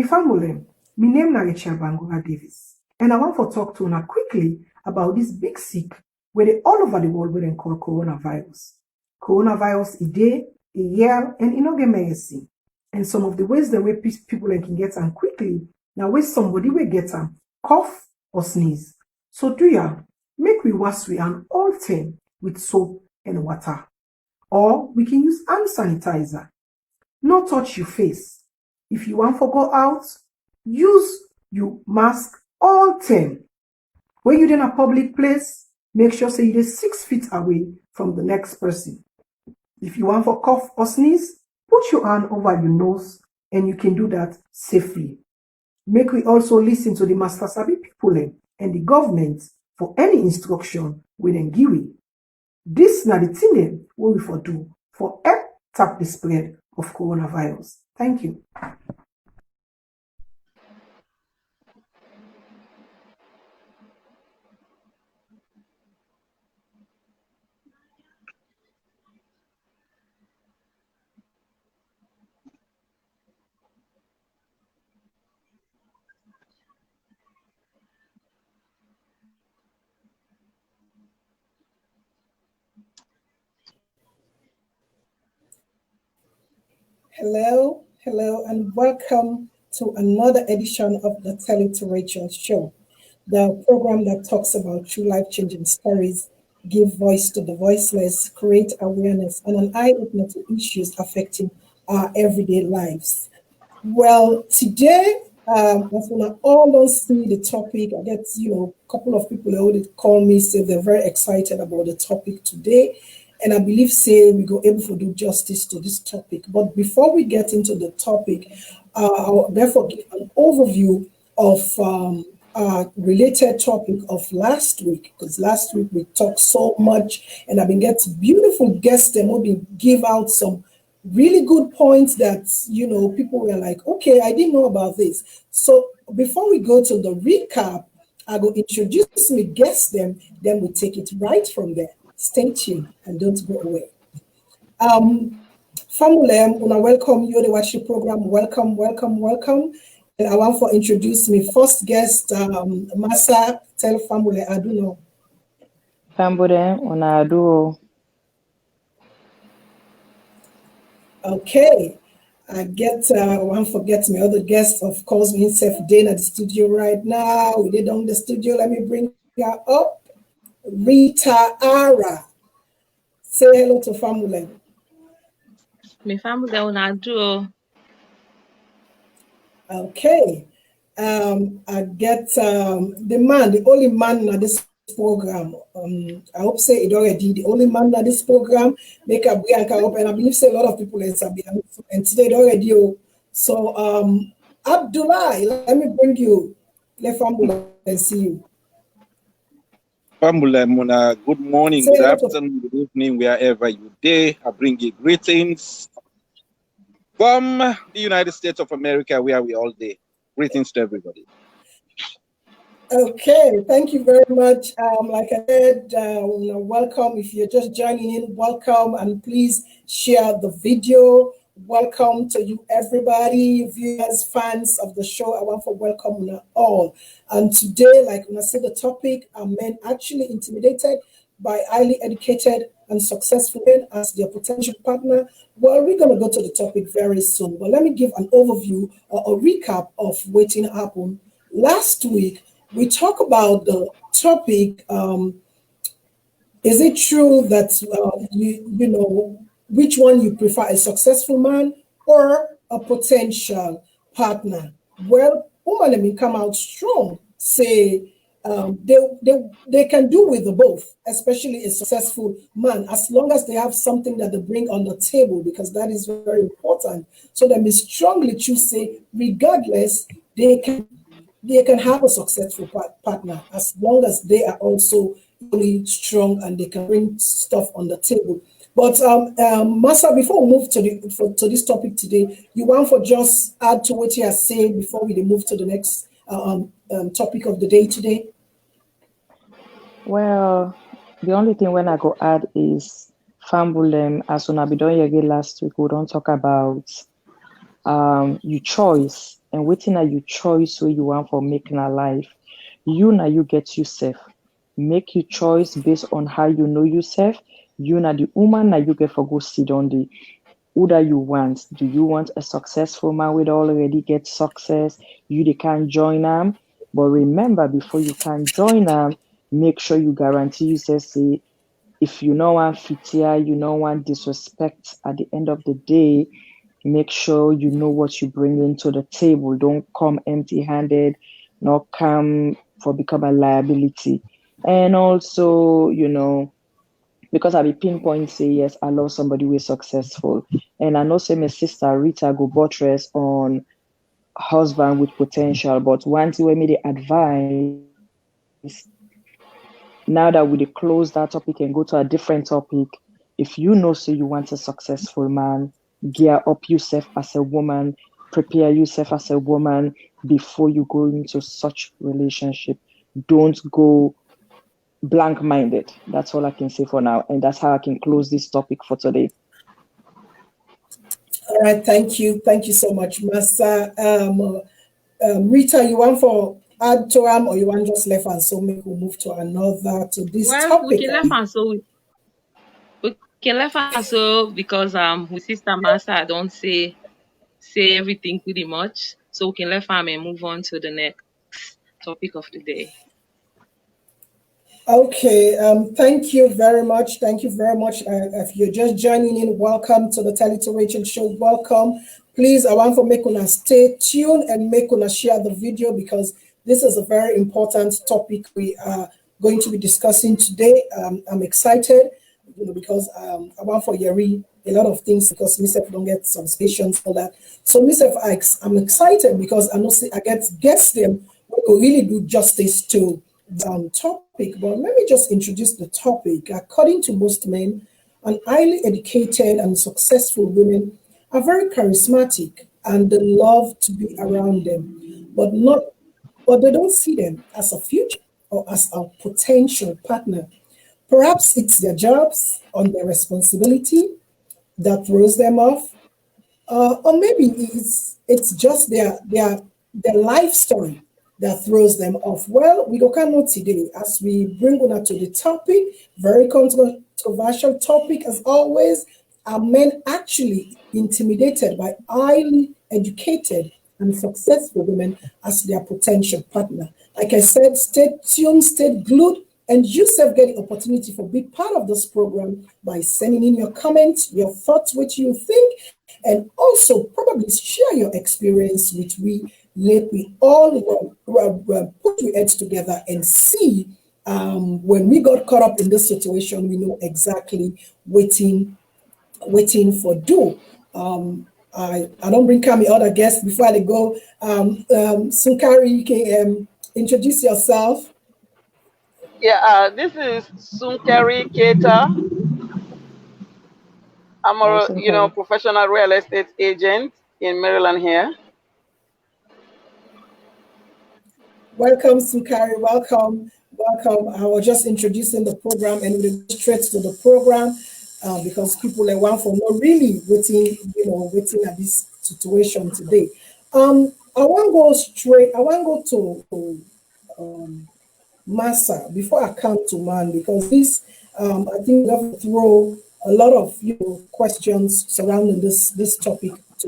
Me family, my name is Racheal Bangura Davis, and I want to talk to you quickly about this big sick where they all over the world we call coronavirus. Coronavirus is there, a year, and it no get medicine. And some of the ways the way people can get them quickly, now where somebody will get them, cough or sneeze. So do ya, make we wash we and all 10 with soap and water. Or we can use hand sanitizer. No touch your face. If you want to go out, use your mask all 10. When you're in a public place, make sure say you're 6 feet away from the next person. If you want to cough or sneeze, put your hand over your nose and you can do that safely. Make we also listen to the Massah Saffa-Bangura people and the government for any instruction we then give we. This na the thing what we for do for help tap the spread of coronavirus. Thank you. Hello, and welcome to another edition of the Tell It to Racheal show, the program that talks about true life-changing stories, give voice to the voiceless, create awareness, and an eye-opener to issues affecting our everyday lives. Well, today, as we all don't see the topic, I get, a couple of people already call me, say they're very excited about the topic today. And I believe, say, we go able to do justice to this topic. But before we get into the topic, I'll therefore give an overview of related topic of last week, because last week we talked so much, and I've been getting beautiful guests and we'll give out some really good points that, people were like, okay, I didn't know about this. So before we go to the recap, I will introduce me, guest them, then we take it right from there. Stay tuned and don't go away. Family, I'm gonna welcome you to watch the program. Welcome. And I want to introduce me first guest, Massah. Tell family, I don't know. Family, I do. Okay. I want to forget my other guest, of course, himself, Dane at the studio right now. We did on the studio. Let me bring her up. Rita Arah. Say hello to family. My family una do. Okay. I get the only man in this program. I hope say it already. The only man in this program make a Bianca up, and I believe say a lot of people in Sabia and today it already. So Abdulai, let me bring you. Let family and see you. Mona, good morning, good afternoon, good evening, wherever you day. I bring you greetings from the United States of America, where we all day. Greetings to everybody. Okay, thank you very much. Like I said, welcome. If you're just joining in, welcome, and please share the video. Welcome to you, everybody, viewers, fans of the show. I want to welcome you all. And today, like when I say the topic, are men actually intimidated by highly educated and successful men as their potential partner? Well, we're going to go to the topic very soon. But let me give an overview or a recap of what happened last week. We talk about the topic. Is it true that which one you prefer, a successful man or a potential partner? Well, women may come out strong, say they can do with the both, especially a successful man, as long as they have something that they bring on the table, because that is very important. So they may strongly choose, say, regardless, they can have a successful partner as long as they are also really strong and they can bring stuff on the table. But Massah, before we move to this topic today, you want to just add to what you are saying before we move to the next topic of the day today? Well, the only thing when I go add is Fambulem, as on Abidon Yege last week, we don't talk about you choice and waiting at you choice where you want for making a life. You now you get yourself. Make your choice based on how you know yourself. You now the woman now you get for go sit on the who that you want. Do you want a successful man with already get success? You they can join them. But remember, before you can join them, make sure you guarantee you say if you know one fitia, you know one disrespect at the end of the day, make sure you know what you bring into the table. Don't come empty-handed, not come for become a liability. And also, because I be pinpoint say yes, I love somebody who is successful. And I know say my sister Rita go buttress on husband with potential, but one thing we made the advice now that we close that topic and go to a different topic, if you know so you want a successful man, gear up yourself as a woman, prepare yourself as a woman before you go into such relationship. Don't go blank-minded. That's all I can say for now. And that's how I can close this topic for today. All right, thank you. Thank you so much, Massah. Rita, you want for add to or you want just left and so maybe we'll move to another to this Well, we topic. can left and so because with Sister Massah don't say everything pretty much. So we can left and move on to the next topic of the day. Okay, thank you very much. Thank you very much. If you're just joining in, welcome to the Tell It to Racheal show. Welcome. Please, I want for make una stay tuned and make una share the video because this is a very important topic we are going to be discussing today. I'm excited, because I want for Yeri a lot of things because myself don't get some stations for that. So myself, I'm excited because I know I get guests them who will really do justice to the topic. But let me just introduce the topic. According to most men, and highly educated and successful women are very charismatic and they love to be around them, but they don't see them as a future or as a potential partner. Perhaps it's their jobs or their responsibility that throws them off, or maybe it's just their life story that throws them off. Well, we go cannot today as we bring on to the topic, very controversial topic as always. Are men actually intimidated by highly educated and successful women as their potential partner? Like I said, stay tuned, stay glued, and you self get the opportunity for be part of this program by sending in your comments, your thoughts, what you think, and also probably share your experience with we. Let we all put your heads together and see when we got caught up in this situation, we know exactly waiting for do. I don't bring Kami other guests before they go. Sunkarie, you can introduce yourself. Yeah, this is Sunkarie Keita. I'm a professional real estate agent in Maryland here. Welcome, Sunkarie. Welcome. I was just introducing the program and we'll go straight to the program because people are one for not really waiting at this situation today. I want to go straight. I want to go to Massah before I come to man because this I think we have to throw a lot of questions surrounding this topic to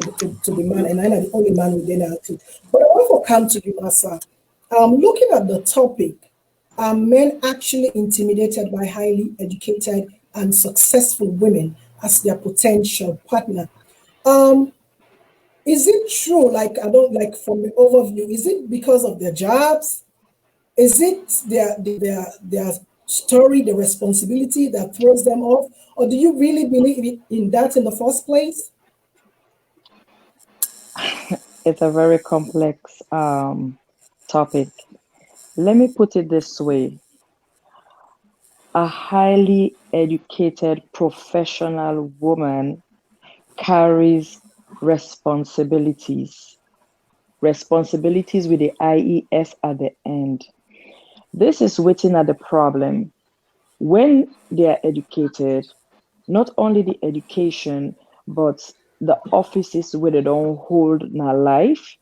the man, and I'm not the only man within it. But I want to come to you, Massah. Looking at the topic, are men actually intimidated by highly educated and successful women as their potential partner? Is it true? Like I don't like from the overview. Is it because of their jobs? Is it their story, the responsibility that throws them off? Or do you really believe in that in the first place? It's a very complex topic. Let me put it this way. A highly educated professional woman carries responsibilities with the IES at the end. This is waiting at the problem. When they are educated, not only the education, but the offices where they don't hold in our life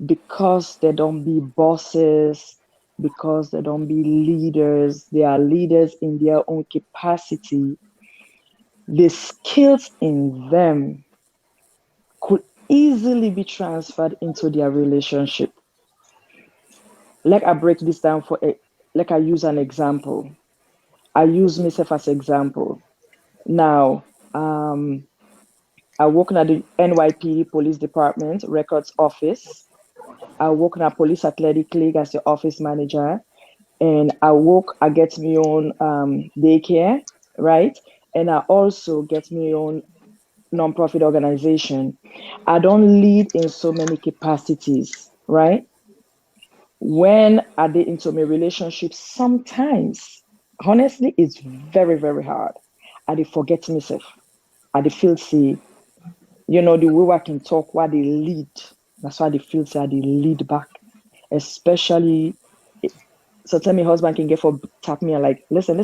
because they don't be bosses, because they don't be leaders. They are leaders in their own capacity. The skills in them could easily be transferred into their relationship. Like I break this down like I use an example. I use myself as example. Now, I work at the NYPD Police Department Records Office. I work in a police athletic league as the office manager. And I get my own daycare, right? And I also get my own nonprofit organization. I don't lead in so many capacities, right? When I get into my relationship, sometimes, honestly, it's very, very hard. I forget myself. I feel say, the way I can talk, why they lead. That's why they feel say they lead back. Especially, so tell me husband can get for tap me and like, listen.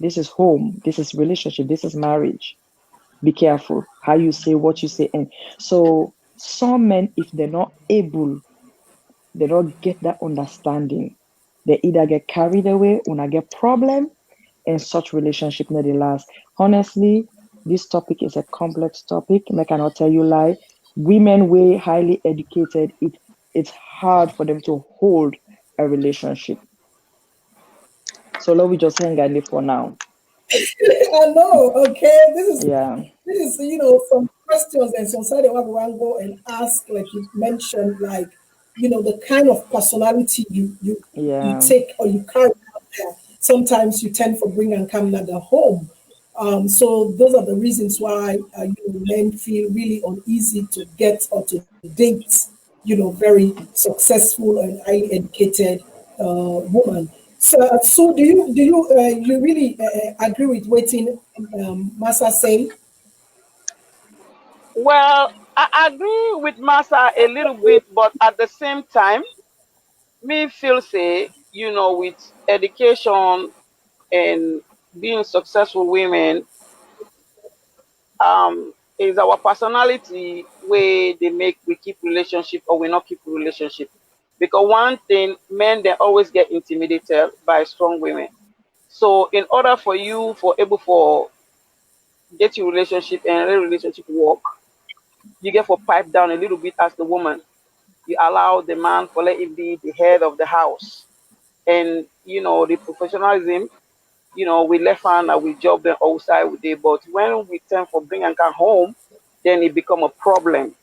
This is home. This is relationship. This is marriage. Be careful how you say what you say. And so some men, if they're not able, they don't get that understanding. They either get carried away or not get problem, and such relationship not last. Honestly, this topic is a complex topic. I cannot tell you lie. Women way highly educated, it's hard for them to hold a relationship. So let me just hang on there for now. I know. Okay, this Yeah. is some questions and some side what we want to go and ask, like you mentioned, like the kind of personality you take or you carry out there. Sometimes you tend for bring and come at the home. So those are the reasons why men feel really uneasy to get or to date, very successful and highly educated woman. So you really agree with what Massah say? Well, I agree with Massah a little bit, but at the same time, me feel say, with education and being successful women, is our personality where they make we keep relationship or we not keep relationship. Because one thing, men they always get intimidated by strong women. So in order for you for able for get your relationship and let relationship work, you get for pipe down a little bit as the woman. You allow the man for let it be the head of the house. And the professionalism, we left hand and we job them outside with it. But when we turn for bring and come home, then it become a problem.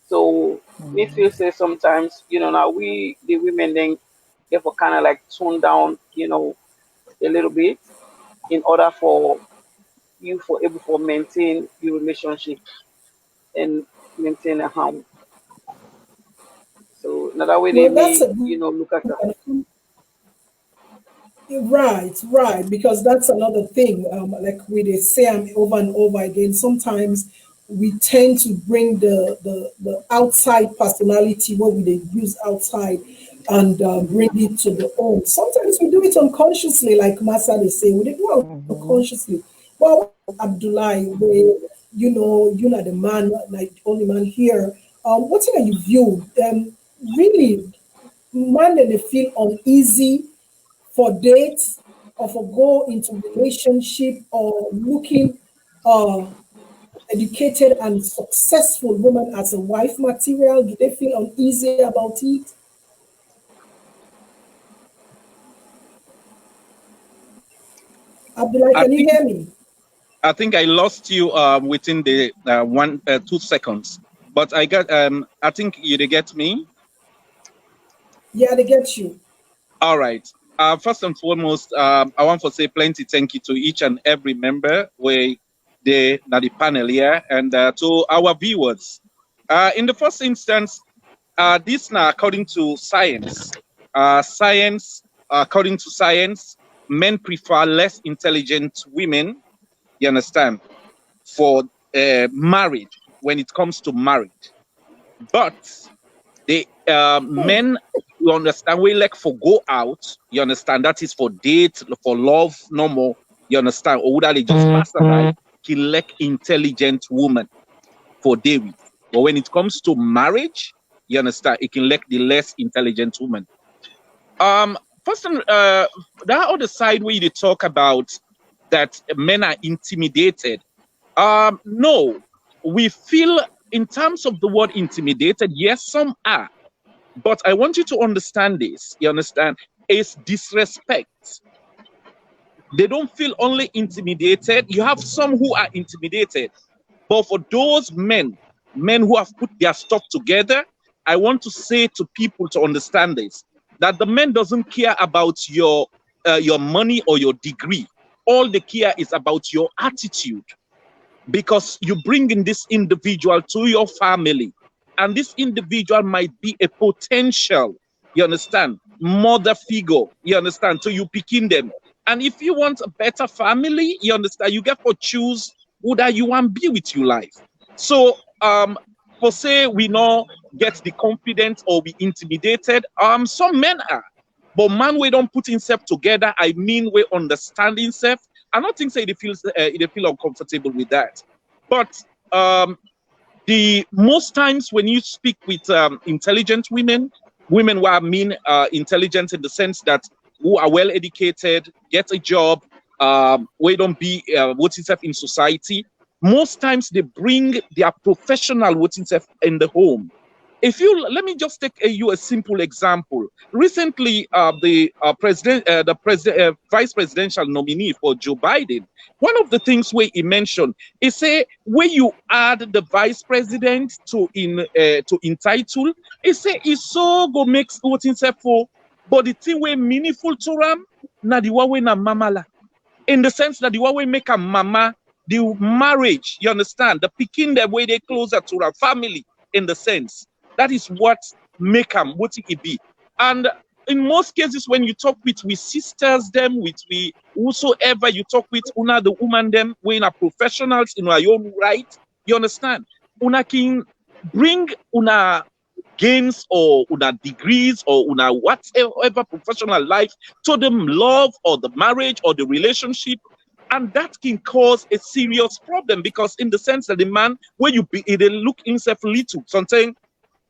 So me feel say sometimes, now we the women then get for kind of like tone down, a little bit in order for you for able for maintain your relationship and maintain a home. So another way they Well, that's may, a good look at that. right, because that's another thing. Like we they say over and over again. Sometimes we tend to bring the outside personality, what we they use outside, and bring it to the home. Sometimes we do it unconsciously, like Massah they say, we they do it unconsciously. Well, Abdulai, where you're not the man, like the only man here. What thing are you view? Really, man, that they feel uneasy for dates or for go into relationship or looking uh, educated and successful woman as a wife material? Do they feel uneasy about it? Abdullah, I can you think hear me? I think I lost you within the 2 seconds, but I got. I think you did get me. Yeah, they get you. All right. First and foremost, I want to say plenty thank you to each and every member where they na the panel here and to our viewers. In the first instance, this now according to science. According to science, men prefer less intelligent women. You understand? For marriage when it comes to marriage, but the men, you understand, we like for go out, you understand, that is for date, for love, no more, you understand, or would they just pass a night, he like intelligent woman. for day with. But when it comes to marriage, you understand, it can elect the less intelligent woman. First, the other side where you talk about that men are intimidated. No, we feel in terms of the word intimidated, yes, some are. But I want you to understand this. You understand? It's disrespect. They don't feel only intimidated. You have some who are intimidated. But for those men who have put their stuff together, I want to say to people to understand this, that the man doesn't care about your money or your degree. All they care is about your attitude, because you bring in this individual to your family, and this individual might be a potential, you understand, mother figure, you understand, so you picking them. And if you want a better family, you understand, you get to choose who that you want to be with your life. So for say we not get the confidence or be intimidated, some men are, but man we don't put himself together, I mean we understand himself. I don't think say they feel uncomfortable with that. But the most times when you speak with intelligent women who are intelligent in the sense that who are well educated, get a job, we don't be what's itself in society. Most times they bring their professional what's itself in the home. If you let me just take you a simple example. Recently, the vice presidential nominee for Joe Biden, one of the things where he mentioned is say when you add the vice president to entitle, he say it's so go makes what himself for, but the thing way meaningful to ram na the one way na mamala, in the sense that the one way make a mama, the marriage, you understand, the picking the way they closer to a family, in the sense. That is what make them what it be. And in most cases, when you talk with sisters, them, with whosoever you talk with, una the woman, them, when are professionals in your own right, you understand? Una can bring una gains or una degrees or una whatever professional life to them love or the marriage or the relationship. And that can cause a serious problem, because in the sense that the man, when you be, they look himself little, something.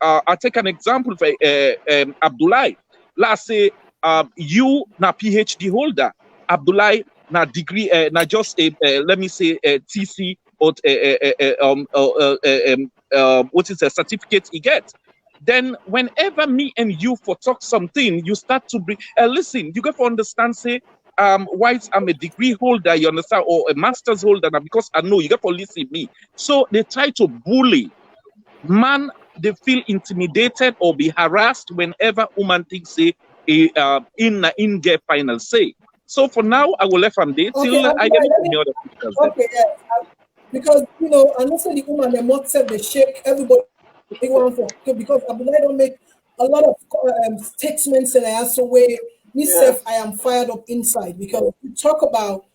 I'll take an example for Abdulai. Let's say you na PhD holder, Abdulai na degree, na just a let me say a TC or what is a certificate you get. Then whenever me and you for talk something, you start to bring. Listen, you got to understand. Say, white I'm a degree holder, you understand, or a master's holder, because I know you got to listen me. So they try to bully man. They feel intimidated or be harassed whenever woman thinks say in get final say. So for now, I will let from there till I get any other pictures. Okay, yes. Because and also the woman they must say they shake everybody want for, because Abdulai don't make a lot of statements and I also way myself I am fired up inside, because you talk about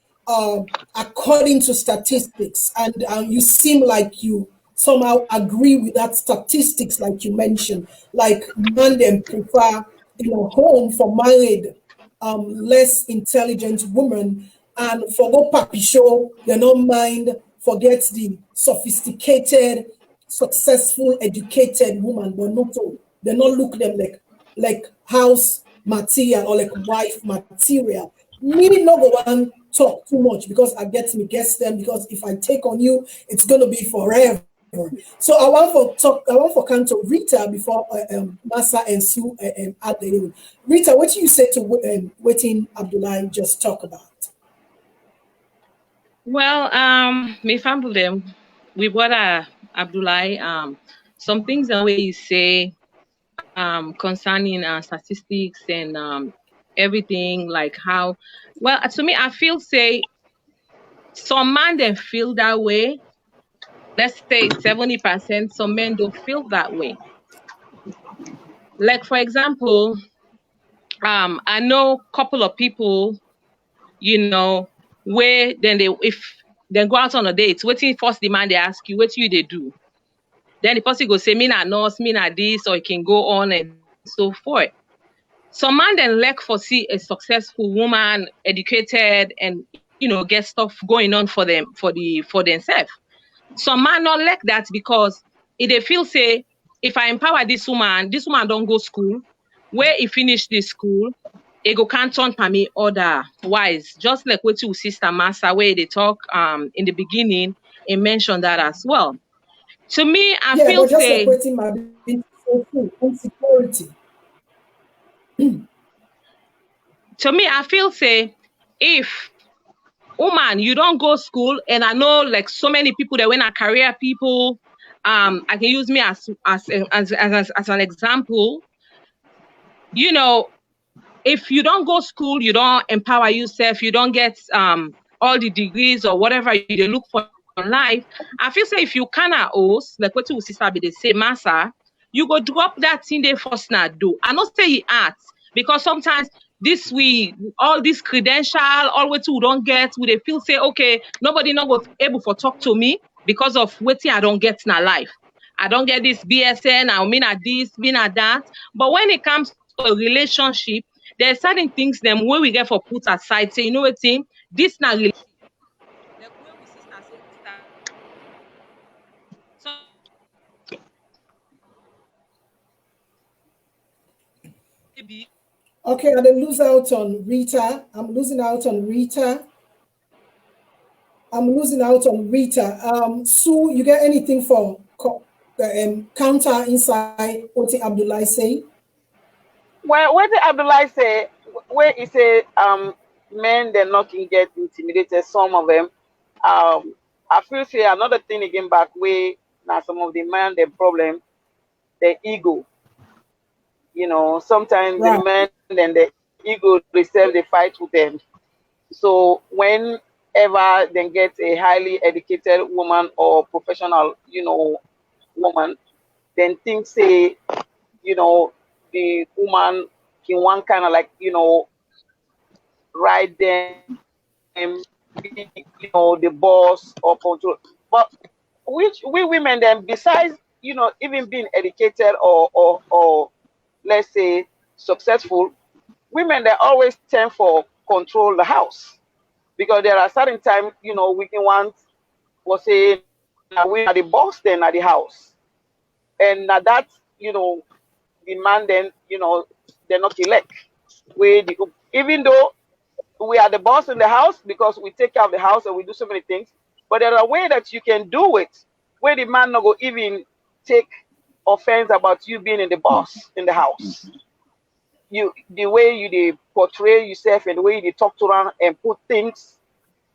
according to statistics, and you seem like you somehow agree with that statistics, like you mentioned, like man them prefer home for married less intelligent women, and for go papi show they don't mind forget the sophisticated, successful, educated woman, but not all. They not look them like house material or like wife material. Me not go and talk too much, because I get me guess them, because if I take on you, it's gonna be forever. So I want for Kanto Rita before Massah and Sue at the end. Rita, what do you say to waiting Abdulai just talk about? Well, me family them, we brought Abdulai some things the way you say concerning statistics and everything, like how, well, to me I feel say some men then feel that way. Let's say 70%, some men don't feel that way. Like for example, I know a couple of people, where then if they go out on a date, waiting first demand they ask you, what you they do? Then the person go say, me na nurse, me na this, or it can go on and so forth. Some man then like for see a successful woman, educated, and get stuff going on for them, for themselves. some man not like that because they feel say, if I empower this woman don't go school. Where he finish the school, he go can't turn for me otherwise. Just like what you sister Massah, where they talk in the beginning, he mentioned that as well. To me, I Yeah, feel but just like say, waiting my being so full, insecurity. if woman, you don't go school, and I know like so many people that when are career people, I can use me as an example. You know, if you don't go school, you don't empower yourself, you don't get all the degrees or whatever you look for in life. I feel say if you cannot host, like what you sister be they say, Massah, you go drop that thing they first now do. I not say it arts because sometimes this we all this credential, all what you don't get, we they feel say, okay, nobody not was able for talk to me because of what I don't get in our life. I don't get this BSN, I mean at this, mean at that. But when it comes to a relationship, there are certain things them where we get for put aside. Say, you know what thing? This na relationship. Like where we sister say so maybe Okay, I then lose out on Rita. I'm losing out on Rita. Sue, you get anything for counter inside what Abdulai say? Well, what did Abdullah say? Where he say men they're not can get intimidated. Some of them. I feel say another thing again back way now. Some of the men the problem, the ego. You know, sometimes the Right. men and the ego themselves they fight with them. So whenever they get a highly educated woman or professional, woman, then things say, the woman can one kind of like, ride them, be, the boss or control. But which we women then besides, even being educated or let's say successful, women they always tend for control the house because there are certain times we can want was say now we are the boss then at the house and now that the man then they're not elect even though we are the boss in the house because we take care of the house and we do so many things, but there are ways that you can do it where the man not go even take offense about you being in the boss in the house. The way you portray yourself and the way you talk to them and put things,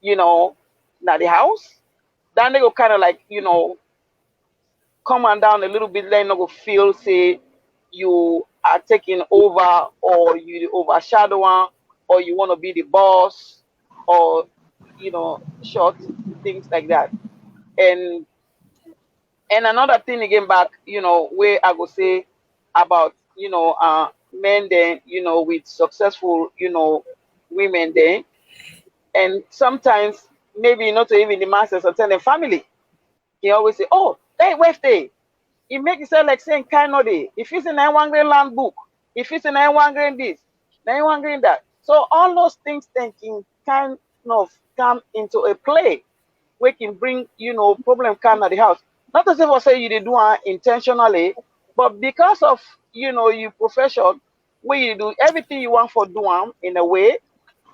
at the house, then they go kind of like, come on down a little bit, then they go feel say you are taking over or you overshadowing or you want to be the boss or short things like that. And another thing again back, where I go say about men then, with successful, women then, and sometimes maybe not even the masters or tell the family. He always say, "Oh, hey, where they?" He make it sound like saying kind of day. If it's in one grade land book, if it's in one grade this, 91 grade that. So all those things then can kind of come into a play where can bring, problem come at the house. Not as if I say you did do it intentionally, but because of, your profession, where you do everything you want for doing in a way.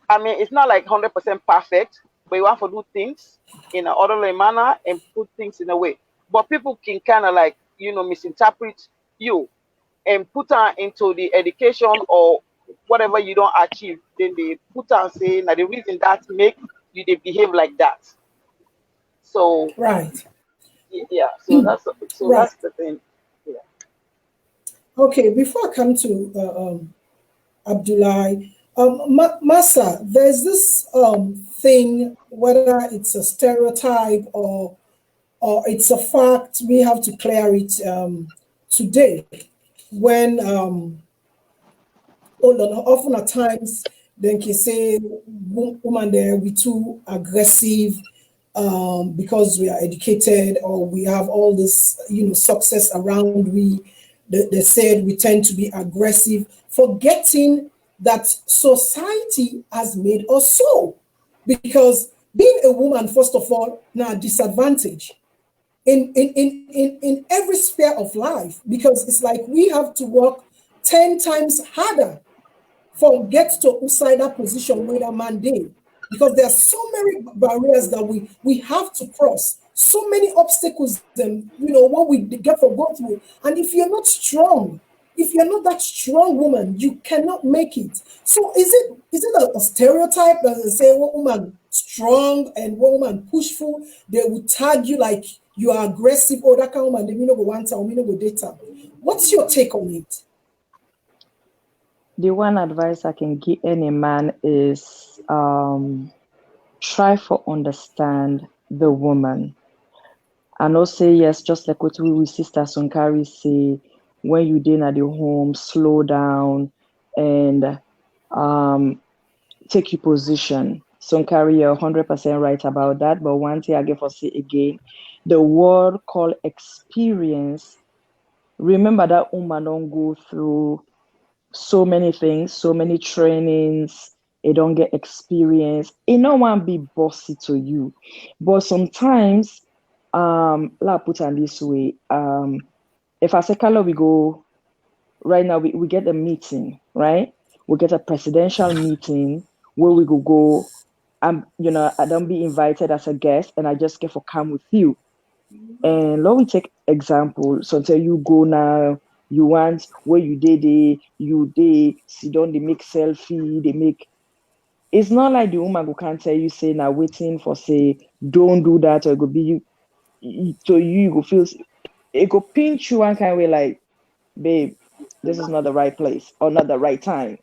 I mean, it's not like 100% perfect, but you want to do things in an orderly manner and put things in a way. But people can kind of like, misinterpret you and put her into the education or whatever you don't achieve. Then they put her and say, now the reason that make you they behave like that. So Right. yeah, so Right. that's the thing. Yeah. Okay, before I come to Abdulai, Massah, there's this thing, whether it's a stereotype or it's a fact, we have to clear it today. When often at times, then can say woman there we too aggressive because we are educated or we have all this success around they said we tend to be aggressive, forgetting that society has made us so, because being a woman first of all now disadvantage, in every sphere of life, because it's like we have to work 10 times harder for get to inside that position where that man did. Because there are so many barriers that we have to cross, so many obstacles, and what we get for go through. And if you're not strong, if you're not that strong woman, you cannot make it. So is it a stereotype that they say one woman strong and one woman pushful, they will tag you like you are aggressive or that kind of woman, they may not go want or may not go data. What's your take on it? The one advice I can give any man is try for understand the woman. And not say yes, just like what we sister Sunkarie say, when you did at the home, slow down and take your position. Sunkarie, you're 100% right about that. But one thing I give for say again, the word called experience. Remember that woman don't go through so many things, so many trainings. It don't get experience. It no one be bossy to you. But sometimes, let put it this way. If I say color, we go right now. We get a meeting, right? We get a presidential meeting where we go. I don't be invited as a guest, and I just get for come with you. And let me take example. So until you go now, you want where you did it, sit down, they make selfie, they make. It's not like the woman who can't tell you say now waiting for say don't do that or it could be you. So you go feel it could pinch you one kind of way like, babe, this is not the right place or not the right time.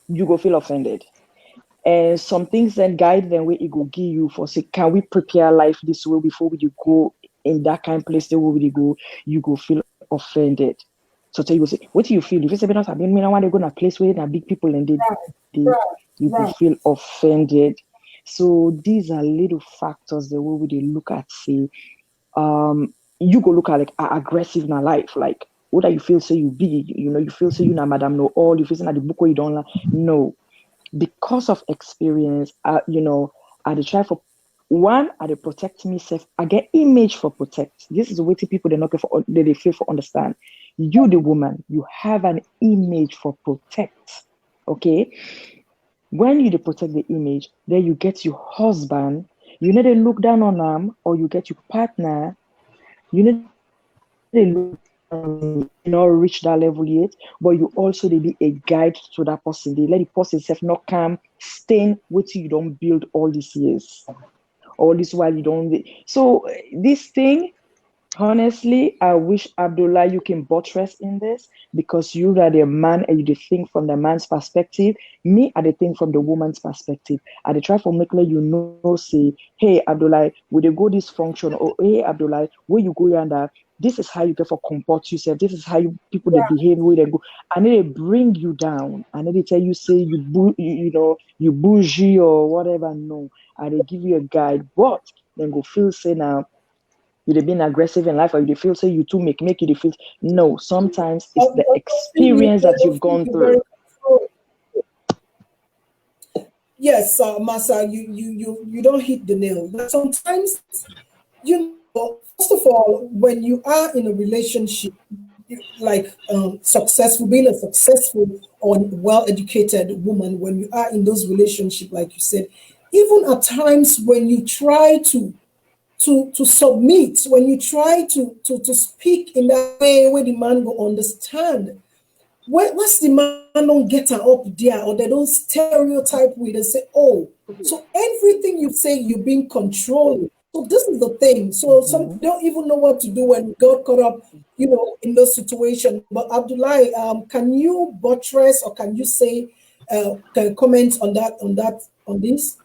You go feel offended. And some things then guide them where it go give you for say, can we prepare life this way before we go in that kind of place the way we go, you go feel offended. So tell you say, what do you feel? If you say not I mean I want to go to a place where there are big people and you go feel offended. So these are little factors the way we look at say, you go look at like aggressive in life, like what do you feel say you be, you feel say you na madam know all, you feel say na the book where you don't like. No. Because of experience, I try for one, I protect myself. I get image for protect. This is the way people they feel for understand. You, the woman, you have an image for protect. Okay. When you protect the image, then you get your husband. You need to look down on them, or you get your partner. You need to look not reach that level yet, but you also they be a guide to that person. They let the person self not come stain what you don't build all these years, all this while you don't. So this thing, honestly, I wish Abdulai you can buttress in this because you are the man and you think from the man's perspective. Me, I think from the woman's perspective. I try for make you know, say, hey Abdulai, would they go this function? Or hey Abdulai, where you go yonder? This is how you get for comport yourself. This is how people they behave where they go. And then they bring you down. And then they tell you say you bougie or whatever. No, and they give you a guide. But then go feel say now you've been aggressive in life, or you feel say you too make you feel. No, sometimes it's the experience that you've gone through. Yes, Massah, you don't hit the nail. But sometimes, first of all, when you are in a relationship, like successful, being a successful or well-educated woman, when you are in those relationships, like you said, even at times when you try to submit, when you try to speak in that way where the man will understand, what's the man don't get her up there, or they don't stereotype with and say, oh, so everything you say you're being controlled. So this is the thing. So some don't even know what to do when God caught up, in those situations. But Abdulai, can you buttress or can you say, can comment on this?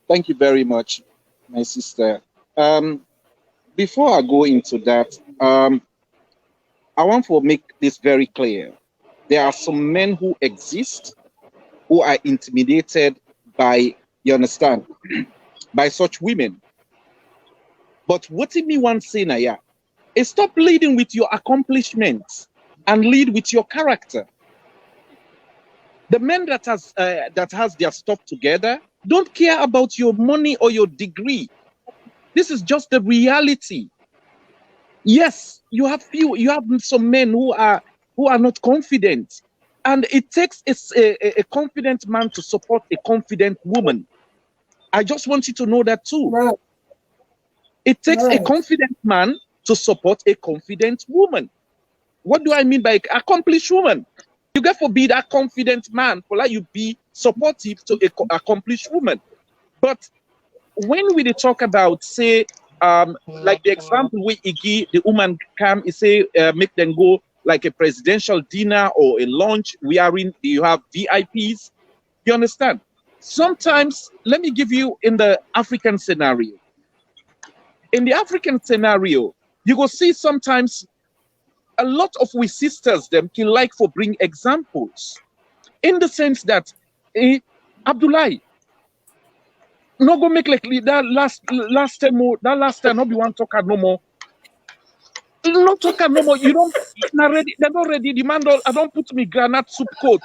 Thank you very much, my sister. Before I go into that, I want to make this very clear. There are some men who exist who are intimidated by, you understand, by such women. But what did me want to say now? Is stop leading with your accomplishments and lead with your character. The men that has their stuff together, don't care about your money or your degree. This is just the reality. Yes, you have some men who are not confident, and it takes a confident man to support a confident woman. I just want you to know that too. Right. It takes a Right. confident man to support a confident woman. What do I mean by accomplished woman? You get to be that confident man for like you be supportive to a accomplished woman. But when we talk about, say, like the example where Iggy, the woman come, he say, make them go like a presidential dinner or a lunch. You have VIPs. You understand? Sometimes, let me give you in the African scenario. In the African scenario, you will see sometimes a lot of we sisters them can like for bring examples, in the sense that Abdulai, no go make like that last time no be one talk no more. No talk no more. You don't already. They're not ready. The man don't. I don't put me granite soup coat.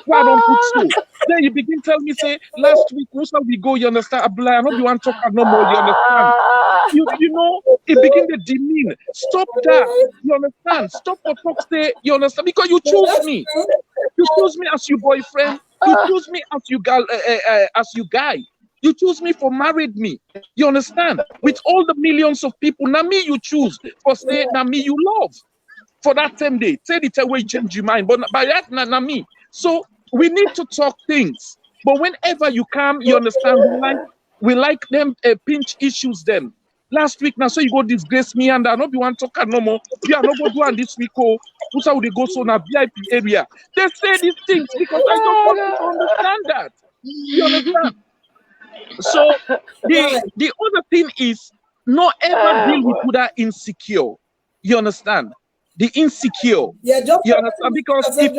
Why I don't put so? Then you begin tell me say last week who shall we go? You understand? Abdulai, I no be one talk no more. You understand? You know it begin to demean. Stop that. You understand? Stop for talk say. You understand? Because you choose me. You choose me as your boyfriend. You choose me as your girl, as your guy. You choose me for married me. You understand? With all the millions of people, now me you choose for say now me you love. For that same day, say the time way you change your mind, but by that now me. So we need to talk things. But whenever you come, you understand we like them pinch issues them. Last week now, so you go disgrace me and I not be one talker no more. You are not go do one this week. Oh, who's how they go so now VIP area? They say these things because I don't want you to understand that. You understand? So the other thing is not ever deal with that insecure. You understand? The insecure. Yeah, you understand? Because if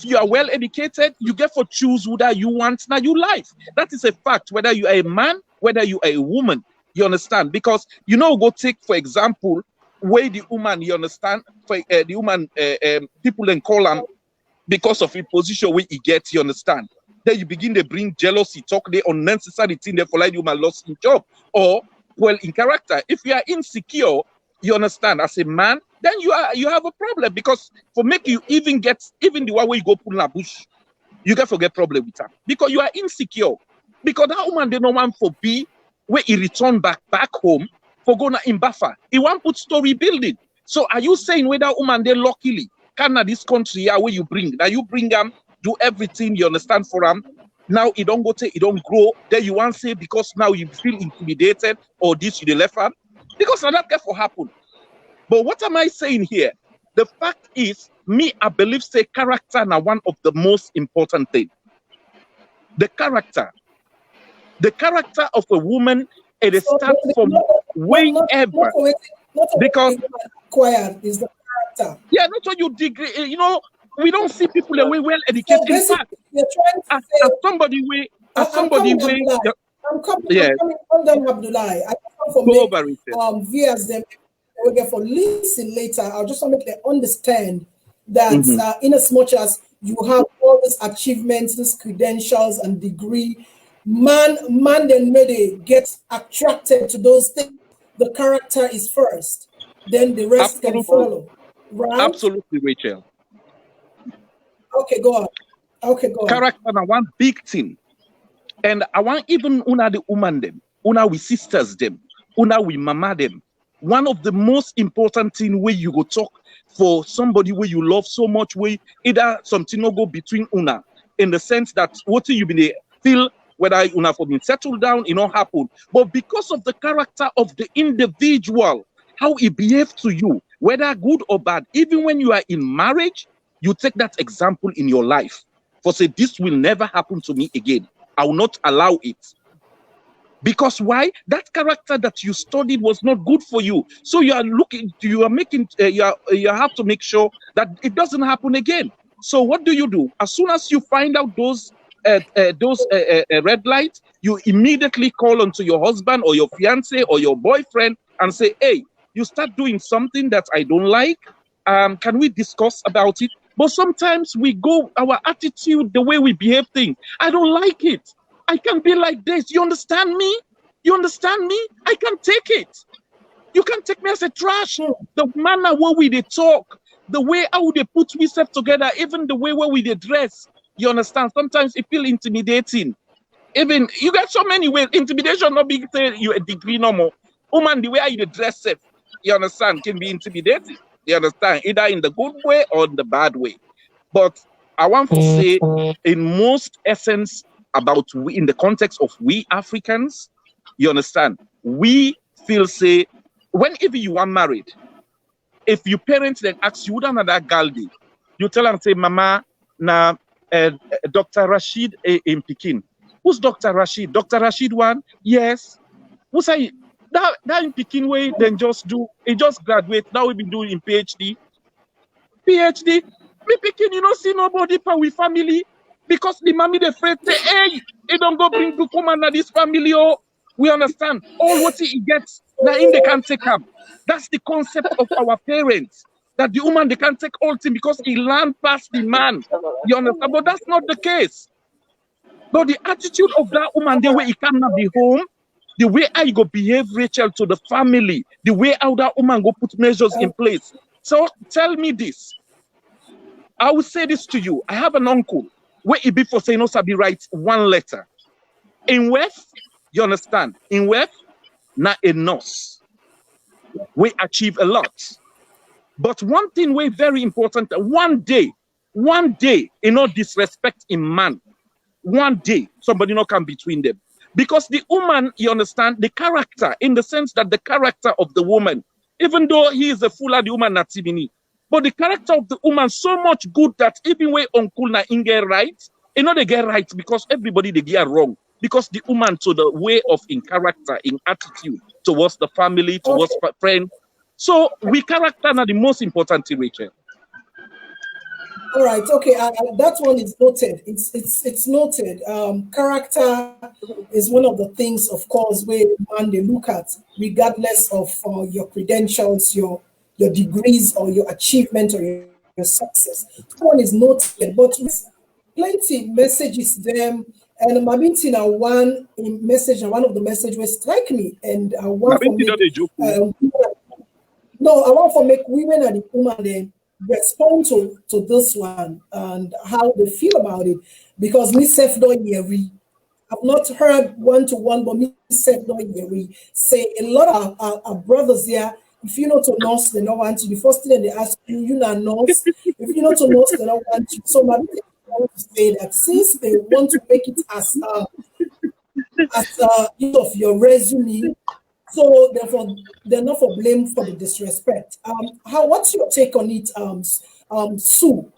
you are well educated, you get to choose who that you want now your life. That is a fact, whether you are a man, whether you are a woman. You understand? Because go take, for example, where the woman, you understand, for the woman people then call them because of a position where he gets, you understand. Then you begin to bring jealousy, talk the unnecessary thing there for like you might lost in job or well in character. If you are insecure, you understand, as a man, then you have a problem, because for make you even the one where you go pull in a bush, you get forget problem with her because you are insecure. Because that woman they no want for be where he return back home for going in buffer. He want put story building. So are you saying where that woman they luckily can this country here where you bring them, do everything, you understand, for them. Now it don't grow. Then you want to say because now you feel intimidated or this you left hand. Because now that can for happen. But what am I saying here? The fact is, I believe say character now one of the most important thing. The character of a woman, it starts from wherever. Because required is the character. Yeah, not what you degree. We don't see people that way well educated. So in fact, as somebody I'm coming under Abdulai. I come for viewers them we get for listen later. I just want to make them understand that in as much as you have all these achievements, these credentials and degree, man then maybe get attracted to those things. The character is first, then the rest can follow. Right? Absolutely, Racheal. Okay, go on. Character is one big thing. And I want even una the woman them, una we sisters them, una we mama them. One of the most important thing where you go talk for somebody where you love so much, where either something no go between una, in the sense that what you been feel whether una for being settled down, it not happen. But because of the character of the individual, how he behaves to you, whether good or bad, even when you are in marriage, you take that example in your life. For say, this will never happen to me again. I will not allow it. Because why? That character that you studied was not good for you. So you have to make sure that it doesn't happen again. So what do? As soon as you find out those red lights, you immediately call onto your husband or your fiance or your boyfriend and say, hey, you start doing something that I don't like. Can we discuss about it? But sometimes we go, our attitude, the way we behave things, I don't like it. I can't be like this. You understand me? You understand me? I can't take it. You can't take me as a trash. The manner where we they talk, the way how they put ourselves together, even the way where we they dress. You understand? Sometimes it feel intimidating. Even you got so many ways. Intimidation not being say you a degree no more. Woman, the way how you dress it, you understand, can be intimidating. You understand? Either in the good way or in the bad way. But I want to say, in most essence, about we in the context of we Africans, you understand, we feel say, whenever you are married, if your parents then ask you, "Who that girl dey?" You tell them, say, "Mama, na Dr. Rashid in Pekin." Who's Dr. Rashid? Dr. Rashid one? Yes. Who say that in Pekin way? Then just do. He just graduate. Now we been doing in PhD. PhD. Me Pekin, you don't see nobody for we family because the mommy the afraid say, "Hey, he don't go bring good woman na this family." Oh, we understand. All what he gets, now in they can't take him. That's the concept of our parents. That the woman they can't take all thing because he learned past the man. You understand? But that's not the case. But the attitude of that woman, the way he cannot be home, the way I go behave, Racheal, to the family, the way how that woman go put measures in place. So tell me this. I will say this to you. I have an uncle where he before saying no sabi write one letter. In West, you understand? In West, not a nurse. We achieve a lot. But one thing way very important, one day, in no disrespect in man, one day somebody not come between them. Because the woman, you understand, the character, in the sense that the character of the woman, even though he is a fool of the woman, not Tibini, but the character of the woman so much good that even when uncle na in get right, you know they get right because everybody they get wrong. Because the woman to the way of in character, in attitude towards the family, towards friends. So we character now the most important thing, Racheal. All right, okay, that one is noted. It's noted. Character is one of the things, of course, where man they look at, regardless of your credentials, your degrees, or your achievement, or your success. That one is noted, but with plenty messages them. And Mabinti now one message, and one of the messages will strike me, and I want to make no, I want to make women and the woman then respond to this one and how they feel about it. Because me self don't hear I've not heard one-to-one, but me self don't hear say a lot of our brothers here, if you know to nurse, they don't want you. The first thing they ask you, you not nurse. If you know to nurse, they don't want you. So maybe they want to say that since they want to make it as of your resume, so therefore they're not for blame for the disrespect. What's your take on it, Sue?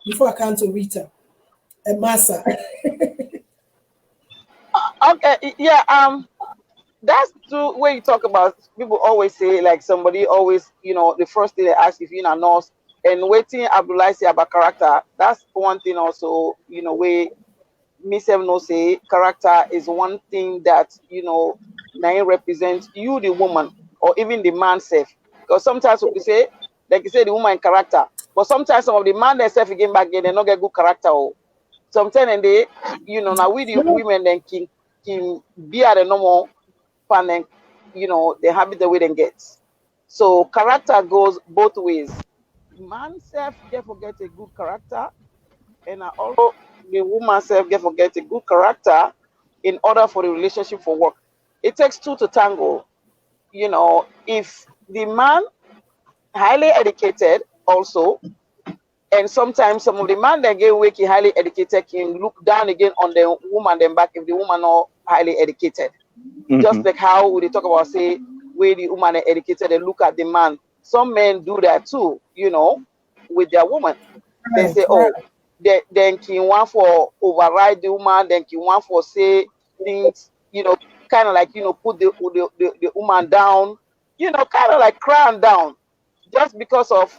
Before I come to Rita and Massah. Okay, yeah. That's the way you talk about. People always say like somebody always, the first thing they ask if you're a nurse and waiting. Abdulai say about character. That's one thing also. Where me self no say character is one thing that now represents you, the woman, or even the man self. Because sometimes we say, like you say, the woman character, but sometimes some of the man themselves again back then they not get good character. Or sometimes and they, now with the women then can be at the normal pan and they have it the way they get. So character goes both ways. Man self get forget a good character, and also the woman self get forget a good character in order for the relationship for work. It takes two to tango. If the man highly educated also, and sometimes some of the man that get wicked highly educated can look down again on the woman then back if the woman not highly educated. Mm-hmm. Just like how we talk about say where the woman is educated and look at the man. Some men do that too, with their woman. They say, oh, then can one for override the woman, then can one for say things, kind of like put the woman down, kind of like crown down, just because of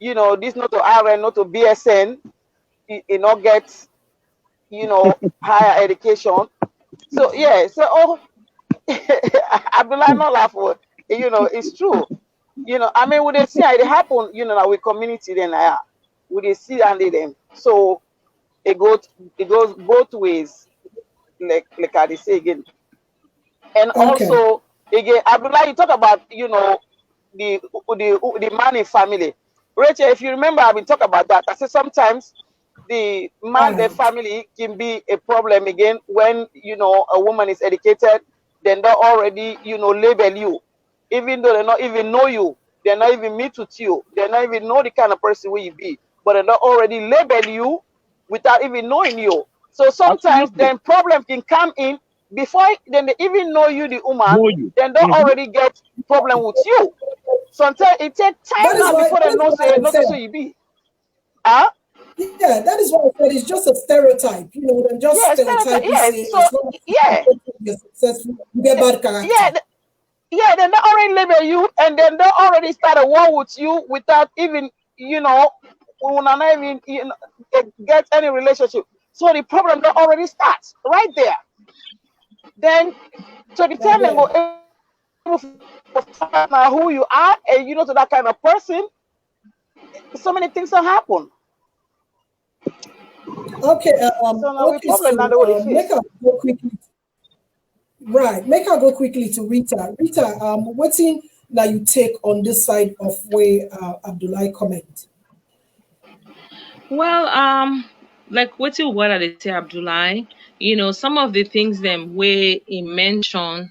this not to RN, not to BSN, not get higher education. So yeah, so Abdullah not laugh for it's true. I mean, would they see it happen, with community then we dey see and them. So it goes both ways, like I dey say again. And Okay. also again, Abdullah, you talk about, you know, the man in family. Rachel, if you remember, I've been talking about that. I said sometimes the man, the Right. family can be a problem again when, you know, a woman is educated, then they already, you know, label you. Even though they not even know you, they're not even meet with you, they not even know the kind of person where you be, but they not already label you without even knowing you. So sometimes Absolutely. then problem can come in before then they even know you, the woman, Know you. then they already get problem with you. Sometimes it takes time That is now why, before that they is know why say I notice who said, you be. Huh? yeah, that is why I said it's just a stereotype. You know, they just Yes, stereotype you, yes. say So as long as yeah, you're successful, you get bad character. yeah, yeah. Then they already label you, and then they already start a war with you without even, you know, when not even, you know, get any relationship. So the problem that already starts right there. Then so the Right time they go there. able to find out who you are, and you know, to that kind of person, so many things will happen. Okay, So now we okay, problem now so they will make face. her go quickly. Right, make her go quickly to Rita. Rita, what's in that you take on this side of where Abdulai comment? Well, like what I say, Abdullah, you know, some of the things them where he mentioned,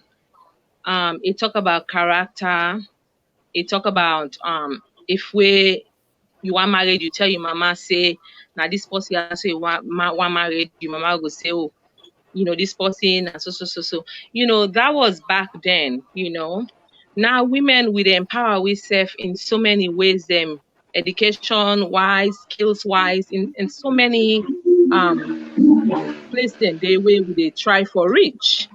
it talk about character, it talk about if we you are married, you tell your mama say, now this person say you want married, your mama will say, oh, you know, this person and so. You know, that was back then, you know. Now women will empower ourselves in so many ways, them education wise, skills wise, in so many um place them they way they try for reach.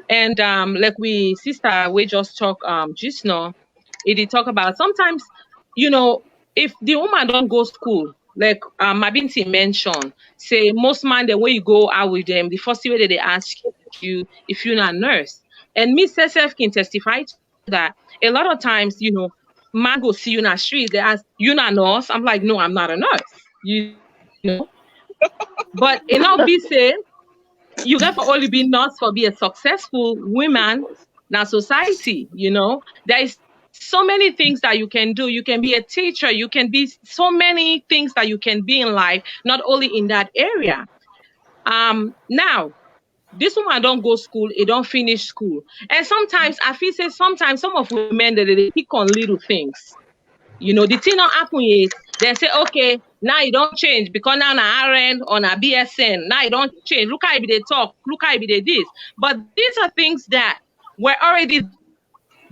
And like we sister we just talk just now, it did talk about sometimes, you know, if the woman don't go school, like Mabinti mentioned, say most man the way you go out with them, the first way that they ask you if you're not a nurse. And Miss Self can testify to that. A lot of times, you know, man go see you in the street, they ask, you not a nurse? I'm like, no, I'm not a nurse. You know. But enough be say you got for only be not for be a successful woman now society, you know. There is so many things that you can do. You can be a teacher, you can be so many things that you can be in life, not only in that area. Now this woman don't go school, it don't finish school. And sometimes I feel say sometimes some of women that they pick on little things. You know, the thing not happen is they say, okay, now you don't change because now na RN or na BSN. Now you don't change. Look how it be they talk. Look how it be they this. But these are things that were already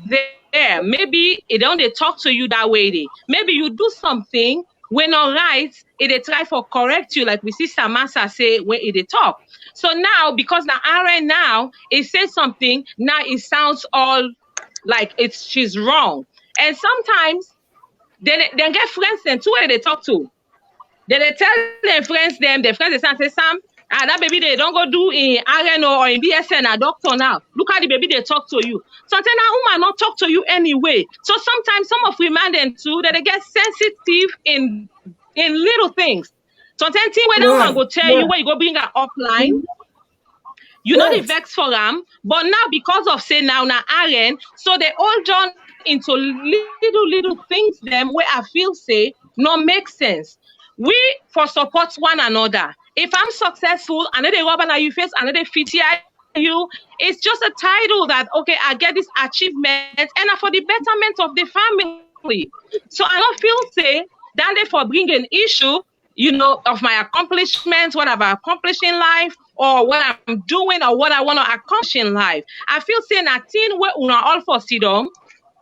there. Maybe it don't they talk to you that way. Maybe you do something when not right, it they try for correct you, like we see Samasa say when it they talk. So now because now RN now it says something, now it sounds all like it's she's wrong. And sometimes then get friends then too where they talk to. Then they tell their friends they say, Sam, that baby they don't go do in RNO or in BSN a doctor now. Look how the baby they talk to you. Sometimes that woman not talk to you anyway. So sometimes some of women then too that they get sensitive in little things. Sometimes thing where that woman Right, go tell you where you go bring her upline, you know the right. vex for them, but now because of say now RN, so they all join into little things them where I feel say no make sense. We for support one another. If I'm successful, I know they rub on you face, I know they fit you. It's just a title that okay, I get this achievement and for the betterment of the family. So I don't feel say that they for bringing issue, you know, of my accomplishments, what I've accomplished in life, or what I'm doing, or what I want to accomplish in life. I feel saying a thing where una all for sit down,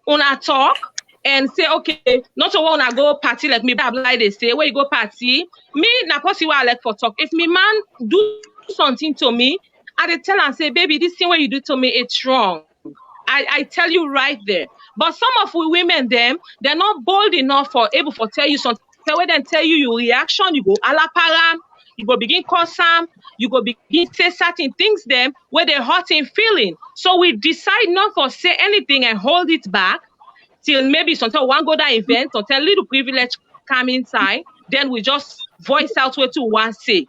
una talk, and say, okay, not to want to go party like me, but like they say, where you go party, me, na possible I like for talk. If me man do something to me, I dey tell and say, baby, this thing what you do to me, it's wrong. I tell you right there. But some of we women, them, they're not bold enough for able for tell you something. When they tell you your reaction, you go alaparam, you go begin cause some, you go begin say certain things them where they hurt in feeling. So we decide not to say anything and hold it back till maybe sometimes one go that event or tell little privilege come inside. then we just voice out what we want to say.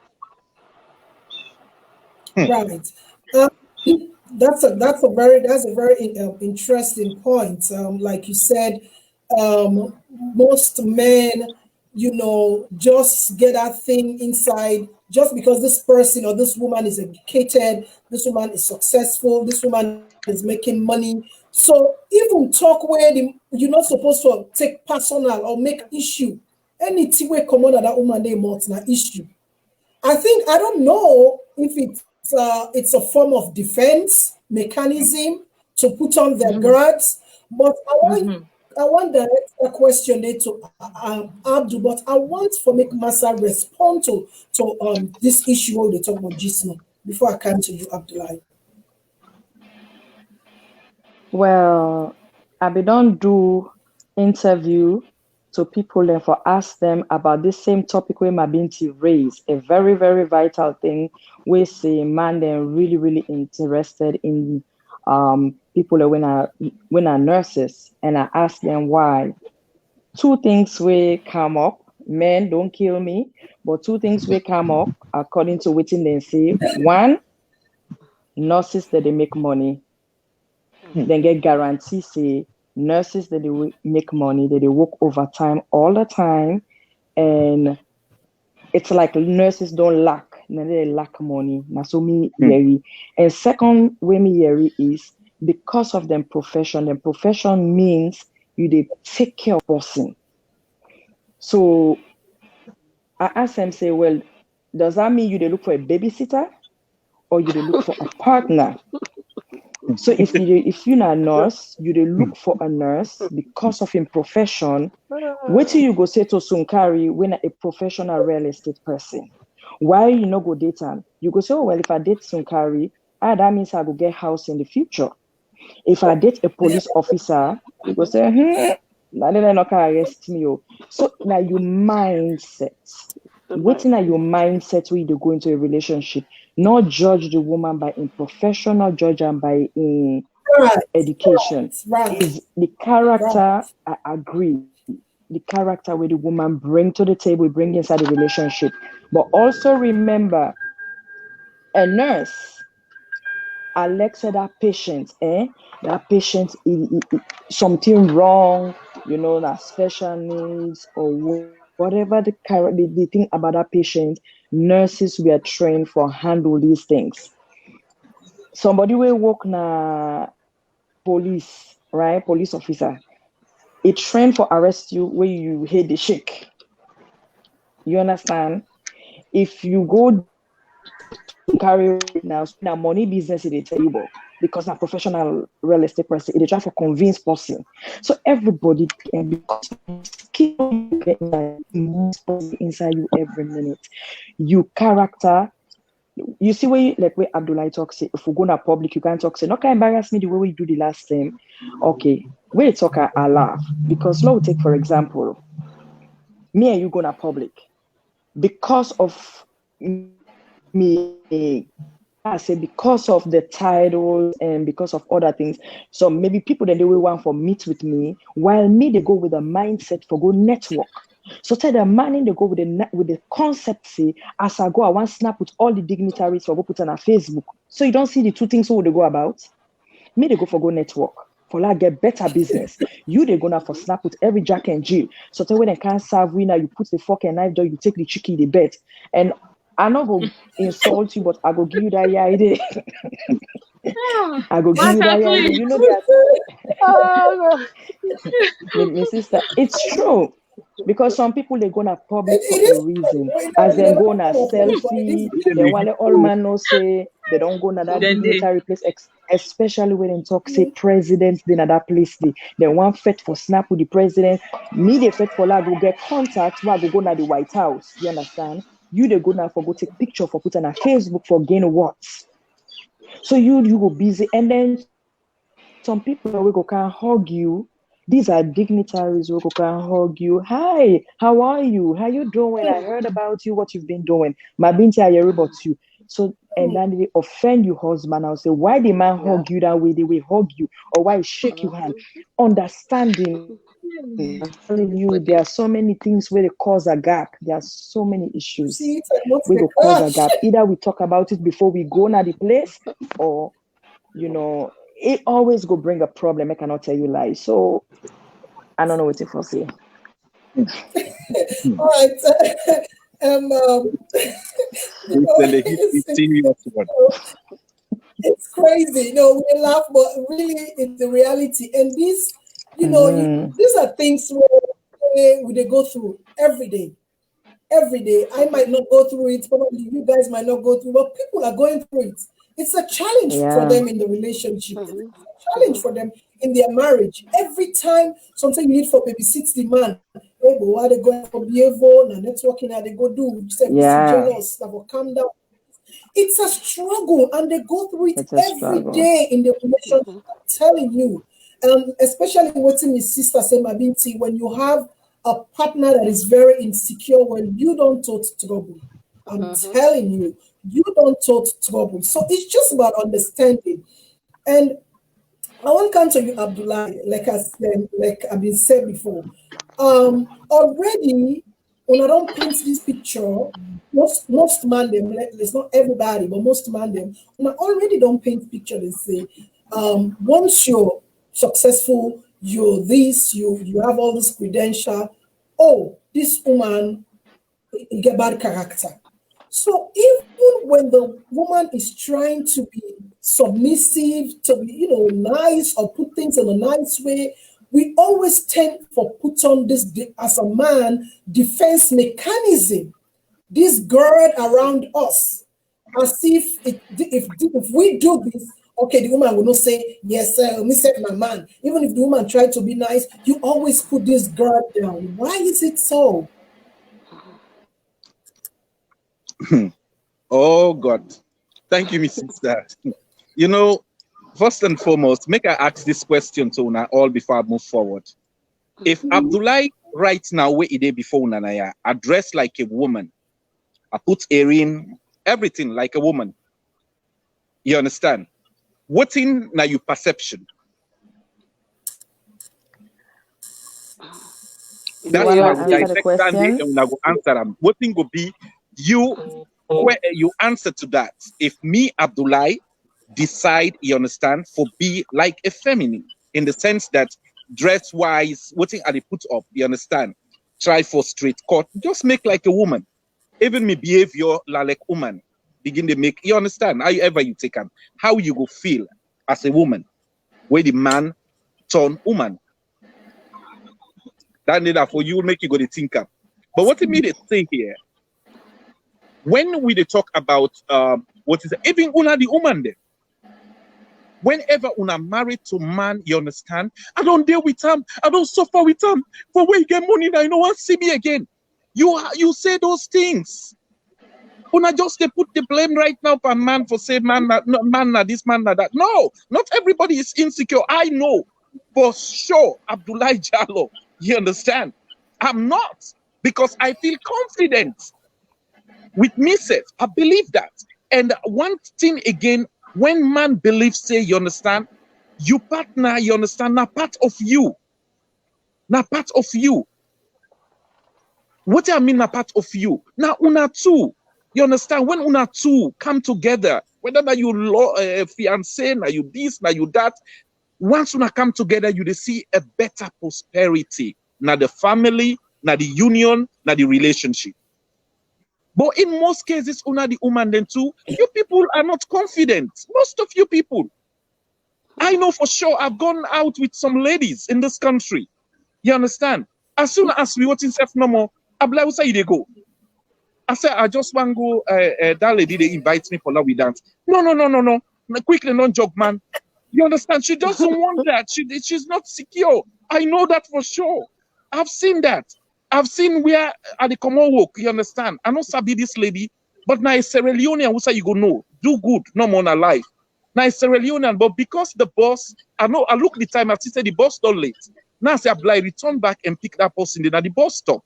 Right. Um, that's a very interesting point. Like you said, most men, just get that thing inside just because this person or this woman is educated, this woman is successful, this woman is making money. So even talk where you're not supposed to take personal or make issue. Anything where come on that woman they not na issue. I don't know if it's a form of defense mechanism to put on their guards, but I want the question there to Abdul, but I want for make Massah respond to this issue where they talk about Gisno before I come to you, Abdulai. Well, I be don't do interview to people and for ask them about this same topic where my binti raised, a very, very vital thing. We say man they're really, really interested in people that when are nurses and I ask them why. Two things will come up. Men don't kill me, but two things will come up according to what they say. One, nurses that they make money. Then get guarantee say nurses that they make money, that they work overtime all the time, and it's like nurses don't lack, they lack money. Now so me yeri. And second way me yeri is because of them profession. Their profession means you they take care of person. So I asked them say, well, does that mean you they look for a babysitter or you they look for a partner? So if you're not a nurse, you dey look for a nurse because of in profession. What do you go say to Sunkarie when a professional real estate person? Why you not go date him? You go say, oh well, if I date Sunkarie, that means I go get house in the future. If I date a police officer, you go say, now they not can arrest me. So now your mindset. Waiting at your mindset where you go into a relationship, not judge the woman by in profession, not judge her by in Right, education. right, Is the character, I agree. The character where the woman bring to the table, bring inside the relationship. But also remember, a nurse, Alexa, that patient, that patient, something wrong, that special needs or whatever the thing about that patient, nurses were trained for handle these things. Somebody will work na police, right? Police officer. It trained for arrest you where you hit the shake. You understand? If you go carry now money business in the table because a professional real estate person, they try to convince person. So everybody can because skill inside you every minute. You character. You see where like where Abdulai talks say if we go to public, you can't talk say, not can embarrass me the way we do the last time. Okay, where talk I laugh because let me take for example, me and you go to public because of me. I say because of the titles and because of other things. So maybe people that they will want for meet with me, while me they go with a mindset for go network. So tell the man they go with the concept say as I go, I want snap with all the dignitaries for go put on a Facebook. So you don't see the two things who they go about. Me they go for go network for like get better business. You they gonna for snap with every Jack and Jill. So tell when they can't serve winner, you put the fork and knife down, you take the chicken, the bet. And I not go insult you, but I go give you that idea. I go give you Massah, that idea. please. You know that, my sister. It's true because some people they gonna public for it a is reason. As they're then not go na for public, but it is selfie, then while all man no say they don't go na that Then they dignitary place, especially when they talk say president, then at that place they want fet for snap with the president. Me they fet for like go get contact where I go na the White House. You understand? You they go now for go take picture for put on a Facebook for gain what? So you go busy and then some people will go can hug you. These are dignitaries who go can hug you. Hi, how are you? How you doing? I heard about you, what you've been doing. My binti I hear about you. So and then they offend you, husband. I'll say, why the man hug you that way? They will hug you, or why he shake your hand. Understanding I'm telling you, there are so many things where they cause a gap. There are so many issues See, it's like, what's where the they cause a clash? gap. Either we talk about it before we go na the place, or it always go bring a problem. I cannot tell you lies. So I don't know what to say. All right. It's a legit serious one. It's crazy. We laugh, but really it's the reality. And this, these are things where they go through every day. Every day. I might not go through it, probably you guys might not go through, but people are going through it. It's a challenge for them in the relationship. It's a challenge for them in their marriage. Every time something you need for babysit the man, hey, but what they going for behavior, now networking, how they go do, say, jealous, now calm down. It's a struggle, and they go through it every day in the relationship. I'm telling you, especially what his sister said, Mabinti, when you have a partner that is very insecure, when you don't talk trouble. I'm telling you, you don't talk trouble. So it's just about understanding. And I want to come to you, Abdulai, like I've been said before. Already, when I don't paint this picture, most man them, it's not everybody, but most man them, when I already don't paint picture, they say, once you're successful, you're this, you have all this credential. Oh, this woman, you get bad character. So even when the woman is trying to be submissive, to be, nice or put things in a nice way, we always tend for put on this, as a man, defense mechanism, this guard around us, as if we do this, okay, the woman will not say, yes, me said my man. Even if the woman tried to be nice, you always put this guard down. Why is it so? Oh God, thank you, Miss Sister. First and foremost, make I ask this question to una all before I move forward. If Abdulai right now where he did before Unanaya, addressed like a woman, I put earring, everything like a woman. You understand? What in now your perception? That's why we dissect that and we go answer them. What thing will be you answer to that? If me, Abdulai, decide, you understand, for be like a feminine in the sense that dress wise, what thing are they put up? You understand? Try for straight cut, just make like a woman. Even me behavior like woman, begin to make, you understand? However you take them, how you go feel as a woman, where the man turn woman. That need that for you make you go to think up. But what it mean to say here, when we talk about what is it, even una the woman there, whenever una married to man, you understand, I don't deal with him, I don't suffer with him. For where you get money now, you don't want to see me again. You say those things. Una just they put the blame right now for man for say man this man that. No, not everybody is insecure. I know for sure, Abdulai Jalloh. You understand? I'm not, because I feel confident with myself. I believe that. And one thing again, when man believes, say, you understand, you partner, you understand, now part of you. Now part of you. What I mean, now part of you. Now una two. You understand? When una two come together, whether that you fiancé, now you this, now you that, once una come together, you see a better prosperity. Now the family, now the union, now the relationship. But in most cases, una the woman then too, you people are not confident. Most of you people. I know for sure I've gone out with some ladies in this country. You understand? As soon as we watching self no more, Abdulai will say they go. I said, I just want to go, that lady, they invite me for love we dance. No. Quickly, don't joke, man. You understand? She doesn't want that. She's not secure. I know that for sure. I've seen that. I've seen where at the common work, you understand? I know Sabi this lady, but now a Sierra Leonean who say you go no, do good, no more in life. Now a Sierra Leonean, but because the boss, I look the time, I see the boss done late. Now I say Abdulai return back and pick that person at the bus stop.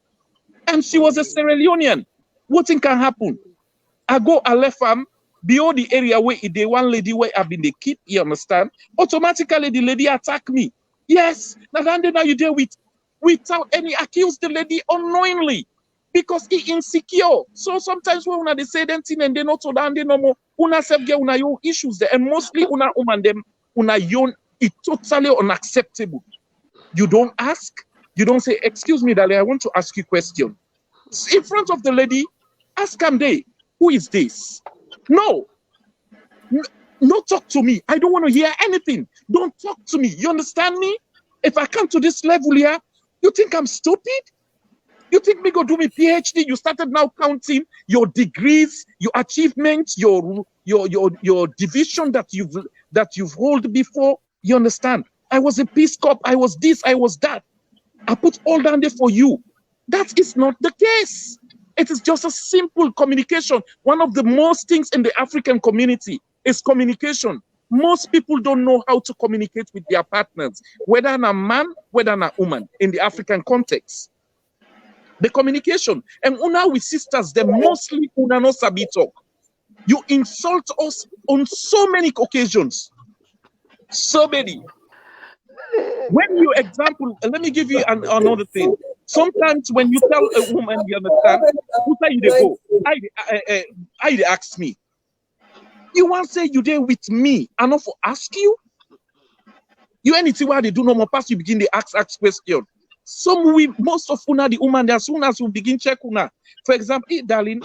And she was a Sierra Leonean. What thing can happen? I left them beyond the area where the one lady where I've been the keep, you understand? Automatically the lady attack me. Yes, now you deal with without any, accuse the lady unknowingly because he insecure. So sometimes when they say them thing and they not so down, they no more, una self get una your issues there, and mostly una woman them una yon, it totally unacceptable. You don't ask, you don't say, excuse me, darling, I want to ask you a question. In front of the lady, ask him day, who is this? No. No, talk to me. I don't want to hear anything. Don't talk to me. You understand me? If I come to this level here, you think I'm stupid? You think me go do me PhD? You started now counting your degrees, your achievements, your division that you've held before. You understand? I was a Peace Corps. I was this. I was that. I put all down there for you. That is not the case. It is just a simple communication. One of the most things in the African community is communication. Most people don't know how to communicate with their partners, whether a man, whether a woman, in the African context. The communication. And una with sisters, they mostly una no sabi talk. You insult us on so many occasions. So many. When you example, let me give you another thing. Sometimes when you tell a woman, you understand, who say you they go? I ask me. You want to say you there with me, and not for ask you? You anything why they do no more pass, you begin to ask question. Most of una, the woman, as soon as you begin check una. For example, hey, darling,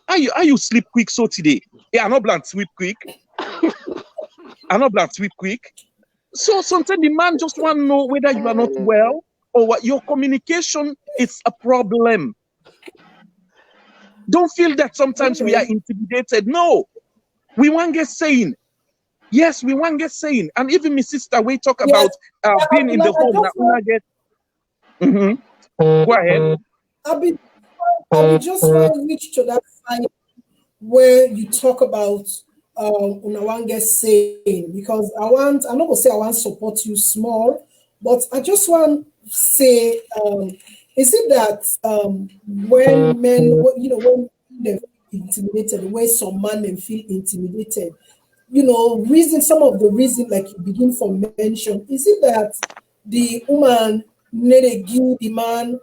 are you sleep quick so today? Yeah, I'm not blunt sleep quick. I'm not blunt sleep quick. So sometimes the man just want to know whether you are not well or what. Your communication is a problem. Don't feel that sometimes we are intimidated. No, we want to get saying. Yes, we want to get saying. And even my sister, we talk about being in the home. Go ahead. I just want to reach to that side where you talk about una wan get saying, because I'm not gonna say I want to support you small, but I just want to say, is it that when men, when they feel intimidated, when some men feel intimidated, some of the reason, like you begin from mention, is it that the woman need to give the man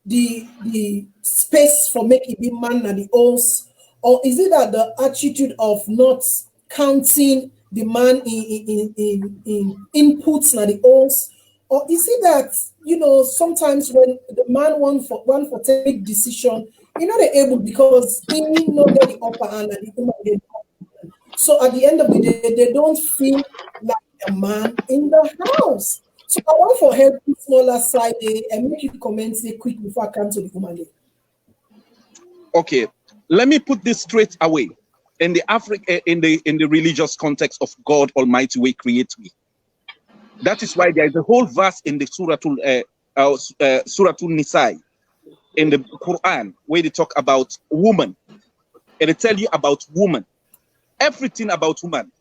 the space for making the man and the owns? Or is it that the attitude of not counting the man in inputs and the owns? Or is it that, sometimes when the man want for take decision, not able because he not get the upper hand and the woman get the upper hand. So at the end of the day, they don't feel like a man in the house. So I want for help smaller side and make you comment quick before I come to the woman. Okay. Let me put this straight away. In the religious context of God Almighty, we create we. That is why there is a whole verse in the Suratul Nisa in the Quran where they talk about woman, and they tell you about woman, everything about woman,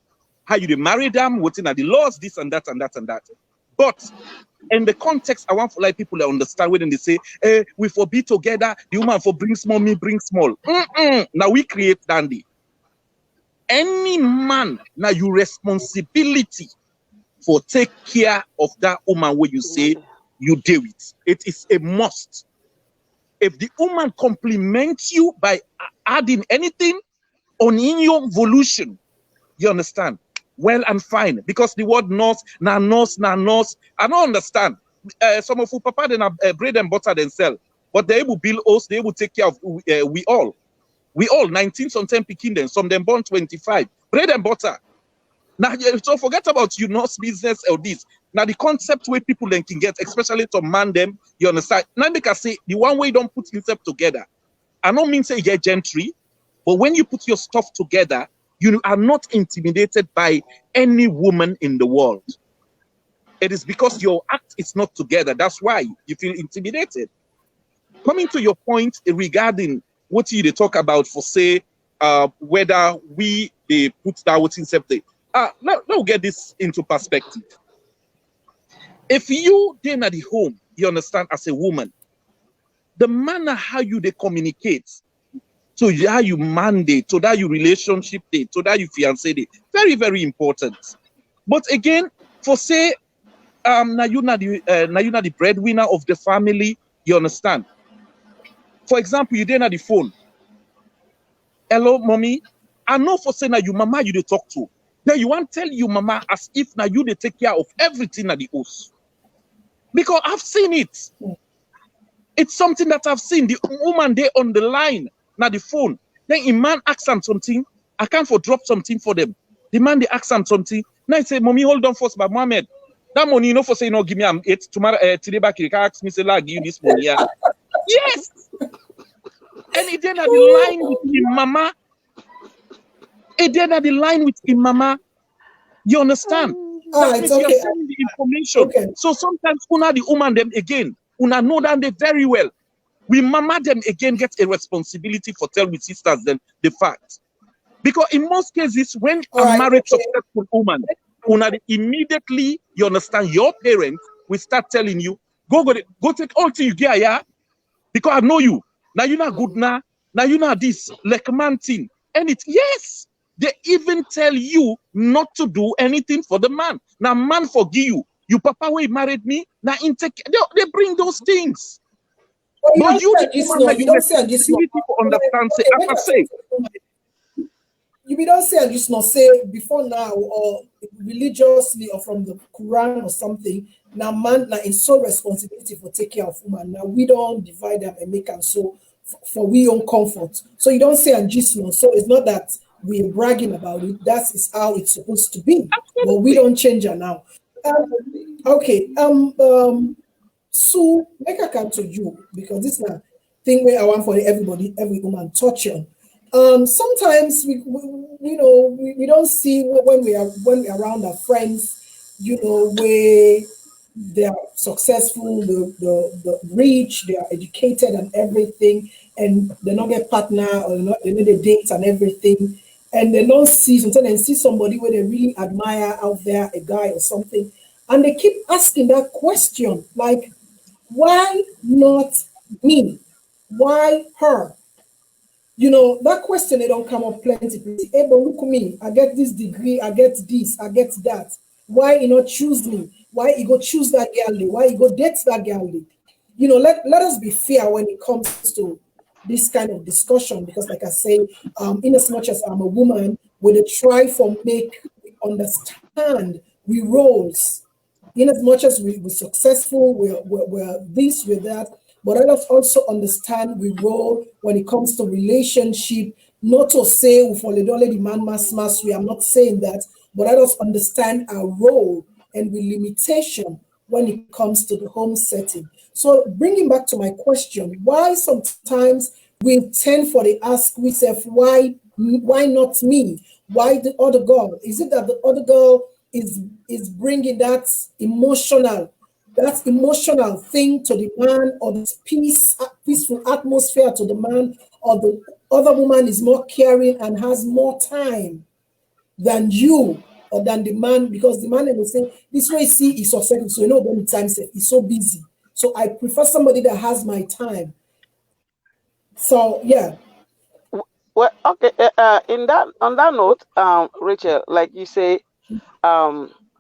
how you marry them, what are the laws, this and that and that and that. But in the context, I want for like people to understand when they say, we for be together, the woman for bring small, me bring small. Now we create dandy. Any man, now your responsibility for take care of that woman where you say you do it. It is a must. If the woman compliments you by adding anything on in your evolution, you understand? Well and fine, because the word nurse, na nurse, I don't understand. Some of you papa they bread and butter themselves, but they will build us, they will take care of we all 19 sometimes picking them, some them born 25 bread and butter. Now so forget about you nurse business or this. Now the concept where people then can get, especially to man them, you understand? Now they can say the one way don't put yourself together. I don't mean say you get gentry, but when you put your stuff together, you are not intimidated by any woman in the world. It is because your act is not together. That's why you feel intimidated. Coming to your point regarding what you talk about for say, whether they put that what's in safety. Let's get this into perspective. If you then at the home, you understand as a woman, the manner how you they communicate, so how you mandate, so that your relationship date, so that your fiancé date, very, very important. But again, for say, now you not the breadwinner of the family. You understand? For example, you didn't have the phone. Hello, mommy. I know for saying that you mama you they talk to. Then you want to tell you mama as if now you they take care of everything at the house. Because I've seen it. It's something that I've seen. The woman there on the line, now the phone. Then a man asks them something. I can't for drop something for them. The man they ask them something. Now I say, mommy, hold on first, but Mohammed. That money, you know, for saying, no, give me it tomorrow. Today back, you can ask me, say, like, give you this money. Yeah. Yes. And it then at the line with him, mama. It then at the line with him, mama. You understand? That means you're sending the information. Okay. So sometimes una the woman them again. Una know that they very well. We mama them again get a responsibility for tell with sisters them the fact. Because in most cases, when a married successful woman, una immediately, you understand, your parents will start telling you, go take all thing you get, yeah. Because I know you. Now you're not good now. Now you know this, like man thing. And it, yes, they even tell you not to do anything for the man. Now man forgive you. You papa way married me. Now they bring those things. But you don't say this. Understand, say, as I say. You don't say and just not say before now or religiously or from the Quran or something. Now man now is so responsibility for take care of woman. Now we don't divide them and make them so for we own comfort. So you don't say and just not. So it's not that we're bragging about it. That is how it's supposed to be. Absolutely. But we don't change it now. Okay. So make a come to you because this is a thing where I want for everybody, every woman touch on. Sometimes we don't see when we are around our friends, where they are successful, the rich, they are educated and everything, and they not get partner or they know the dates and everything, and they don't see sometimes they see somebody where they really admire out there, a guy or something, and they keep asking that question like, why not me? Why her? That question, they don't come up plenty. Hey, but look at me. I get this degree. I get this. I get that. Why you not choose me? Why you go choose that girl? Why you go date that girl? Let us be fair when it comes to this kind of discussion. Because like I say, in as much as I'm a woman, we try for make we understand we roles. In as much as we're successful, we're this, we're that. But let us also understand we role when it comes to relationship. Not to say we follow the man mass. We are not saying that, but let us understand our role and the limitation when it comes to the home setting. So bringing back to my question, why sometimes we tend for the ask ourselves, why not me? Why the other girl? Is it that the other girl is bringing that emotional thing to the man, or the peaceful atmosphere to the man, or the other woman is more caring and has more time than you or than the man, because the man will say, this way see is successful, so when the time he's so busy. So I prefer somebody that has my time. So yeah. Well, okay. On that note, Racheal, like you say,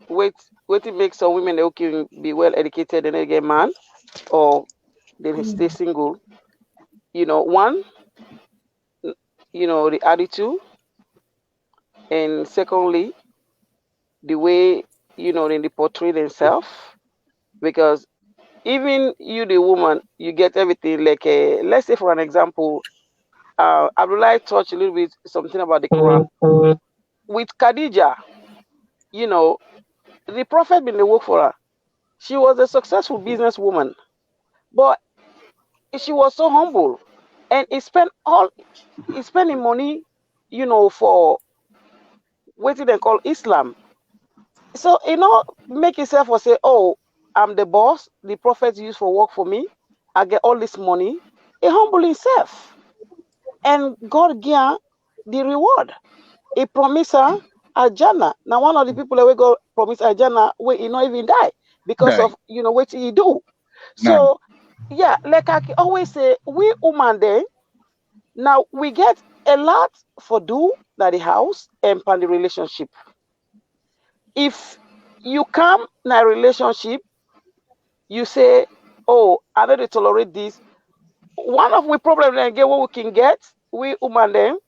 wait to make some women they can be well educated and they get man, or they stay single. One, the attitude, and secondly, the way they portray themselves. Because even you, the woman, you get everything. Like, let's say for an example, I would like to touch a little bit something about the Quran. With Khadija, the Prophet been the work for her. She was a successful businesswoman, but she was so humble, and he spending money, for what they call Islam. So make yourself or say, oh, I'm the boss. The Prophet used for work for me. I get all this money. He humble himself, and God gave the reward. He promised her Ajana. Now one of the people that we go promise Ajana, where he not even die because of what he do. So yeah, like I always say, we woman there, now we get a lot for do that the house and pan the relationship. If you come in a relationship, you say, oh, I don't tolerate this. One of the problems then get what we can get, we woman them,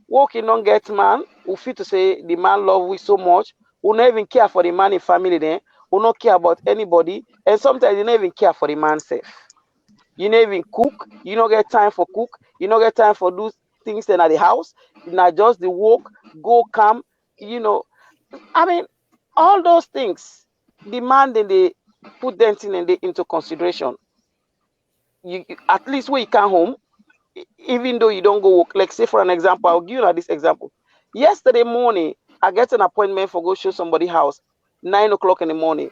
what can not get man, who feel to say the man love we so much, who not even care for the man in family then, who not care about anybody, and sometimes you don't even care for the man self. You don't even cook, you don't get time for cook, you don't get time for do things then at the house, not just the work, go come, you know. I mean, all those things, the man then they put them into consideration. At least when you come home, even though you don't go work, like say for an example, I'll give you this example. Yesterday morning, I get an appointment for go show somebody house, 9 o'clock in the morning.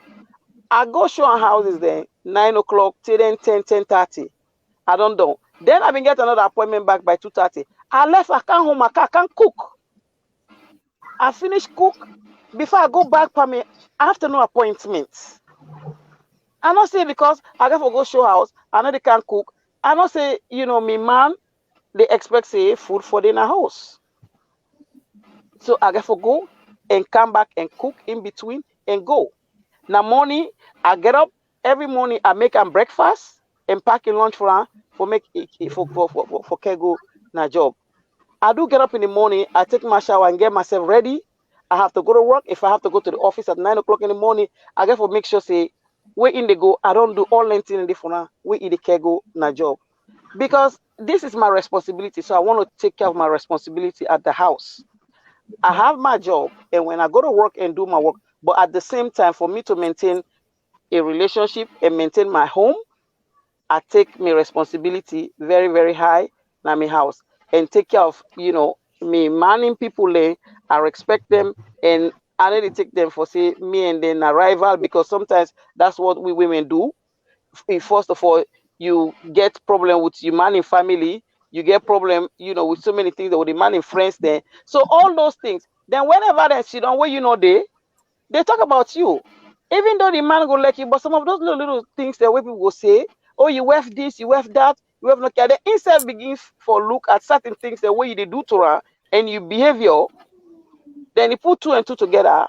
I go show a houses there, 9 o'clock, till then 10:30. I don't know. Then I been get another appointment back by 2:30. I left, I come home, I can't cook. I finish cook before I go back for my afternoon appointments. I not say because I got to go show house, I know they can't cook. I not say, me man, they expect say food for dinner house. So I got to go and come back and cook in between and go. Now morning, I get up every morning, I make them breakfast and pack in lunch for her for make for Kego na job. I do get up in the morning, I take my shower and get myself ready. I have to go to work. If I have to go to the office at 9 o'clock in the morning, I get to make sure say where in the go. I don't do all lengthing in the phone. We in the Kego na job. Because this is my responsibility. So I want to take care of my responsibility at the house. I have my job, and when I go to work and do my work, but at the same time, for me to maintain a relationship and maintain my home, I take my responsibility very, very high in my house and take care of, me manning people there. I respect them, and I need to take them for say me and then a rival, because sometimes that's what we women do. First of all, you get problem with your man in family, you get problem, with so many things with the man in friends there. So all those things. Then whenever they sit down where they talk about you. Even though the man go like you, but some of those little things that way people will say, oh, you have this, you have that, you have not care. Then instead begins for look at certain things the way they do to her and your behavior, then he put two and two together.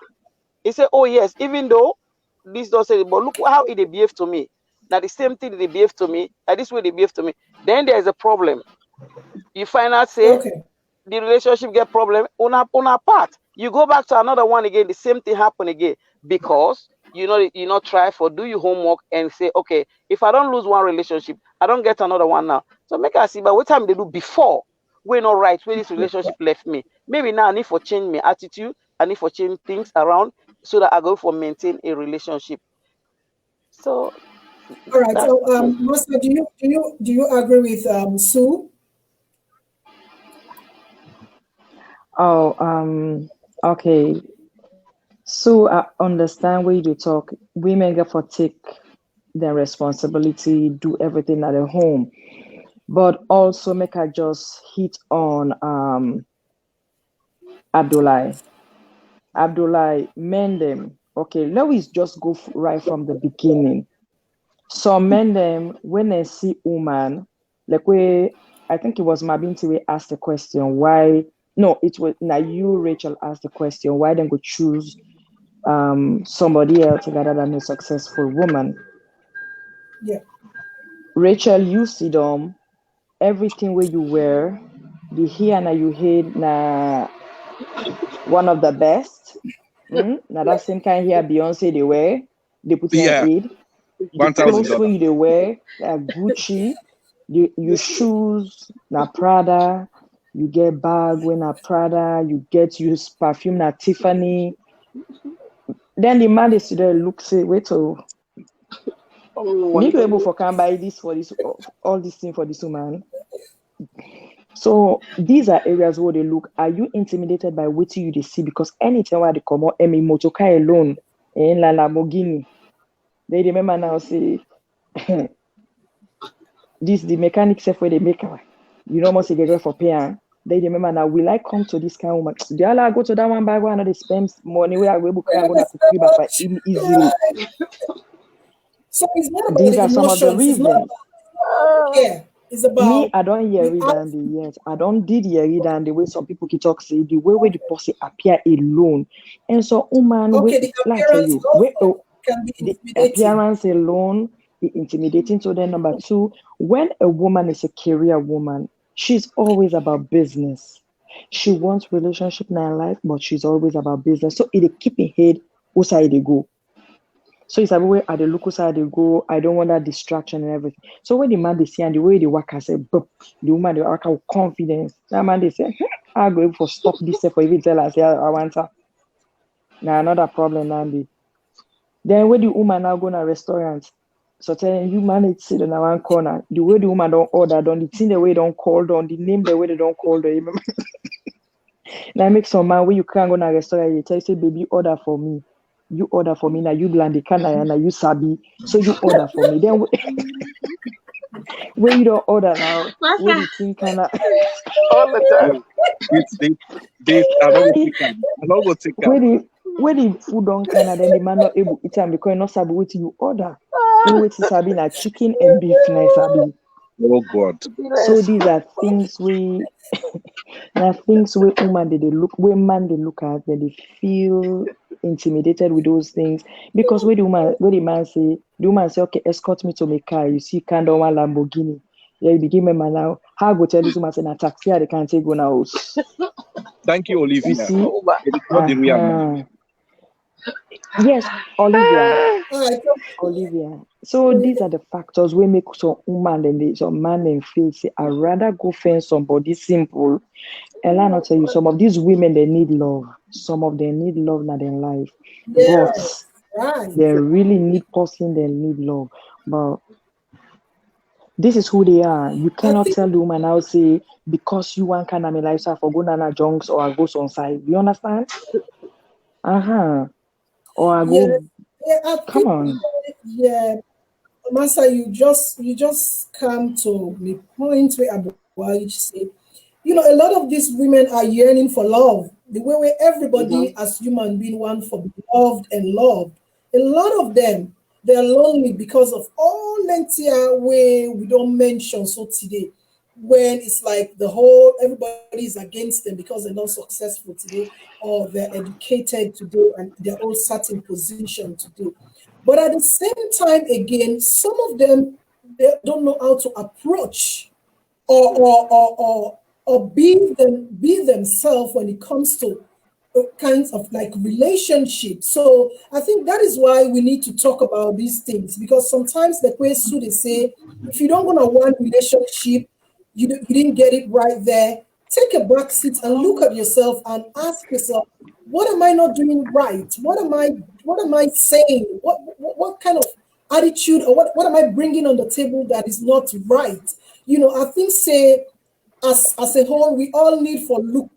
He say, oh yes, even though this don't say, but look how they behave to me. Now the same thing they behave to me, and this way they behave to me. Then there's a problem. You find out say the relationship get problem on a part. You go back to another one again, the same thing happen again, because you not try for do your homework and say, okay, if I don't lose one relationship, I don't get another one now. So make us see, but what time they do before we're not right where this relationship left me. Maybe now I need for change my attitude, I need for change things around so that I go for maintain a relationship. So all right. So Massah, do you agree with Sue? Oh, okay. So I understand where you talk. Women get for take their responsibility, do everything at the home. But also make I just hit on Abdulai. Abdulai, men them. Okay, let's just go right from the beginning. So men them, when they see woman, like I think it was Mabinti we asked the question why. No, it was now you, Racheal, asked the question why then go choose somebody else rather than a successful woman. Yeah. Racheal, you see them, everything where you wear, the hair na you hate na one of the best. Now that same kind hair Beyonce they wear, they put in an aid. The clothes where you they wear, Gucci, your shoes, na Prada, you get bag when na Prada, you get use perfume na Tiffany. Then the man is there look say, wait till you able for can buy this for this all this thing for this woman. So these are areas where they look. Are you intimidated by what you see? Because anytime where they come out, motoka alone in La Lamborghini, they remember now say this the mechanic self where they make her. You know must get for pay. They remember now. Will I come to this kind of woman? The other go to that one by one, they spend money where I will book and go to free back for him easily. So it's not about These the are some of the emotions. reasons. Yeah. It's about Me, I don't hear the it and the yes. I don't did hear it and the way some people can talk say the way where the person appear alone. And so woman we okay, the like tell appearance you we also can be the intimidating. appearance alone is intimidating. So then number two, when a woman is a career woman, she's always about business. She wants relationship in her life, but she's always about business. So it keep in head outside they go. So it's everywhere at the local side they go. I don't want that distraction and everything. So when the man they see and the way they work, I say, "Bup," the woman they work with confidence. That man they say, I'll go for stop this for even tell us, yeah, I want her. Now another problem now be. Then when the woman now go to a restaurant, so telling you man it sit in one corner. The way the woman don't order, don't the thing the way don't call down, the name the way they don't call them. Now make some man where you can't go to a restaurant, you tell you say, baby, order for me. You order for me now. You blend the can and you sabi. So you order for me. Then when you don't order now, where Master, the thing kind of All the time. No, this, I don't go take am. I don't go take where am. the food don't kind of then the man not able to eat them because you not sabi what you order. In which is sabi na chicken and beef na sabi. Oh God. So these are things we now things where woman they look where man they look at then they feel intimidated with those things because where the man say okay escort me to my car you see kind of one Lamborghini yeah you begin me man now how I go tell this woman say na taxi they can't take go now Thank you, you Olivia. see It is not the real man. yes I Olivia. So these are the factors we make some woman and some man and feel say I rather go find somebody simple. And I not tell you some of these women they need love. Some of them need love not in life. But yes, right. they really need person, they need love. But this is who they are. You I cannot think tell the woman now say because you want kind of my lifestyle for go nana junks or I go on side. You understand? Or I yeah, go yeah, I come think on. yeah, Massa, you just come to the point where Abdulai you say, a lot of these women are yearning for love. The way where everybody as human being want for be loved and loved. A lot of them they're lonely because of all lentia way we don't mention so today. When it's like the whole everybody is against them because they're not successful today or they're educated today and they're all sat in position today. But at the same time, again, some of them they don't know how to approach or be themselves when it comes to kinds of like relationships. So I think that is why we need to talk about these things because sometimes the way Sue they say, if you don't go to one relationship, you didn't get it right there. Take a back seat and look at yourself and ask yourself, what am I not doing right? What am I saying? What kind of attitude or what am I bringing on the table that is not right? I think say as a whole, we all need for look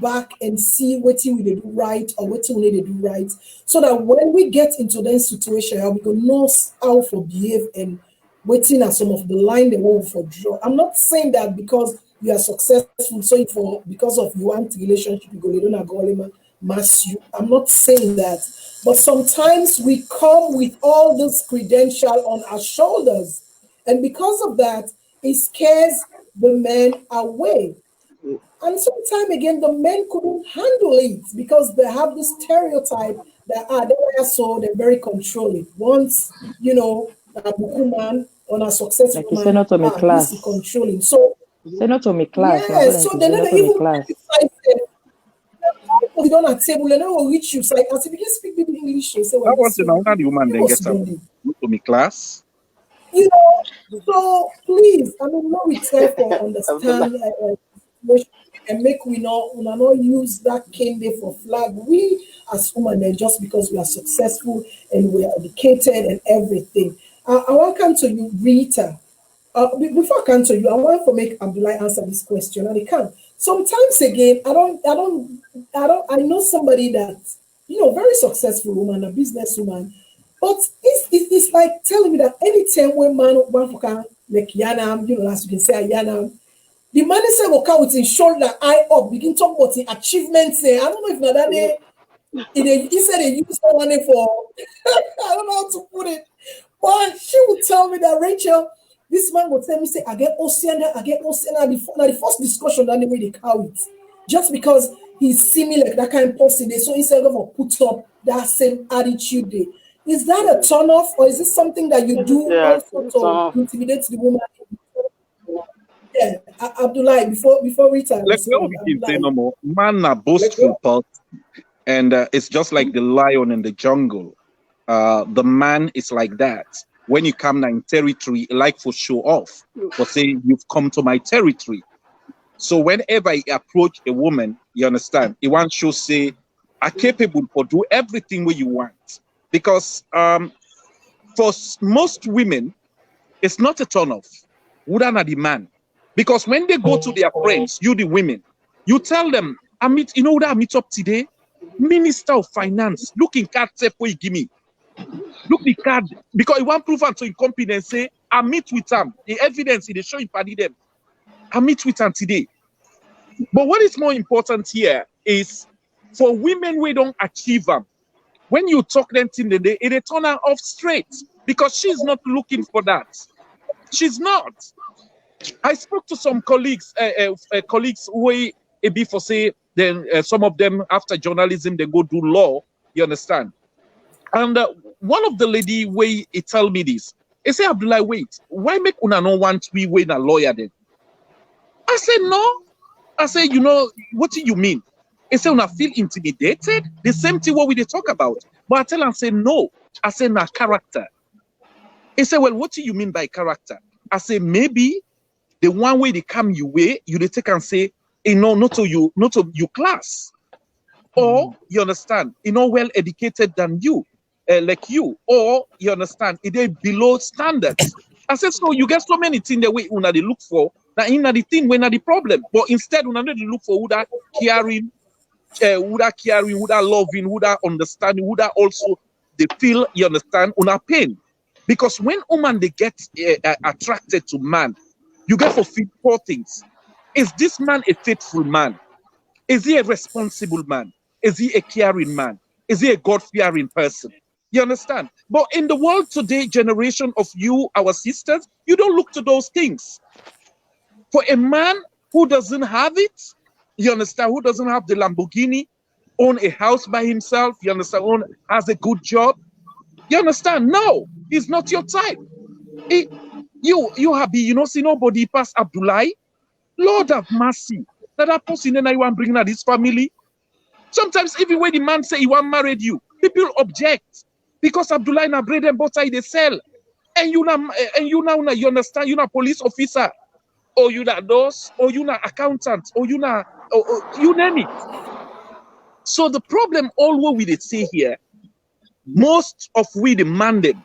back and see what we did do right or what we need to do right, so that when we get into that situation, we can know how to behave and waiting at some of the line they want for draw. I'm not saying that because you are successful, so for because of you want relationship, you go don't go mass you. I'm not saying that, but sometimes we come with all this credential on our shoulders, and because of that, it scares the men away. And sometimes again, the men couldn't handle it because they have this stereotype that they are so they're very controlling. Once a woman or a successful Like you say woman, not to me this is class. controlling. So Say not to me class. Now yes, so you they're say not not to me even class. sit on a table, they never reach you. So like, as if you can speak people English, they say, well, That was this the now the woman then people gets sit up on it. to me class. So please, I mean, no, we try for Abdullah. understand and make we not use that cane there for flag. We as women, just because we are successful and we are educated and everything. I want to come to you, Rita. Before I come to you, I want to make Abdullah answer this question, and he can. Sometimes again, I know somebody that very successful woman, a businesswoman, but it's like telling me that anytime when man one can like Yanam, as you can say Yanam, the man say will come with his shoulder eye up, begin talk about the achievements. I don't know if now that he said they use that money for I don't know how to put it. But she would tell me that Racheal, This man will tell me, say, I get Oceana, the first discussion that the way they carry it. Just because he's similar, that kind of person, so instead of put up that same attitude there. Is that a turn off, or is it something that you do also to intimidate the woman? Yeah, Abdulai, before Rita Like we all respond, can say Abdulai. no more. Man are boastful, but and it's just like the lion in the jungle. The man is like that. When you come now in territory, like for show off, for say you've come to my territory. So whenever you approach a woman, you understand, he wants to say, are capable for do everything what you want. Because for most women, it's not a turn off. Wouldn't are the man. Because when they go to their friends, you the women, you tell them, you know that I meet up today? Minister of Finance, looking card say for you give me. Look the card, because he want proof and so in company and say, I meet with them. The evidence they show you party them. I meet with them today. But what is more important here is for women we don't achieve them. When you talk them in the day, it turn her off straight because she's not looking for that. She's not. I spoke to some colleagues who before say then some of them after journalism they go do law. You understand? And one of the lady way he tell me this. He say, Abdulai, wait, why make una no want we win a lawyer then? I said no. I say, you know, what do you mean? He say, una feel intimidated? The same thing what we they talk about. But I tell him, say no. I say, na character. He say, well, what do you mean by character? I say, maybe the one way they come your way, you they take and say, you know, not to you class. Or you understand, well educated than you, like you, or you understand, it is below standards. I said, so you get so many things the way una they look for, that in the thing when the problem. But instead, una they look for who that caring, who that loving, who that understanding, who that also they feel, you understand, una pain. Because when woman they get attracted to man, you get for feel four things. Is this man a faithful man? Is he a responsible man? Is he a caring man? Is he a God-fearing person? You understand? But in the world today, generation of you, our sisters, you don't look to those things. For a man who doesn't have it, you understand, who doesn't have the Lamborghini, own a house by himself, you understand, has a good job, you understand? No, he's not your type. You happy, you know, see nobody pass Abdulai. Lord have mercy. That person then I want bringing out his family. Sometimes even when the man say he want married you, people object because Abdulai na bread and butter they sell, and you now you understand you na police officer, or you na nurse, or you na accountant, or you na you name it. So the problem all what we did say here, most of we demand them.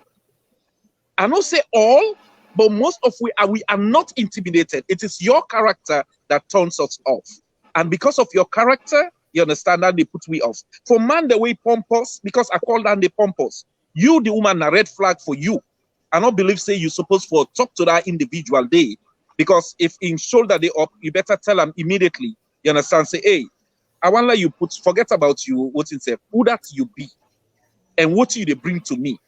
I don't say all, but most of we are not intimidated. It is your character that turns us off, and because of your character. You understand that they put me off. For man, the way pompous, because I call that the pompous. You, the woman, a red flag for you. I don't believe say you're supposed to talk to that individual day. Because if in shoulder they up, you better tell them immediately. You understand? Say, hey, I want to let you forget about you, what it say, who that you be, and what you they bring to me.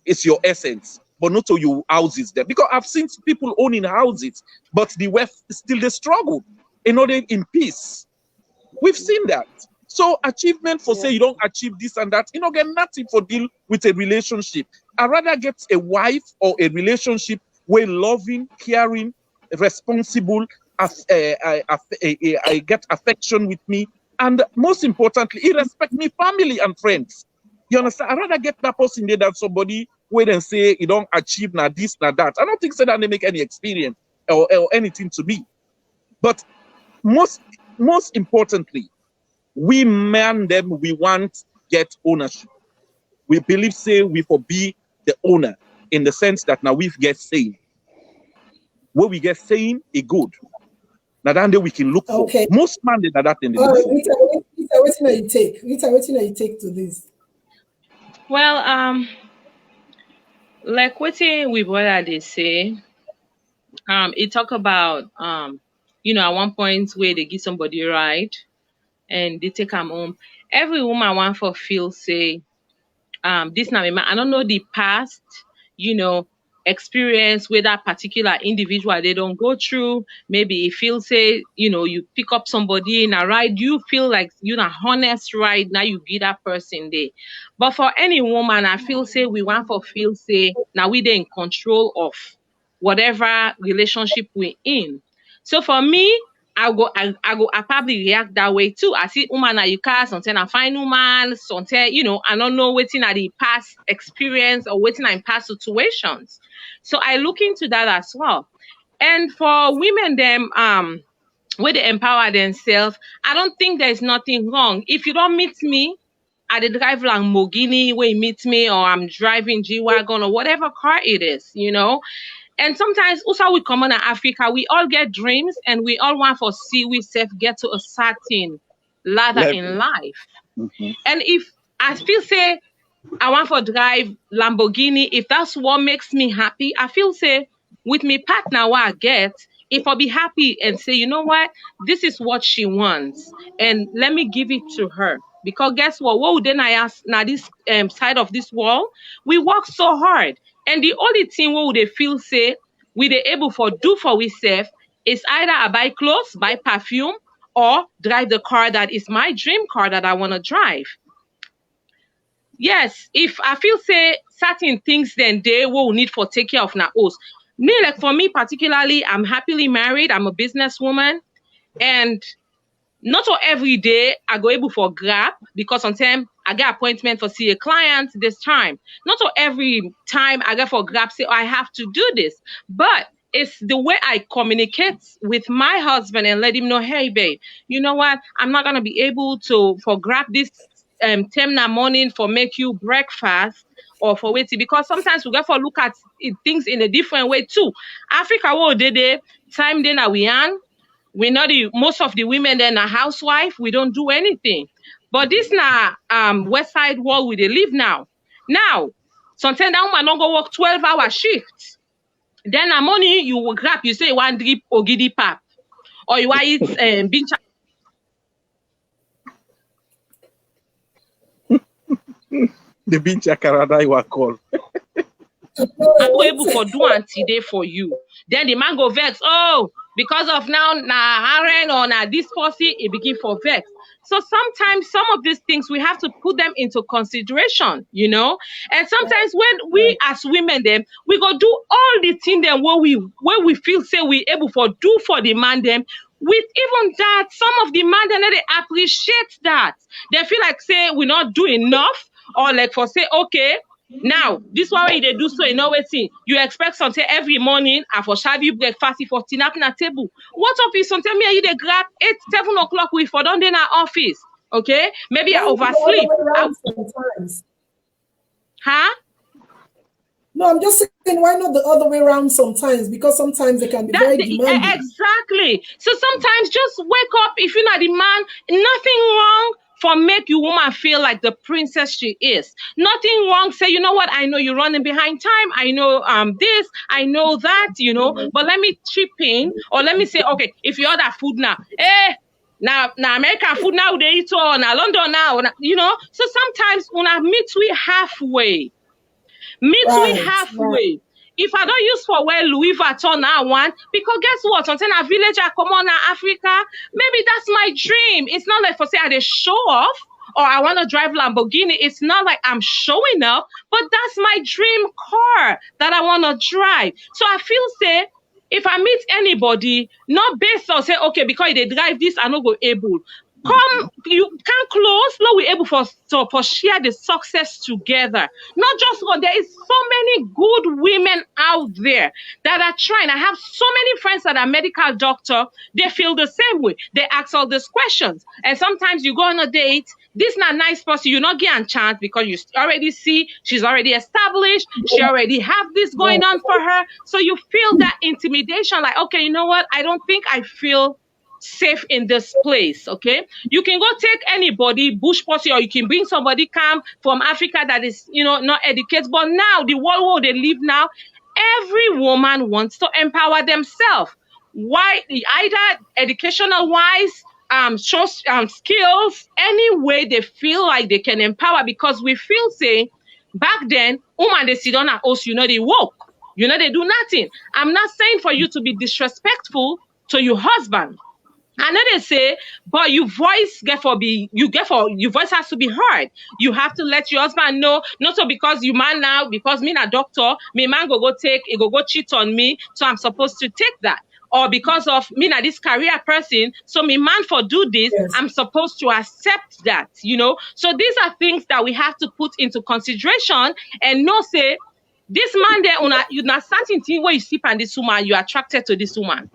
It's your essence, but not to your houses there. Because I've seen people owning houses, but the wealth still they struggle in order in peace. We've seen that. So achievement for say you don't achieve this and that, you know, get nothing for deal with a relationship. I'd rather get a wife or a relationship where loving, caring, responsible, I get affection with me, and most importantly, he respect me, family and friends. You understand? I'd rather get that person there than somebody where then say you don't achieve na this, na that. I don't think so that they make any experience or anything to me. But most importantly, we man them, we want get ownership. We believe say we for be the owner in the sense that now we get saying. What we get saying is good. Now that we can look for. Most man did that in the look for. Rita, what you take to this? Well, like what they say, it talk about you know, at one point where they give somebody a ride and they take them home. Every woman want for feel say, this now I don't know the past, you know, experience with that particular individual they don't go through. Maybe if you say, you pick up somebody in a ride, you feel like you're not honest right now, you give that person there. But for any woman, I feel say we want for feel say now we they in control of whatever relationship we're in. So for me, I probably react that way too. I see woman at you car, something I find woman, something, I don't know waiting at the past experience or waiting in past situations. So I look into that as well. And for women, them where they empower themselves, I don't think there's nothing wrong. If you don't meet me, I did drive Lamborghini where you meet me, or I'm driving G-Wagon or whatever car it is. And sometimes also we come on in Africa, we all get dreams and we all want to see we self get to a certain ladder in life. Mm-hmm. And if I feel say I want to drive Lamborghini, if that's what makes me happy, I feel say with me partner what I get, if I'll be happy and say, you know what, this is what she wants and let me give it to her. Because guess what would then I ask now this side of this wall, we work so hard. And the only thing what would they feel say we they able for do for we self is either I buy clothes, buy perfume, or drive the car that is my dream car that I want to drive. Yes, if I feel say certain things then they will need for take care of now us. Me, like for me particularly, I'm happily married. I'm a businesswoman, and not all every day I go able for grab because sometimes I get appointment for see a client this time. Not all every time I get for grab say, oh, I have to do this. But it's the way I communicate with my husband and let him know, hey, babe, you know what? I'm not going to be able to for grab this 10 in the morning for make you breakfast or for waiting, because sometimes we get for look at things in a different way too. Africa, what they time then we on. We know most of the women then are housewife. We don't do anything. But this now West Side world we they live now. Now, sometimes that woman don't go work 12-hour shifts. Then the money you will grab, you say you want drip ogidi pap, or you want eat bincha. The bincha karada you are called. I'm able for do anti-day for you. Then the man go vex. Oh, because of now Haren or this policy, it begin for vex. So sometimes some of these things we have to put them into consideration, And sometimes when we as women them, we go do all the things them where we feel say we able for do for the man them. With even that, some of the man them they appreciate that. They feel like say we not do enough, or like for say okay. Now, this one way they do so, waiting. You expect something every morning, and for shave you breakfast, for dinner up na table. What up is something me you they grab 7 o'clock we for done in our office. Okay? Maybe I oversleep. Sometimes. Huh? No, I'm just saying, why not the other way around sometimes? Because sometimes they can be very demanding. Exactly. So sometimes just wake up. If you're not the man, nothing wrong for make your woman feel like the princess she is. Nothing wrong. Say, you know what? I know you're running behind time. I know this. I know that, But let me chip in, or let me say, okay, if you order food now, now American food now they eat or now London now, So sometimes when I meet we halfway. Halfway. If I don't use for where Louis Vuitton now want, because guess what? Until a village I come on Africa, maybe that's my dream. It's not like for say I they show off or I want to drive Lamborghini. It's not like I'm showing up, but that's my dream car that I want to drive. So I feel say if I meet anybody, not based on say, okay, because they drive this, I not go able. Come, you can close, no, we're able for share the success together. Not just one, there is so many good women out there that are trying. I have so many friends that are medical doctor, they feel the same way. They ask all these questions. And sometimes you go on a date, this not nice person, you not get a chance because you already see she's already established, she already have this going on for her. So you feel that intimidation, like, okay, you know what? I don't think I feel safe in this place. Okay, you can go take anybody bush posse, or you can bring somebody come from Africa that is not educated, but now the world where they live now, every woman wants to empower themselves. Why? Either educational wise, skills, any way they feel like they can empower, because we feel say back then woman they sit on at us, they work. You know, they do nothing. I'm not saying for you to be disrespectful to your husband. And then they say, but your voice your voice has to be heard. You have to let your husband know, not so because you man now, because me a doctor, me man go cheat on me, so I'm supposed to take that. Or because of me na this career person, so me man for do this, Yes. I'm supposed to accept that, you know. So these are things that we have to put into consideration and not say, this man there, you na certain thing where you see on this woman, you're attracted to this woman.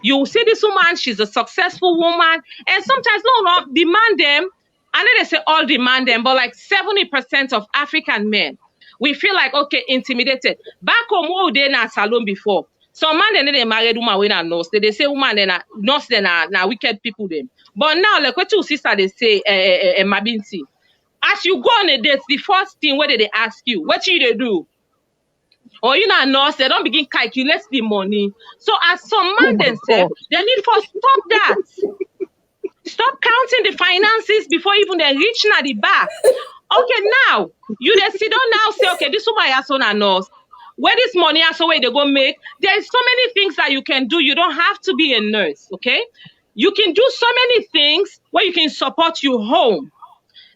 You see this woman, she's a successful woman. And sometimes, no, demand them. I know they say all demand them, but like 70% of African men, we feel like, okay, intimidated. Back home, what they na salon before. Some man, they married woman when a nurse. They say woman, they na nurse, they na wicked people them. But now, like what two sister, they say, Mabinti. As you go on a date, the first thing, what did they ask you? What should they do? Or you know, nurse, they don't begin calculate the money. So as some man themselves, they need to stop that. Stop counting the finances before even they reach na the back. Okay, now you they sit down now say, okay, this woman has on a nurse. Where this money has where they go make. There's so many things that you can do. You don't have to be a nurse, okay? You can do so many things where you can support your home.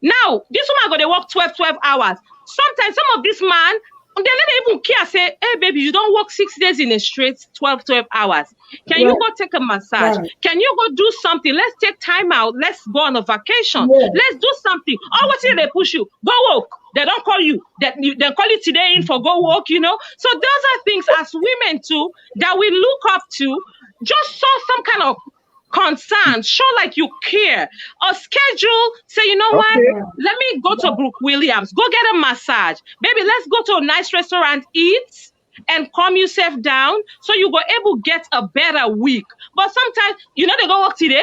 Now, this woman go to work 12 hours. Sometimes some of this man, they don't even care. Say, hey, baby, you don't work 6 days in a straight 12 hours. Can you go take a massage? Right. Can you go do something? Let's take time out. Let's go on a vacation. Yeah. Let's do something. Oh, what did they push you? Go work. They don't call you. They call you today in for go work, you know? So those are things as women too that we look up to. Just saw some kind of concern, show like you care, or schedule, say, you know what, let me go to Brooke Williams, go get a massage. Baby, let's go to a nice restaurant, eat, and calm yourself down so you go able to get a better week. But sometimes, you know, they go work today,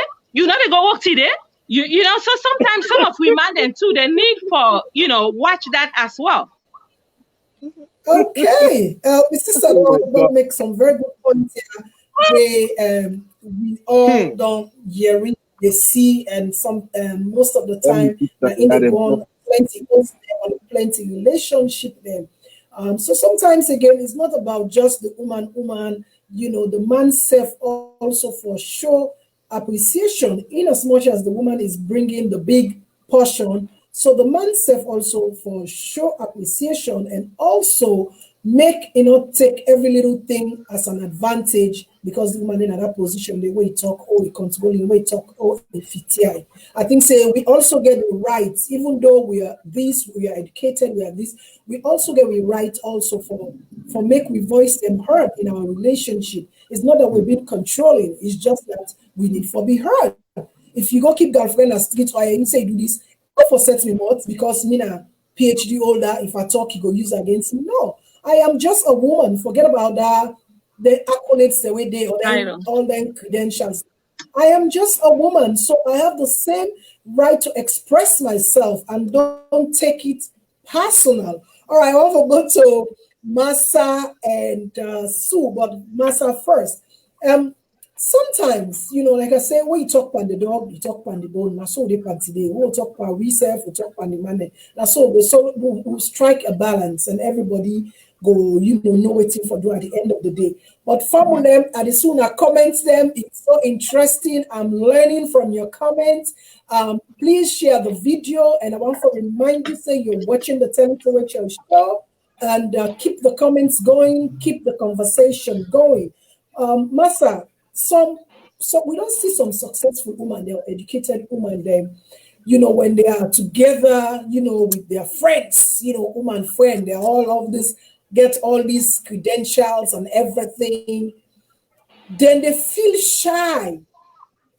you know, so sometimes some of women then too, they need for, you know, watch that as well. Okay. Mr. Salon make some very good points here. We all don't hearing they see, and some most of the time in the go on plenty relationship them. So sometimes again, it's not about just the woman, you know, the man self also for sure appreciation in as much as the woman is bringing the big portion. So the man self also for sure appreciation and also make, you know, take every little thing as an advantage because the woman in that position, the way he talk, oh, he controlling, the way he talk, oh, he fit. I think say we also get the rights, even though we are this, we are educated, we are this, we also get the right also for make we voice them heard in our relationship. It's not that we're being controlling, it's just that we need for be heard. If you go keep girlfriend as street wire and say do this, go for set remote because me na PhD holder, if I talk, he go use against me. No. I am just a woman. Forget about that. The accolades the way they or all them credentials. I am just a woman, so I have the same right to express myself and don't take it personal. All right, I want to go to Massah and Sue, but Massah first. Sometimes, you know, like I say, when you talk about the dog, you talk about the bone. Now, so they pan today. We'll talk about ourselves, we talk about the money. Now, so we'll strike a balance, and everybody go, you know waiting for do at the end of the day. But from them, and as soon as I comment them, it's so interesting. I'm learning from your comments. Please share the video, and I want to remind you, say you're watching the Telling Racheal show, and keep the comments going, keep the conversation going. Massah, so we don't see some successful women, they're educated women, them, you know, when they are together, you know, with their friends, you know, woman friend, they're all of this, get all these credentials and everything, then they feel shy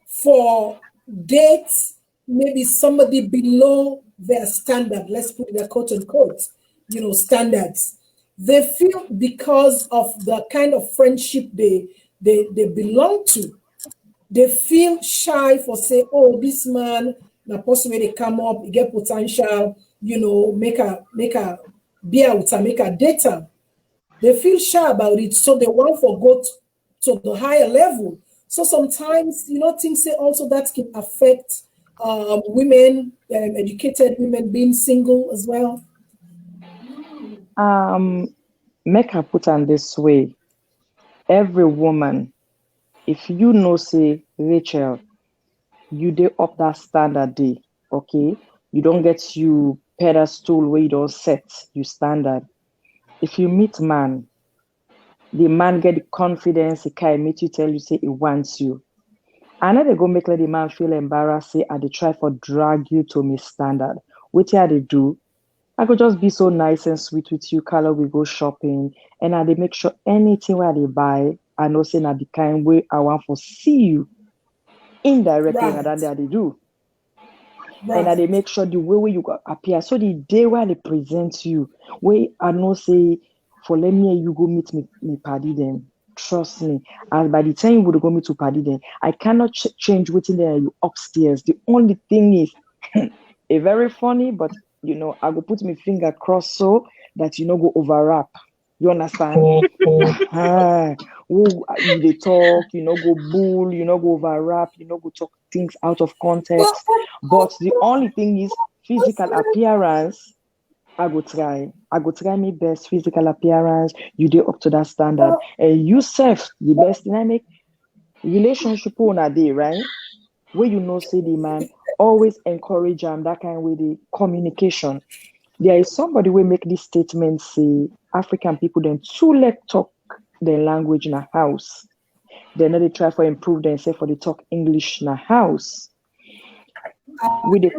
for dates, maybe somebody below their standard, let's put their quote unquote, you know, standards. They feel because of the kind of friendship they belong to, they feel shy for say, oh, this man, na possibly they come up, he get potential, you know, make a be out and make a data. They feel shy about it, so they want to go to the higher level. So sometimes, you know, things say also that can affect women, educated women being single as well. make her put on this way. Every woman, if you know, say, Racheal, you dey up that standard day, okay? You don't get you pedestal where you don't set you standard. If you meet man, the man get the confidence, he can meet you, tell you, say he wants you. I know they go make let the man feel embarrassed, say, I they try for drag you to me standard. What they do? I could just be so nice and sweet with you, Carla. We go shopping, and I they make sure anything where they buy, I know say na the kind way I want to see you indirectly, Right. and that they do. Right. And I they make sure the way you go appear. So the day where they present you, where I know say for let me you go meet me party them. Trust me. And by the time you would go meet to party them, I cannot change waiting there you upstairs. The only thing is a very funny, but you know, I go put my finger cross so that you know go overwrap. You understand? You they talk, you know, go bull, you know, go overwrap, you know, go talk things out of context. But the only thing is physical appearance. I go try my best physical appearance. You do up to that standard. And you self, the best thing I make relationship on a day, right? Where you know, say the man always encourage that kind of way the communication. There is somebody will make this statement say African people then too let talk their language in a house. Then they try for improve themselves for the talk English in a house. We they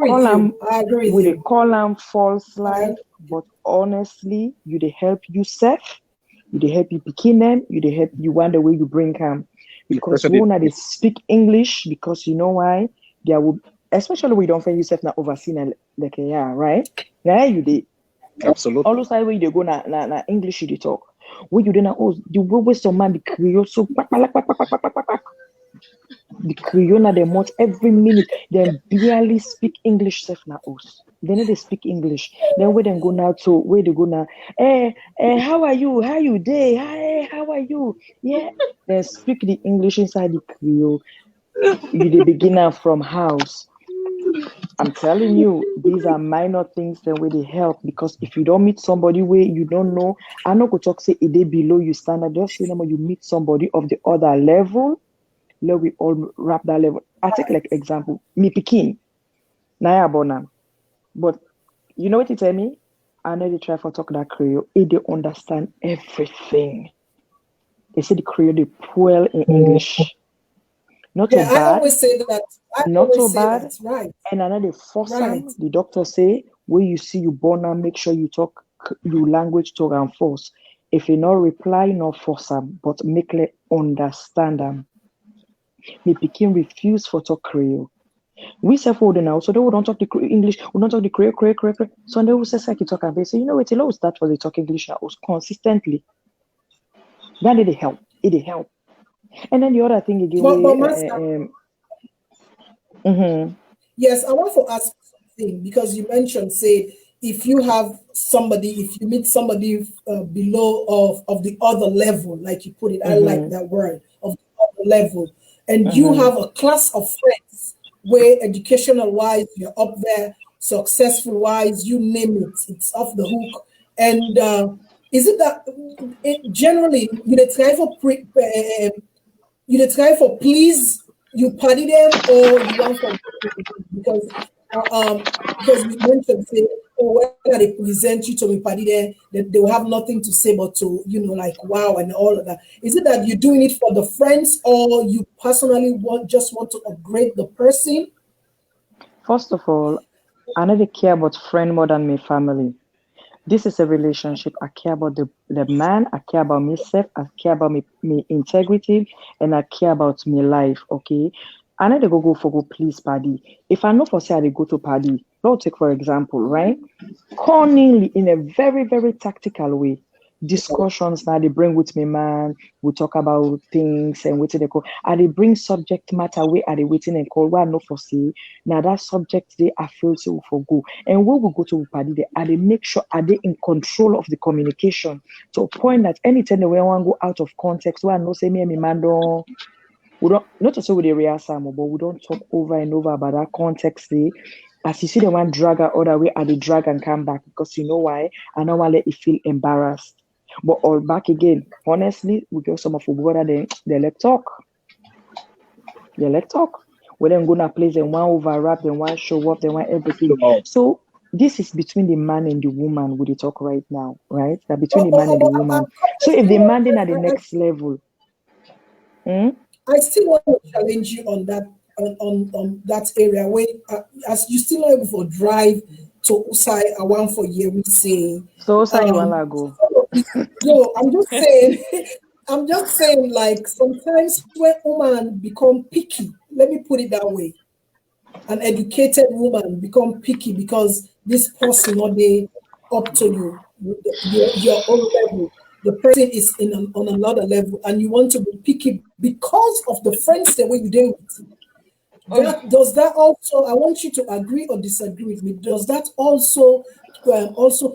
call them false life, but honestly, you they help yourself, you they help you begin them, you they help you one the way you bring them. Because when they speak English, because you know why? There will, especially when you don't find yourself now overseen like right? Yeah, you did. Absolutely. All those time when you go na English you talk. When you then the way some man the Creole so the Creole na them want every minute they barely speak English self na us. They know they speak English. Then where they go now to where they go now. How are you? How you day? Hi, how are you? Yeah. Then speak the English inside the Creole. You the beginner from house. I'm telling you, these are minor things that where they help because if you don't meet somebody where you don't know, I'm not going to talk say a day below you standard. Just say when you meet somebody of the other level, let we all wrap that level. I take like example, me Pekin, Naya Bonam. But you know what you tell me? I know they try for talk that Creole. They understand everything. They say the Creole they poor in English. Not so bad. I always say that. Not so bad. That, right. And another force the doctor say, where you see you born and make sure you talk your language to and force. If you not reply, not force them, but make them understand them. Me Pekin refuse for talk Creole. We say for now, so they don't talk the English, we don't talk the Creole. So they will say like you talk and they say, you know what, always start for the talk English now consistently. That did help. It help. And then the other thing again, yes, I want to ask something because you mentioned, say, if you meet somebody below of the other level, like you put it, I like that word, of the other level, and you have a class of friends where educational wise you're up there, successful wise, you name it, it's off the hook. And is it that generally you try for please you party them or you want for because you mentioned say whether they present you to me party there they will have nothing to say but to like wow and all of that. Is it that you're doing it for the friends or you personally just want to upgrade the person? First of all, I never care about friend more than my family. This is a relationship. I care about the man, I care about myself, I care about me integrity, and I care about my life, okay? I need to go please party. If I know for say I go to party, let's take for example, right? Cunningly, in a very, very tactical way, discussions now they bring with me, man. We talk about things and waiting they call. And they bring subject matter where are they waiting and call where I know for say. Now that subject they I feel so for go. And when we go to party, they make sure are they in control of the communication to a point that anytime they want to go out of context, where I know say me and my man don't. We don't not to say with the real Sam, but we don't talk over and over about that context. As you see the one drag her other way, I the drag and come back because you know why? I don't want to let you feel embarrassed. But all back again, honestly, we get some of our brother they let talk. They let talk. We then go to place and one overrap, then one show up, then one everything. So this is between the man and the woman we talk right now, right? That between the man and the woman. So if the man then at the next level. I still want to challenge you on that on that area where as you still not able to drive to Usai a one for year we say. So Usai you want go. No, I'm just saying like sometimes when woman become picky, let me put it that way. An educated woman become picky because this person not they up to you, your own level. The person is on another level, and you want to be picky because of the friends that way you deal with. Does that also? I want you to agree or disagree with me. Does that also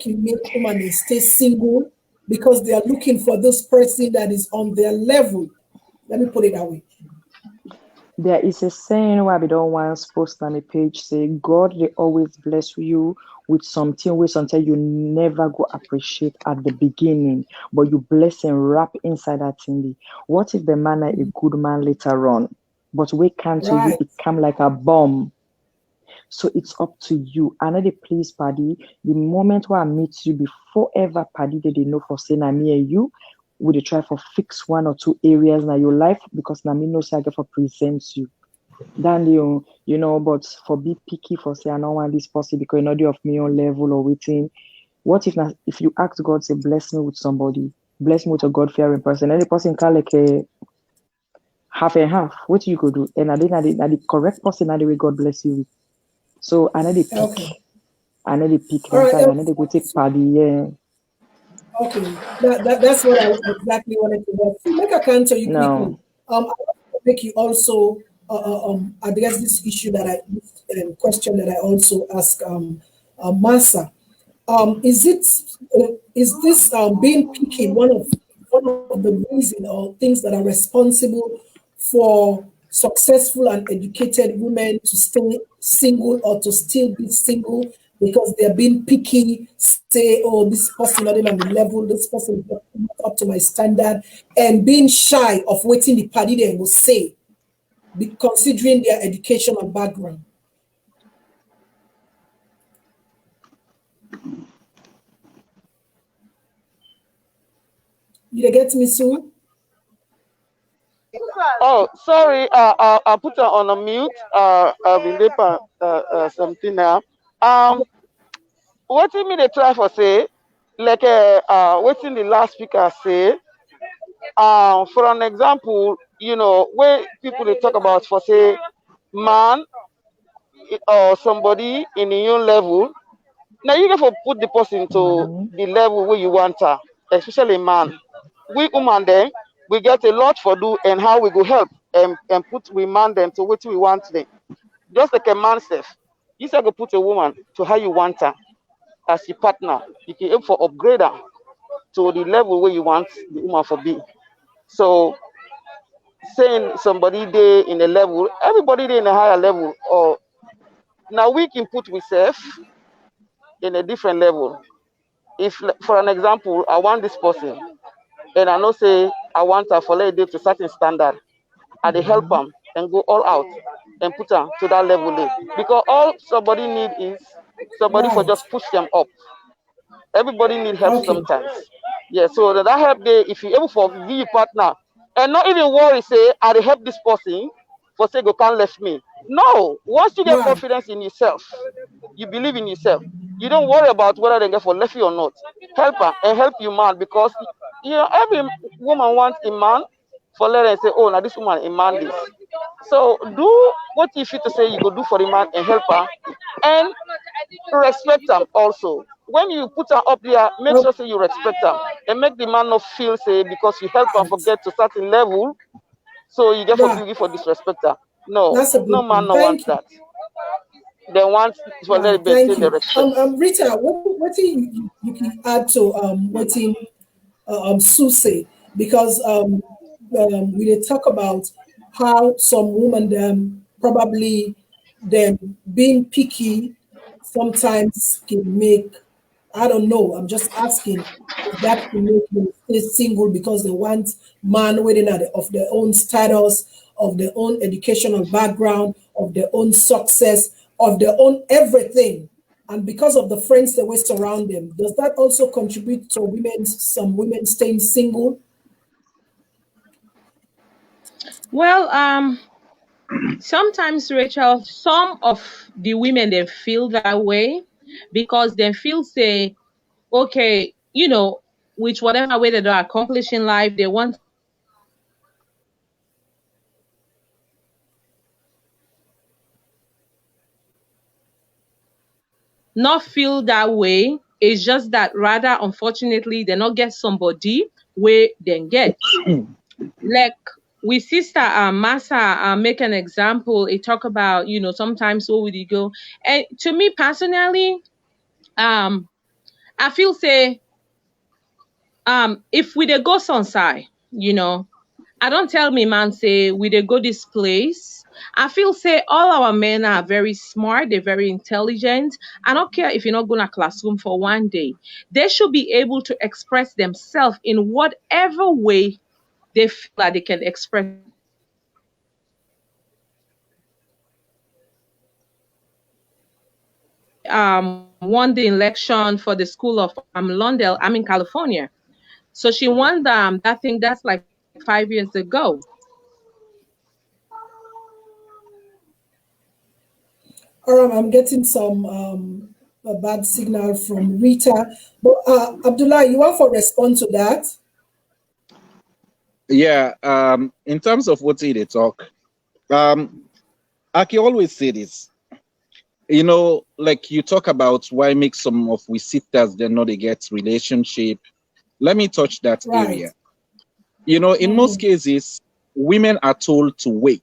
can make women stay single because they are looking for this person that is on their level? Let me put it that way. There is a saying where we don't once post on a page say God they always bless you with something where sometimes you never go appreciate at the beginning, but you bless and wrap inside that thing. What if the man are a good man later on? But we can't to you, it come like a bomb. So it's up to you. Another place, Paddy, the moment where I meet you before ever Paddy they know for saying I'm me and you, would you try for fix one or two areas in your life because na me no say I get for presents you. Then you know, but for be picky for say I don't want this person because you're not of me on level or waiting. What if you ask God say bless me with somebody, bless me with a God fearing person, and the person can like a half and half. What you could do? And I think the correct person the way God bless you with. So I know the pick. Okay. I know the pick. Right, I know they go take Paddy, yeah. Okay, that's what I exactly wanted to know. Make a counter you quickly. I want to make you also address this issue question that I also asked Massah. Is this being picky one of the reasons or things that are responsible for successful and educated women to stay single or to still be single because they're being picky, say, oh, this person not on the level, this person is not up to my standard, and being shy of waiting the party they will say, considering their educational background? You get me, Sue? Oh, sorry. I'll put her on a mute. I'll be something now. What do me they try for say? Like what in the last speaker say? For an example, you know, where people they talk about for say man or somebody in a young level. Now you get to put the person to the level where you want her, especially man. We woman then we get a lot for do and how we go help and put we man them to what we want them. Just like a man says, you say go put a woman to how you want her as your partner. You can aim for upgrade her to the level where you want the woman for be. So saying somebody there in a level, everybody there in a higher level, or now we can put ourselves in a different level. If, for an example, I want this person, and I know say I want her for let to certain standard, I they help them and go all out and put her to that level there. Because all somebody need is somebody for just push them up. Everybody need help sometimes. Yeah, so that help there, if you able for give your partner and not even worry, say, I help this person for say go can't left me. No, once you get confidence in yourself, you believe in yourself, you don't worry about whether they get for left you or not. Help her and help you man because you know every woman wants a man for let her say, oh now this woman a man this. So do what you feel to say you go do for the man and help her and respect them also. When you put her up there, make sure say you respect her and make the man not feel say because you help her forget to certain level, so you get for disrespect her. No, no man no wants that. They want for let it maintain the respect. Rita, what you can add to what Sue say, because we did talk about how some women probably them being picky sometimes can make I don't know. I'm just asking. That to make them stay single because they want man waiting at of their own status, of their own educational background, of their own success, of their own everything, and because of the friends they waste around them. Does that also contribute to some women staying single? Well, sometimes, Racheal, some of the women they feel that way because they feel say, okay, with whatever way they don't accomplish in life, they want not feel that way. It's just that rather, unfortunately, they not get somebody where they get. Like we sister Massah make an example. It talk about sometimes where would you go? And to me personally, I feel say if we dey go Sunside, I don't tell me man say we dey go this place. I feel say all our men are very smart, they're very intelligent. I don't care if you're not going to classroom for one day. They should be able to express themselves in whatever way they feel that they can express. Won the election for the school of Londell. I'm in California. So she won that thing that's like 5 years ago. I'm getting some a bad signal from Rita. But Abdullah, you want to respond to that? Yeah, in terms of what they talk, I can always say this. Like you talk about why make some of we sisters they know they get relationship. Let me touch that area. In most cases, women are told to wait.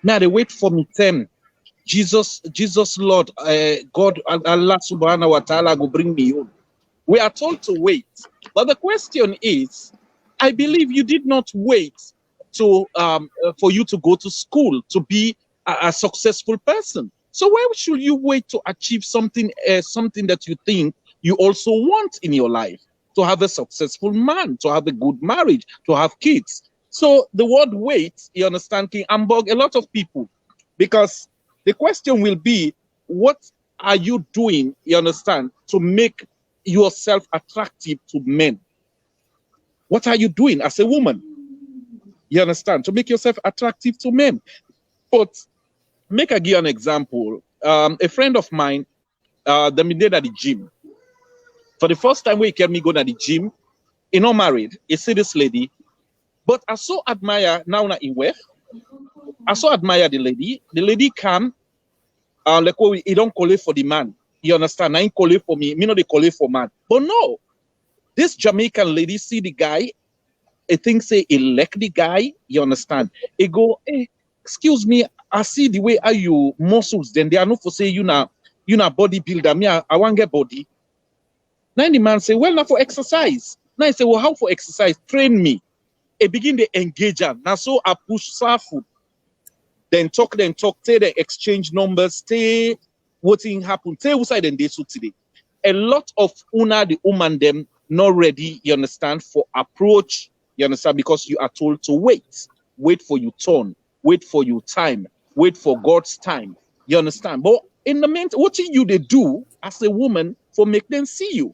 Now they wait for me 10. Jesus, Lord, God, Allah subhanahu wa ta'ala will bring me home. We are told to wait. But the question is, I believe you did not wait for you to go to school to be a successful person. So why should you wait to achieve something that you think you also want in your life? To have a successful man, to have a good marriage, to have kids. So the word wait, you understand, can ambog a lot of people, because the question will be, what are you doing, you understand, to make yourself attractive to men? What are you doing as a woman, you understand, to make yourself attractive to men? But make I give you an example. A friend of mine, them did at the gym. For the first time we kept me going at the gym, not married, you see this lady, but I so admire now in West. I so admire the lady. The lady can, like, he don't call it for the man. You understand? I ain't call it for me. Me not they call it for man. But no, this Jamaican lady see the guy. I think say he like the guy. You understand? He go, hey, excuse me. I see the way how you muscles. Then they are not for say you na bodybuilder. Me I want get body. Now the man say, well, not for exercise. Now I say, well, how for exercise? Train me. I begin to engage her. Now so I push Safu. Then talk, say they exchange numbers, say what thing happen, say who side and they so today. A lot of the woman them not ready, you understand, for approach, you understand, because you are told to wait. Wait for your turn, wait for your time, wait for God's time. You understand? But in the meantime, what you they do as a woman for make them see you?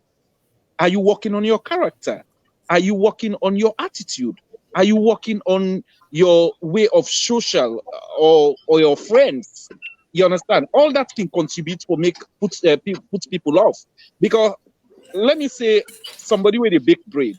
Are you working on your character? Are you working on your attitude? Are you working on your way of social or your friends? You understand? All that can contribute for put people off. Because let me say, somebody with a big braid,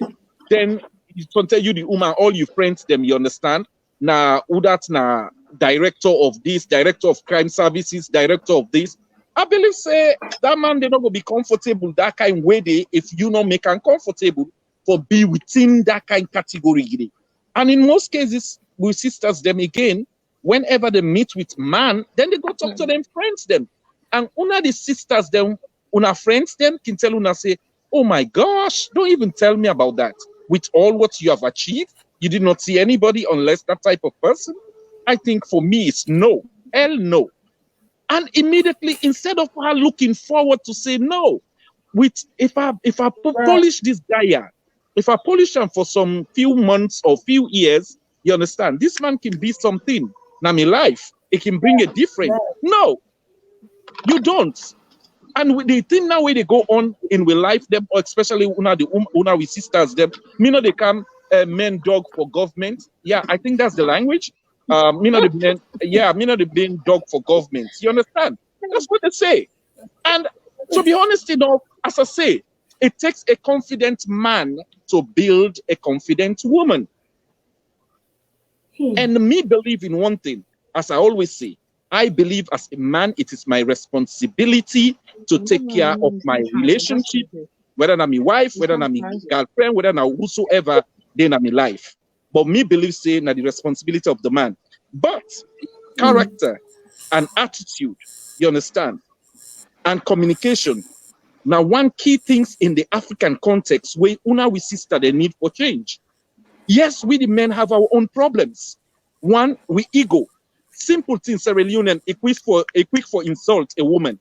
then you can tell you the woman, all your friends, them, you understand? Now, that's na director of this, director of crime services, director of this. I believe say that man they not gonna be comfortable that kind of way they if you not make uncomfortable for be within that kind of category. And in most cases, with sisters them again, whenever they meet with man, then they go talk to them friends them. And una the sisters them, una friends them can tell una say, oh my gosh, don't even tell me about that. With all what you have achieved, you did not see anybody unless that type of person. I think for me it's no. Hell no. And immediately, instead of her looking forward to say no, if I polish this guy, if I polish him for some few months or few years, you understand, this man can be something. Now, my life, it can bring a difference. No, you don't. And with the thing now where they go on in real life, them, or especially una with sisters, them, me know they come men dog for government. Yeah, I think that's the language. Me know the men dog for government. You understand? That's what they say. And to be honest enough, as I say, it takes a confident man to build a confident woman. And me believe in one thing, as I always say, I believe as a man, it is my responsibility to take care of my relationship, whether I'm my wife, whether I'm my girlfriend, whether I'm whosoever, then I'm my life. But me believe saying that the responsibility of the man. But character and attitude, you understand, and communication. Now, one key things in the African context where una we sister the need for change. Yes, we the men have our own problems. One, we ego. Simple things, Sierra Leonean, a quick for insult a woman.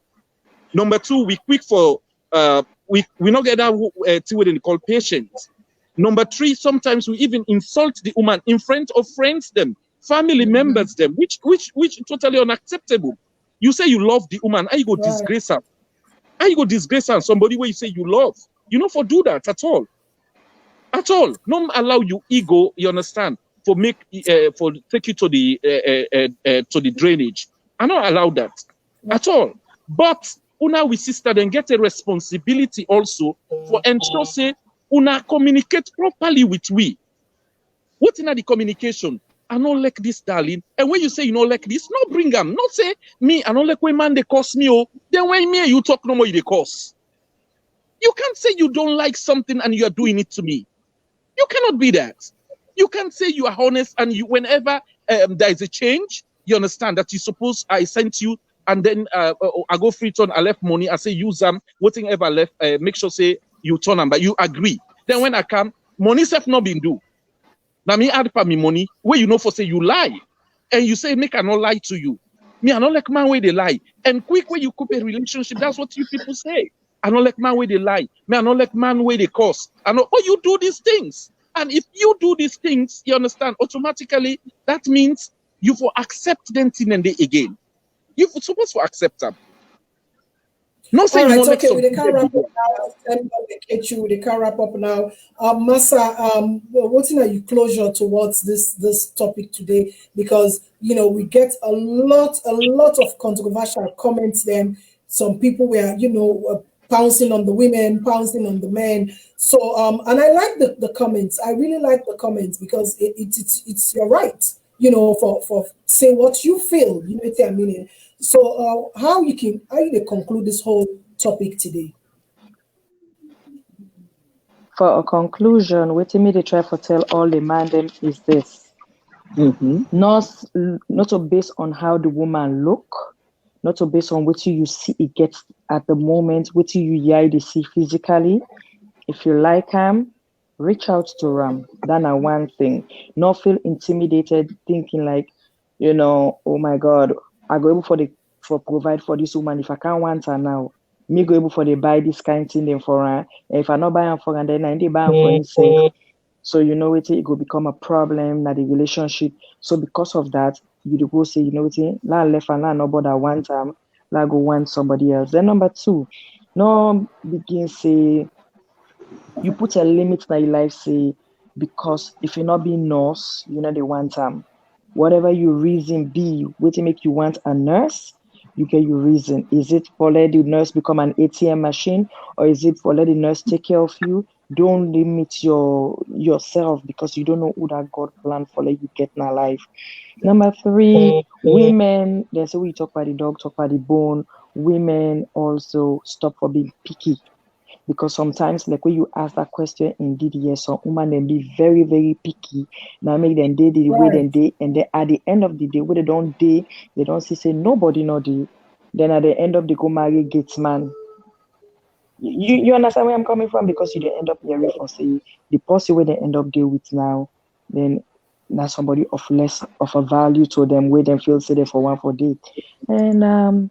Number two, we quick for we not get that thing what they call patience. Number three, sometimes we even insult the woman in front of friends, them, family members, them, which totally unacceptable. You say you love the woman, how you go disgrace her? How you go disgrace her? Somebody where you say you love, you know, for do that at all. At all. No allow you ego, you understand, for take you to the drainage. I don't allow that at all. But una we sister then get a responsibility also for ensure say una communicate properly with we. What in the communication? I don't like this, darling. And when you say you don't like this, no bring them. Not say me, I don't like when man they cost me. Oh, then when me and you talk no more, they cost. You can't say you don't like something and you are doing it to me. You cannot be that. You can't say you are honest and you, whenever there is a change, you understand that you suppose I sent you and then I go free turn, I left money, I say use them, whatever left, make sure say you turn them, but you agree. Then when I come, money self not been due. Now me add for me money, where you know for say you lie. And you say, make I not lie to you. Me, I don't like man where they lie. And quick when you cook a relationship, that's what you people say. I don't like man where they lie. Me, I don't like man where they curse. I know, oh, you do these things. And if you do these things, you understand, automatically, that means you will accept them thing and they again. You're supposed to accept them. No saying all right, okay, we can't wrap up now. We can't wrap up now. Massah, what's in your closure towards this topic today? Because you know we get a lot of controversial comments. Then some people were pouncing on the women, pouncing on the men. So and I like the comments. I really like the comments because it's your right. For say what you feel. You know what I mean. So how you conclude this whole topic today? For a conclusion, what me they try to tell all the man them is this. Not to base on how the woman look, not to base on what you see it gets at the moment, what you see physically. If you like him, reach out to him. That's one thing. Not feel intimidated, thinking like, oh my God, I go able for provide for this woman. If I can't want her now, me go able for they buy this kind of thing then for her. And if I not buy her for her, then I need buy her for anything. So it will become a problem in the relationship. So because of that, you go say, la left and la no bother one time, la go want somebody else. Then number two, no begin say you put a limit in your life, say, because if you're not being nurse, they want time. Whatever your reason be, what make you want a nurse, you get your reason. Is it for let the nurse become an ATM machine, or is it for let the nurse take care of you? Don't limit yourself because you don't know who that God planned for let you get in our life. Number three, women, they say we talk about the dog, talk about the bone. Women also stop for being picky. Because sometimes, like when you ask that question, indeed, yes, some women then be very, very picky. Now make them day the way then day, and then at the end of the day, when they don't say nobody know day. Then at the end of the go marry Gates man. You understand where I'm coming from? Because you don't end up hearing for say the person where they end up deal with now, then that's somebody of less of a value to them, where them feel say they for one for day. And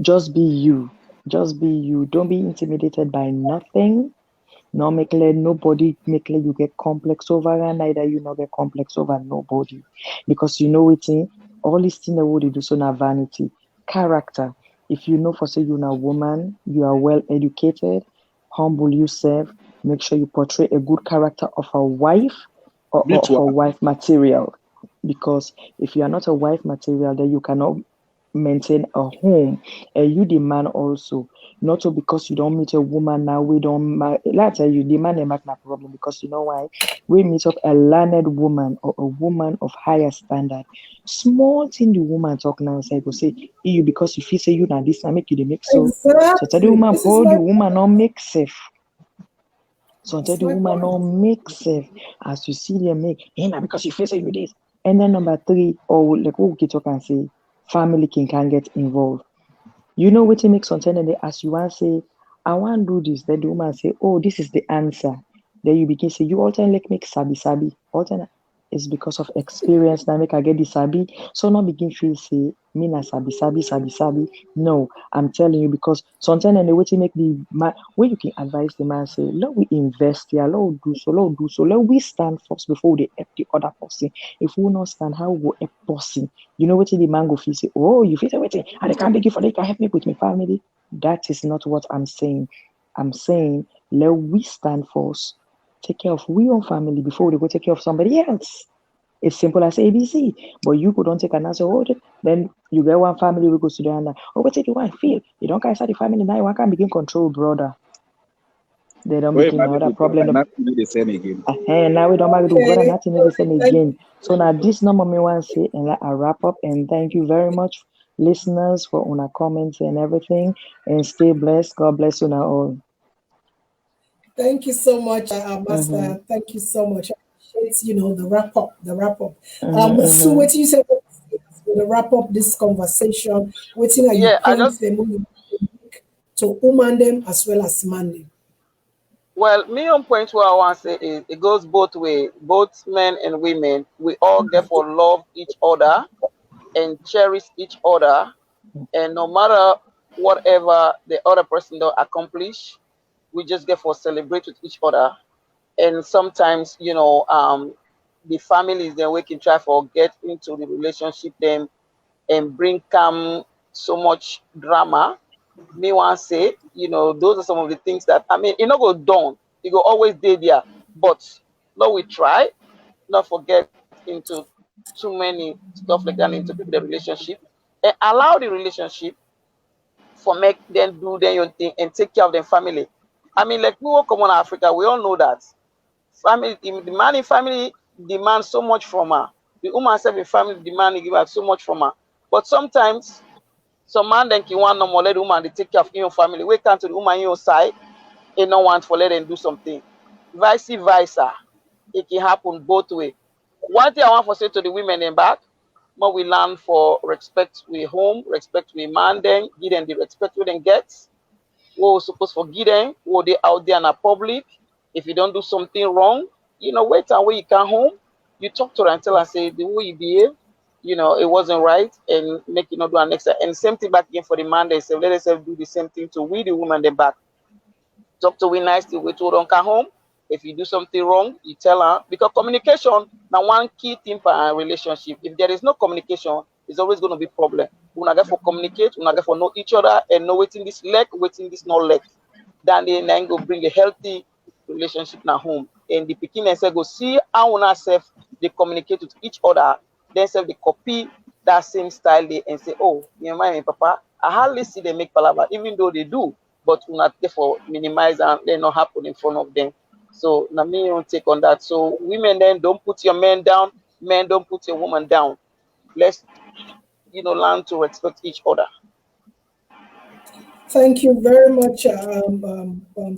just be you. Just be you. Don't be intimidated by nothing. No make let nobody make let you get complex over, and neither you not get complex over nobody. Because you know it in all these things that would do so na vanity. Character. If you know for say you're a woman, you are well educated, humble yourself, make sure you portray a good character of a wife or of a wife material. Because if you are not a wife material, then you cannot maintain a home. And you the man also. Not so because you don't meet a woman now, we don't let's tell you the man ain't not problem because you know why? We meet up a learned woman or a woman of higher standard. Small thing the woman talk now say go say you because you feel say you now this I make you the mix so. So tell the Exactly. woman This is boy the what woman not make safe. So tell that's the my woman point. not make safe as you see them make hey now because you feel say you this. And then number three, or like what we can talk and say family can get involved. You know what it makes sometimes and they ask you and say, I want to do this. Then the woman say, oh, this is the answer. Then you begin say, you alternate like make sabi. Alternate is because of experience. Now make I get the sabi. So now begin feel say, me na sabi. No, I'm telling you because sometimes and the way to make the man when you can advise the man say, let we invest here, let we do so, let we stand first before they help the other person. If we will not stand, how we go help person? You know what the man go feel say, oh, you feel say waiting, and I can't beg you for that, you can help me with my family. That is not what I'm saying. I'm saying let we stand first, take care of we own family before we go take care of somebody else. It's simple as ABC. But you could don't take an answer, hold it. Then you get one family we go to the other. Oh, but take you one feel. You don't carry the family now, you can't begin control, brother. They don't Wait, begin man, another the brother problem. not really the same again. And now we don't back to brother Okay. nothing the Okay. same again. So now this number me want to say and let I wrap up and thank you very much listeners for our comments and everything and stay blessed. God bless you now all. Thank you so much, Mm-hmm. Master. Thank you so much. I appreciate, the wrap up. The wrap up. Mm-hmm, So mm-hmm. what you said to wrap up this conversation, waiting are you Yeah, I point just them to woman them as well as man them. well, me on point what I want to say is it goes both ways. Both men and women, we all therefore love each other and cherish each other, and no matter whatever the other person don't accomplish, we just get for celebrate with each other. And sometimes, the families then we can try for get into the relationship then and bring come so much drama. Me want say, those are some of the things that I mean, it not go done. It go always stay there. But no, we try not forget into too many stuff like that into the relationship and allow the relationship for make them do their own thing and take care of their family. I mean, like we all come on Africa, we all know that family, the man in family demands so much from her. The woman self in family demand give her so much from her. But sometimes some man then can want no more let the woman they take care of your family. We come to the woman your side and no want for let them do something. Vice versa. It can happen both way. One thing I want to say to the women in back, more we learn for respect we home, respect we man then, give them the respect we then get. What we supposed to give them, what they out there in the public. If you don't do something wrong, wait and when you come home, you talk to her and tell her, say, the way you behave, it wasn't right and make you not do an next time. And same thing back again for the man, they say, let us do the same thing to we, the woman, then back. Talk to we nicely, we told don't come home. If you do something wrong, you tell her. Because communication, now one key thing for a relationship. If there is no communication, it's always going to be problem. We not get for communicate, we not get for know each other and know waiting this leg, waiting this not leg. Then go bring a healthy relationship now home. And the pikin and say go see how una self they communicate with each other. Then self they copy that same style they and say, oh, me and my papa, I hardly see them make palava, even though they do, but we not therefore minimize and they not happen in front of them. So now me don't take on that. So women then don't put your men down, men don't put your woman down. Let's learn to respect each other. Thank you very much,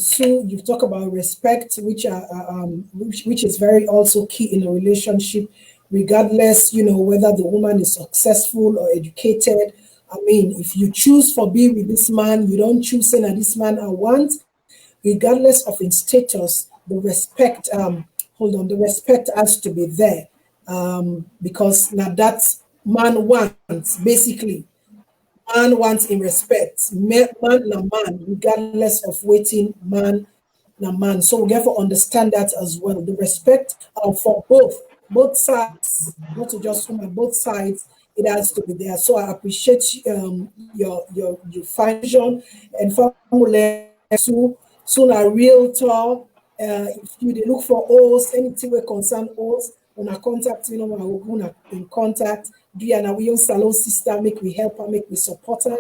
Sue. You've talked about respect, which is very also key in a relationship, regardless, whether the woman is successful or educated. I mean, if you choose for be with this man, you don't choose saying that this man I want, regardless of his status. The respect has to be there, because now that man wants basically man wants in respect. Man na man, regardless of waiting, man na man. So we have to understand that as well. The respect for both sides, not to just women, both sides. It has to be there. So I appreciate your vision and family soon a realtor. If you dey look for us, anything we concern us, when I contact you know, I will go in contact. Diana, we own salon sister, make we help her, make we support her,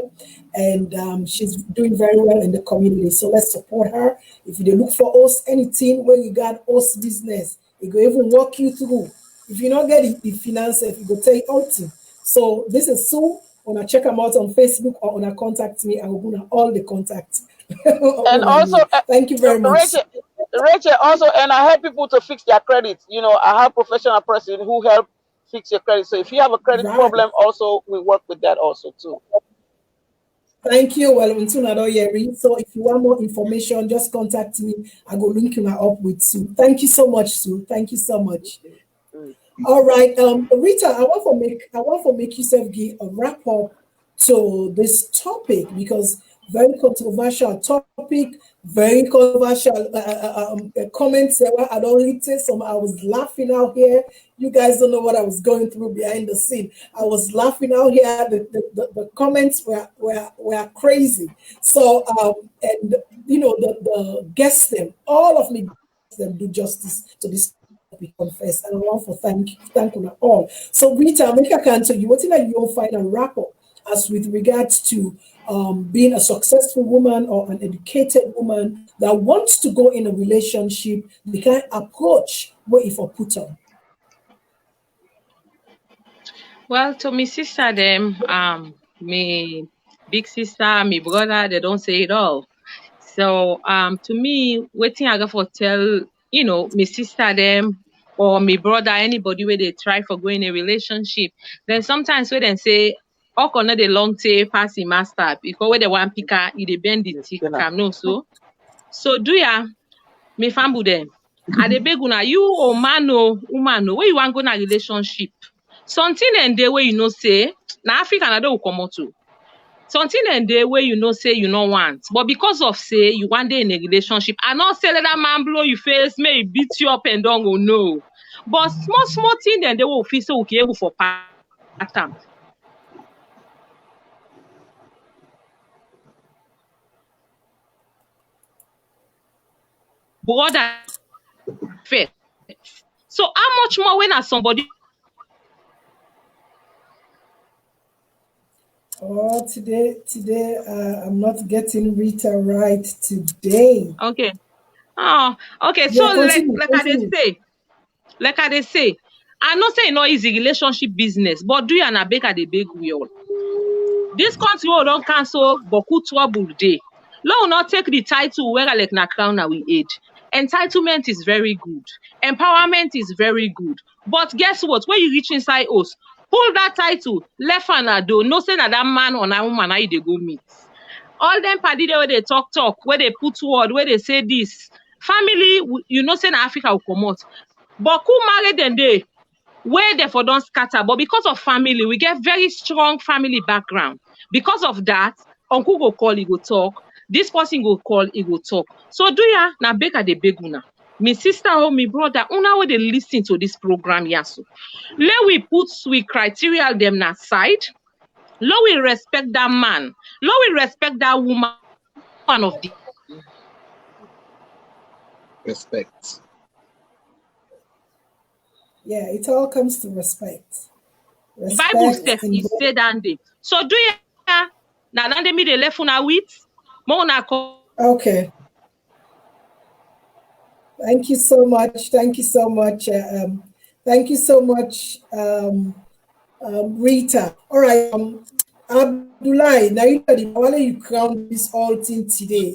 and she's doing very well in the community. So let's support her. If you look for us, anything where you got us business, it go even walk you through. If you not get the finances, it go tell you all thing. So this is Sue. When I check them out on Facebook or when I contact me, I will go all the contacts. And also, thank you very much. Racheal, also, and I help people to fix their credit. You know, I have professional person who help fix your credit. So if you have a credit problem, also we work with that also too. Thank you. Well, so if you want more information, just contact me. I go link you up with Sue. Thank you so much, Sue. Thank you so much. All right, Rita, I want to make yourself give a wrap up to this topic because very controversial topic, very controversial comments. I don't read some. I was laughing out here. You guys don't know what I was going through behind the scene. I was laughing out here. The comments were crazy. So and you know the guests them, all of me them do justice to this. We confess, and I want to thank you all. So Rita, make a can to you. What in your final wrap up as with regards to being a successful woman or an educated woman that wants to go in a relationship, the kind of approach what if I put on? Well, to me sister them, me big sister, me brother, they don't say it all. So to me, waiting I got for tell, you know, me sister them or me brother, anybody where they try for going in a relationship, then sometimes when they say, oh, no, the long tay passing master because where they want picker, it bend the tick, no so. So do ya me fambu them. I dey beg una you or man or woman where you want go in a relationship. Something and day where you know say na Africa na do come out to. Something and day where you know say you no want, but because of say you one day in a relationship, I not say let that man blow your face, may beat you up and don't go no. But small thing then they will feel so okay for pattern. Brother faith. So how much more when somebody? Oh, today, I'm not getting Rita right today. Okay. Oh, okay. Yeah, so continue, like continue. I dey say, I not say no easy relationship business, but do you and a bake at the big wheel? This country will don't cancel beaucoup trouble day. Law will not take the title where like na crown na we age. Entitlement is very good. Empowerment is very good. But guess what? When you reach inside us, pull that title, left and do no say that man or na woman how they go meet. All them party there where they talk, where they put word, where they say this. Family, you know, say na Africa will come out. But who married them they? Where therefore don't scatter, but because of family, we get very strong family background. Because of that, uncle go call, he go talk. This person go call, he go talk. So do ya na beka de beguna. Me sister or me brother, una where they listen to this program yaso. Let we put we criteria them aside. Let we respect that man. Let we respect that woman of the respect. Yeah, it all comes to respect. Bible says he said and day. So do ya na nande me the left una with more na. Okay. Thank you so much. Thank you so much. Thank you so much, Rita. All right, Abdulai. Now you crown this whole thing today.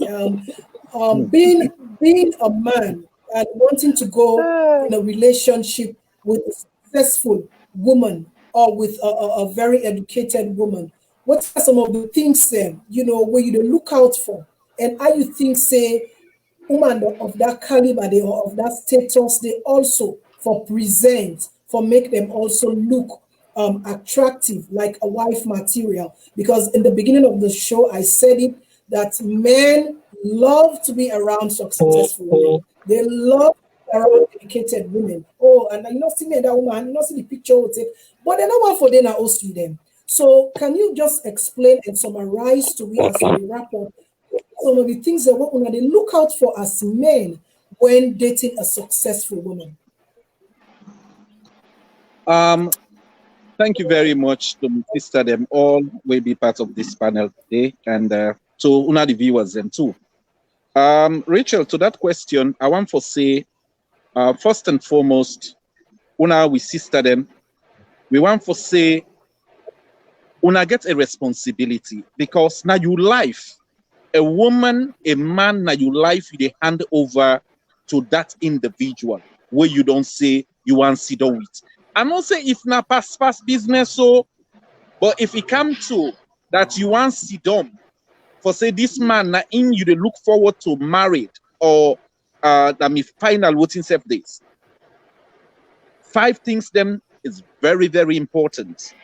Being a man and wanting to go in a relationship with a successful woman or with a very educated woman. What are some of the things then where you look out for, and how you think say women of that caliber, they or of that status, they also for present, for make them also look attractive, like a wife material. Because in the beginning of the show, I said it that men love to be around successful women. They love around educated women. Oh, and you know, see me that woman, you know, see the picture will take, but they're not one for them, are them. So, can you just explain and summarize to me as we wrap up some of the things that what they look out for as men when dating a successful woman? Thank you very much to Sister them all will be part of this panel today, and to una the viewers them too. Racheal, to that question, I want to say, first and foremost, una we sister them, we want to say, una get a responsibility because now you life, a woman, a man, now you life, they hand over to that individual where you don't say you want to sit down with. I'm not saying if na pass business, so, but if it come to that you want to sit down for say this man na in you they look forward to married or that me final voting self days. 5 things them is very, very important.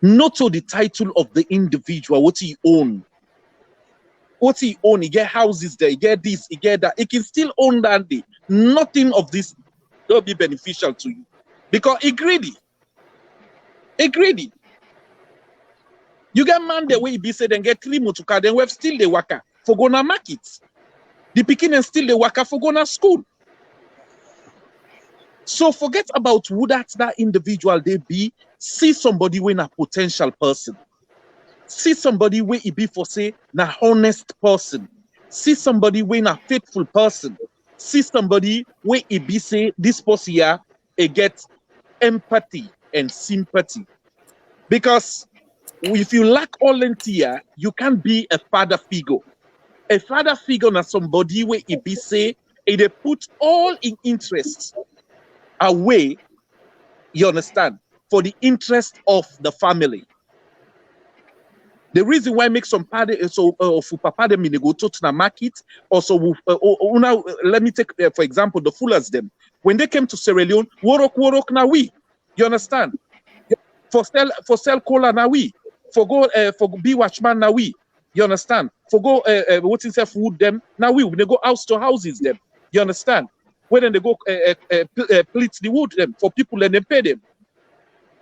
Not to the title of the individual, what he own. What he own, he get houses there, he get this, he get that. He can still own that day. Nothing of this will be beneficial to you. Because he greedy. He greedy. You get man the way he be said and get 3 motuka, then we have still the waka for go na market. The picking and still the waka for go na school. So forget about who that individual they be. See somebody when a potential person. See somebody where he be for say na honest person. See somebody when a faithful person. See somebody where he be say this person here he get empathy and sympathy. Because if you lack all here, you can't be a father figure. A father figure na somebody where he be say they put all in interests away, you understand, for the interest of the family. The reason why make some party so for papa them in go to the market, also now let me take for example the Fullers them when they came to Sierra Leone, worok na we, you understand, for sell cola na we, for go be watchman na we, you understand, for go what is food them now we they go house to houses them, you understand. When they go pleat the wood them for people and they pay them.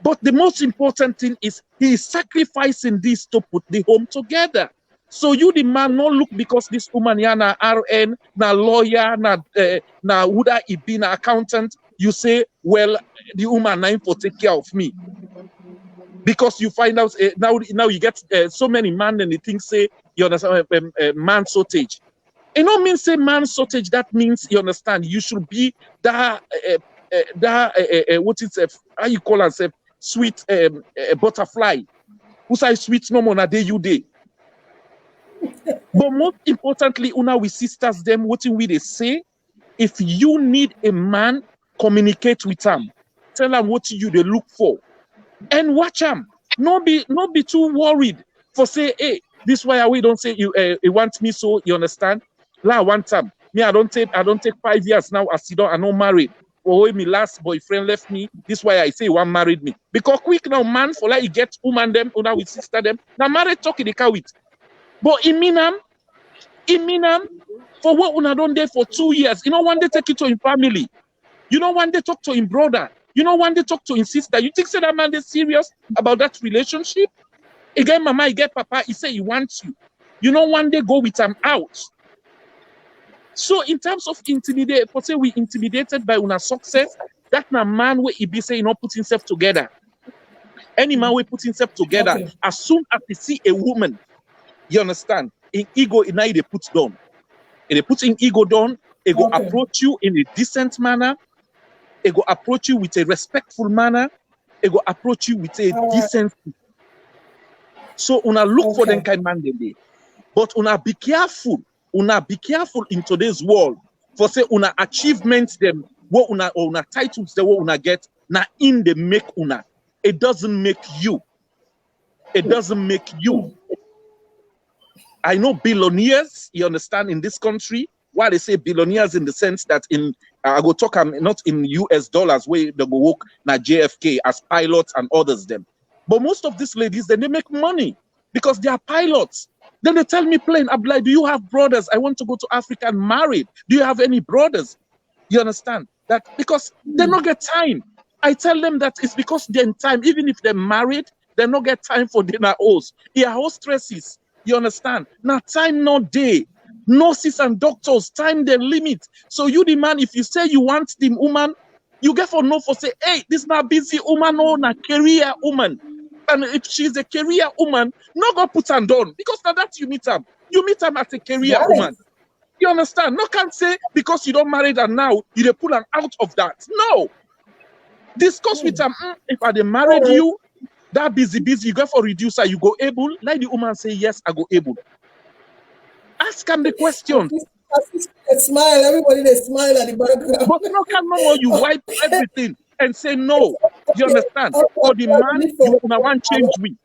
But the most important thing is he is sacrificing this to put the home together. So you the man not look because this woman ya na RN, na lawyer, na woulda he be na accountant. You say, well, the woman nine for take care of me. Because you find out now you get so many men and the things say you understand man shortage. It don't mean say man shortage. That means you understand. You should be that what is how you call yourself sweet butterfly. Who say sweet no more na day you day. But most importantly, una we sisters them what we they say. If you need a man, communicate with him. Tell him what you they look for, and watch him. Not be too worried for say hey. This why we don't say you want me so you understand. La one time. Me, I don't take 5 years now as I don't married. Or when my last boyfriend left me, this why I say one married me. Because quick now, man, for like he get woman them, una with sister them. Now married talk in the car with. But in Minam, for what una don't there for 2 years. You know one day take it to his family. You know one day talk to his brother. You know one day talk to his sister. You think say that man is serious about that relationship? Again, mama, again, papa, he say he wants you. You know one day go with him out. So in terms of intimidate, for say we intimidated by una success, that na man where he be saying not put himself together. Any man will put himself together. Okay. As soon as he see a woman, you understand, in ego in they put down. And they put in ego down, they go approach you in a decent manner, they go approach you with a respectful manner, they go approach you with a decent. So una look for them kind man they. But una be careful. Una be careful in today's world for say una achievements them what una titles them what una get na in the make una. It doesn't make you. It doesn't make you. I know billionaires, you understand, in this country, Why they say billionaires in the sense that in I go talk not in US dollars where they go work na JFK as pilots and others them. But most of these ladies, then they make money because they are pilots. Then they tell me plain, Abdulai, do you have brothers? I want to go to Africa and marry. Do you have any brothers? You understand? That because they don't get time. I tell them that it's because they're in time. Even if they're married, they don't get time for dinner hosts. Yeah, hostesses. You understand? Now time no day. Nurses and doctors, time their limit. So you the man, if you say you want the woman, you get for no for say, hey, this not busy woman or na career woman. And if she's a career woman, not go put her down because now that you meet her. You meet her as a career woman. You understand? No can't say because you don't marry her now, you dey pull her out of that. No. Discuss with them. If I dey married you, that busy, you go for reducer, you go able. Let the woman say, yes, I go able. Ask them the question. Smile, everybody they smile at the background. But no can no more you wipe everything and say no. You understand? Or the man you want change we.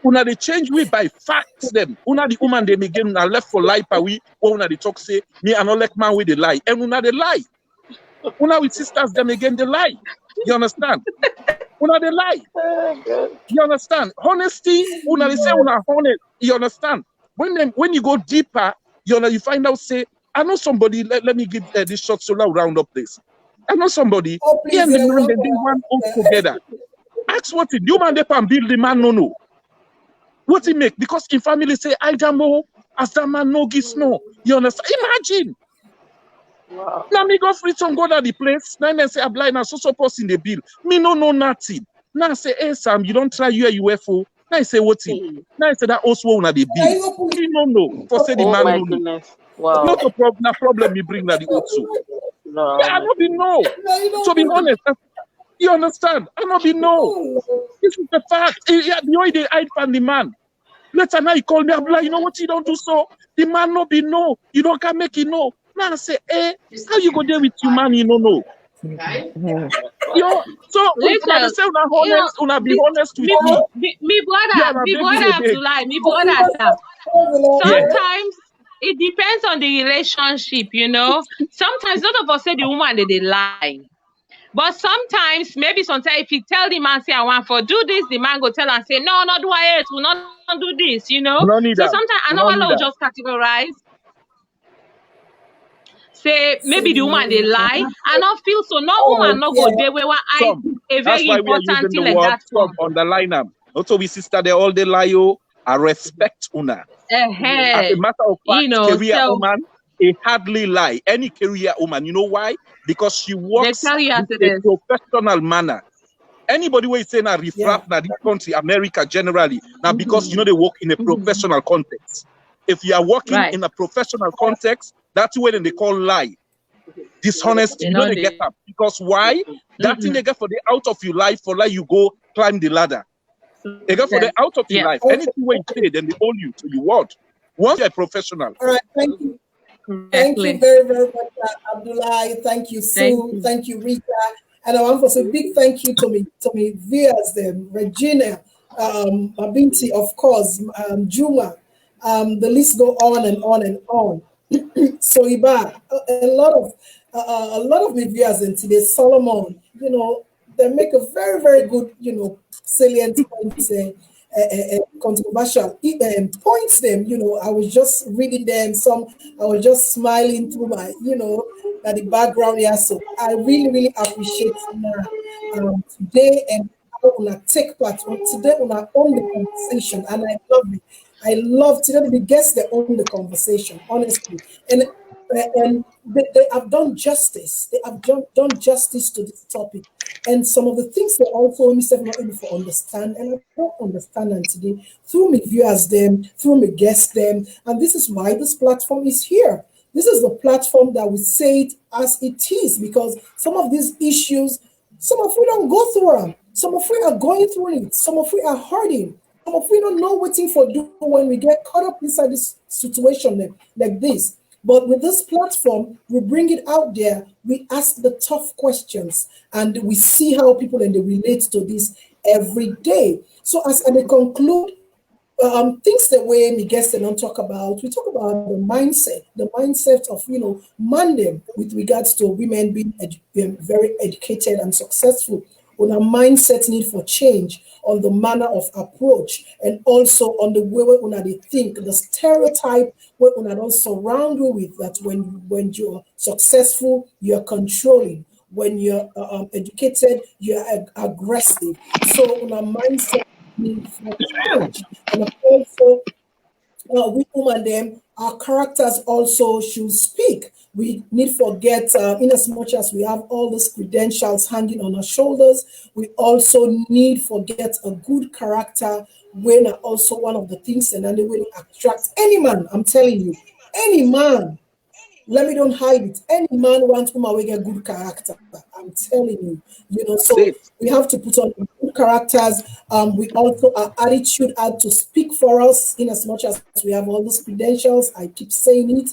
Una they change we by facts them. Una the woman they again una left for lie pa we or una they talk say me and not like man with the lie. And una they lie. Una with sisters them again they lie. You understand? Una they lie. You understand? Honesty, una they say una honest. You understand? When you go deeper, you find out, say, I know somebody, let me give this short solo round up this. I know somebody, he and the man, they want all together. Ask what it, you man, they can build the man, no. What he make? Because in family say, I jamo, as that man no gis no. You understand? Imagine. Wow. Now me go free some go to the place, then they say, Abdulai, now so post in the bill. Me no know nothing. Now I say, hey Sam, you don't try UFO. Now I say what it? Now I say that also one of the bill. You no. For say the man my no. goodness. Wow. Not a problem. No problem. Me bring that the O2. No. Yeah, I don't be no. To be honest, you understand? I don't be no. This is the fact. Yeah, the way they hide from the man. Later now he call me Abdulai. You know what? You don't do so. The man no be no. You don't can make it no. Now I say, hey, how you go there with your man? You don't know. Yo, so Listen, say una be honest with me. Me brother Abdulai, me brother Sam. Sometimes it depends on the relationship, you know. Sometimes none of us say the woman they lie. But sometimes if you tell the man say I want for do this, the man go tell and say, no, not do it, we'll not do this, you know. So sometimes I know I'll just categorize. Say maybe the woman they lie, I not feel so. No woman not go there where I a very important thing like that. Underline them. Not so we sister they all they lie you. I respect una. As a matter of fact, you know, career woman, a hardly lie. Any career woman, you know why? Because she works in a professional manner. Anybody who is saying a refrap na this country, America generally, now because you know they work in a professional context. If you are working in a professional context, that's when they call lie. Dishonesty, you know they get up. Because why? That thing they get for the out of your life, for like you go climb the ladder. They go for the out of your life. Anything when you say, then they hold you to your word. Once you're a professional. All right, thank you. Thank you very, very much, Abdulai. Thank you, Sue. Thank you, Rita. And I want to say a big thank you to me viewers, them, Regina, Mabinti, of course, Juma. The list go on and on and on. So Iba, a lot of my viewers and today, Solomon, you know, they make a very, very good, you know, salient points, controversial points them, you know. I was just reading them, I was just smiling through my, you know, at the background here. So I really, really appreciate today and how we take part. Today we are on the conversation, and I love it. I love today the guests that own the conversation, honestly. And they have done justice. They have done justice to this topic. And some of the things they also myself not able to understand, and I don't understand them today through me viewers them, through me guests them. And this is why this platform is here. This is the platform that we say it as it is, because some of these issues, some of we don't go through them. Some of we are going through it. Some of we are hurting. Some of we don't know what to do when we get caught up inside this situation like this. But with this platform, we bring it out there. We ask the tough questions, and we see how people and they relate to this every day. So as I conclude, things the way me guests and don't talk about, we talk about the mindset of, man them with regards to women being very educated and successful. On a mindset need for change, on the manner of approach, and also on the way when they think, the stereotype where una don't surround you with, that when you're successful, you're controlling. When you're educated, you're aggressive. So on a mindset need for change. And also, we women them, our characters also should speak. We need forget, in as much as we have all these credentials hanging on our shoulders, we also need forget a good character. When are also one of the things and then will attract any man. I'm telling you, any man. Let me don't hide it. Any man wants woman will get good character. I'm telling you, That's so it. we have to put on good characters. We also our attitude had to speak for us in as much as we have all those credentials. I keep saying it.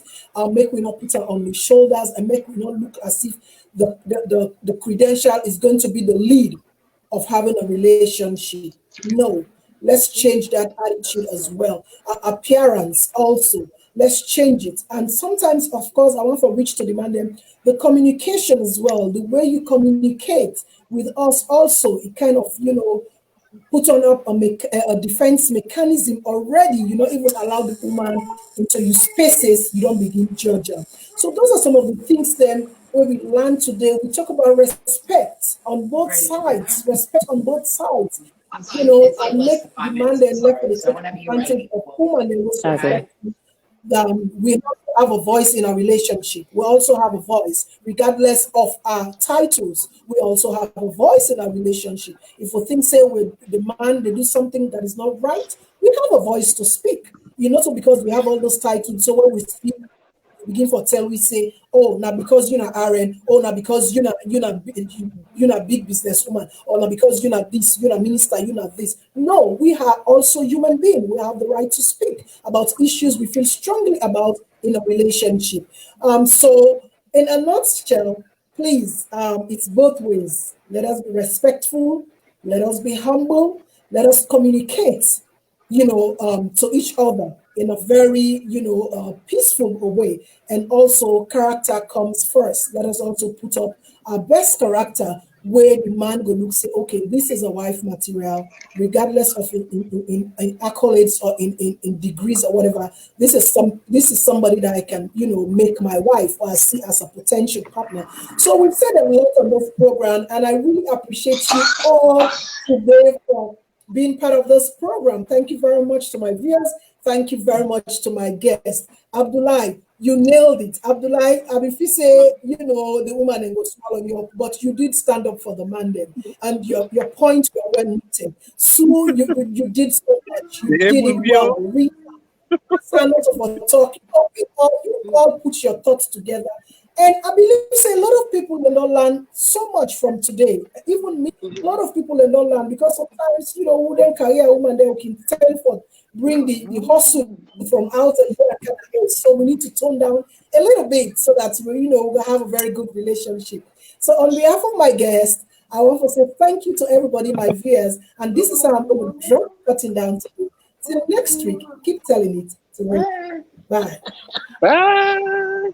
Make we not put her on the shoulders and make we not look as if the credential is going to be the lead of having a relationship. No, let's change that attitude as well. Our appearance also, let's change it. And sometimes, of course, I want for Rich to demand them the communication as well, the way you communicate with us also, it kind of, put on up a defense mechanism already. You don't even allow the woman into your spaces, you don't begin judging. So those are some of the things then where we learn today. We talk about respect on both sides, respect on both sides. And make demand and let the take advantage of woman and was Okay. respectful. We have a voice in our relationship. We also have a voice, regardless of our titles. We also have a voice in our relationship. If we think, say, we demand they do something that is not right, we have a voice to speak. So because we have all those titles, so when we speak, begin for tell we say, oh, now because you're not RN, oh, now because you're not big businesswoman, or now because you're not this, you're not minister, you're not this. No, we are also human beings. We have the right to speak about issues we feel strongly about in a relationship. So in a nutshell, please, it's both ways. Let us be respectful, let us be humble, let us communicate to each other in a very, peaceful way. And also, character comes first. Let us also put up our best character where the man go look, say, okay, this is a wife material, regardless of in accolades or in degrees or whatever. This is somebody that I can, make my wife or I see as a potential partner. So we've said a lot on this program, and I really appreciate you all today for being part of this program. Thank you very much to my viewers. Thank you very much to my guest. Abdulai, you nailed it. Abdulai, if you say, the woman and go swallow you up, but you did stand up for the man then. And your points were well noted. So you did so much. You The did it well. Ebuvio. Really stand up for talking. You all put your thoughts together. And I believe say a lot of people will not learn so much from today. Even me, a lot of people will not learn because sometimes, wooden career woman they can tell for bring the hustle from out and so we need to tone down a little bit so that we have a very good relationship. So on behalf of my guest, I want to say thank you to everybody, my viewers, and this is how I'm going to drop cutting down to you. Till next week, keep telling it to me. Bye. Bye.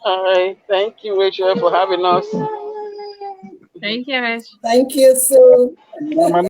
All right. Thank you, Racheal, for having us. Thank you, Rach. Thank you so. Mama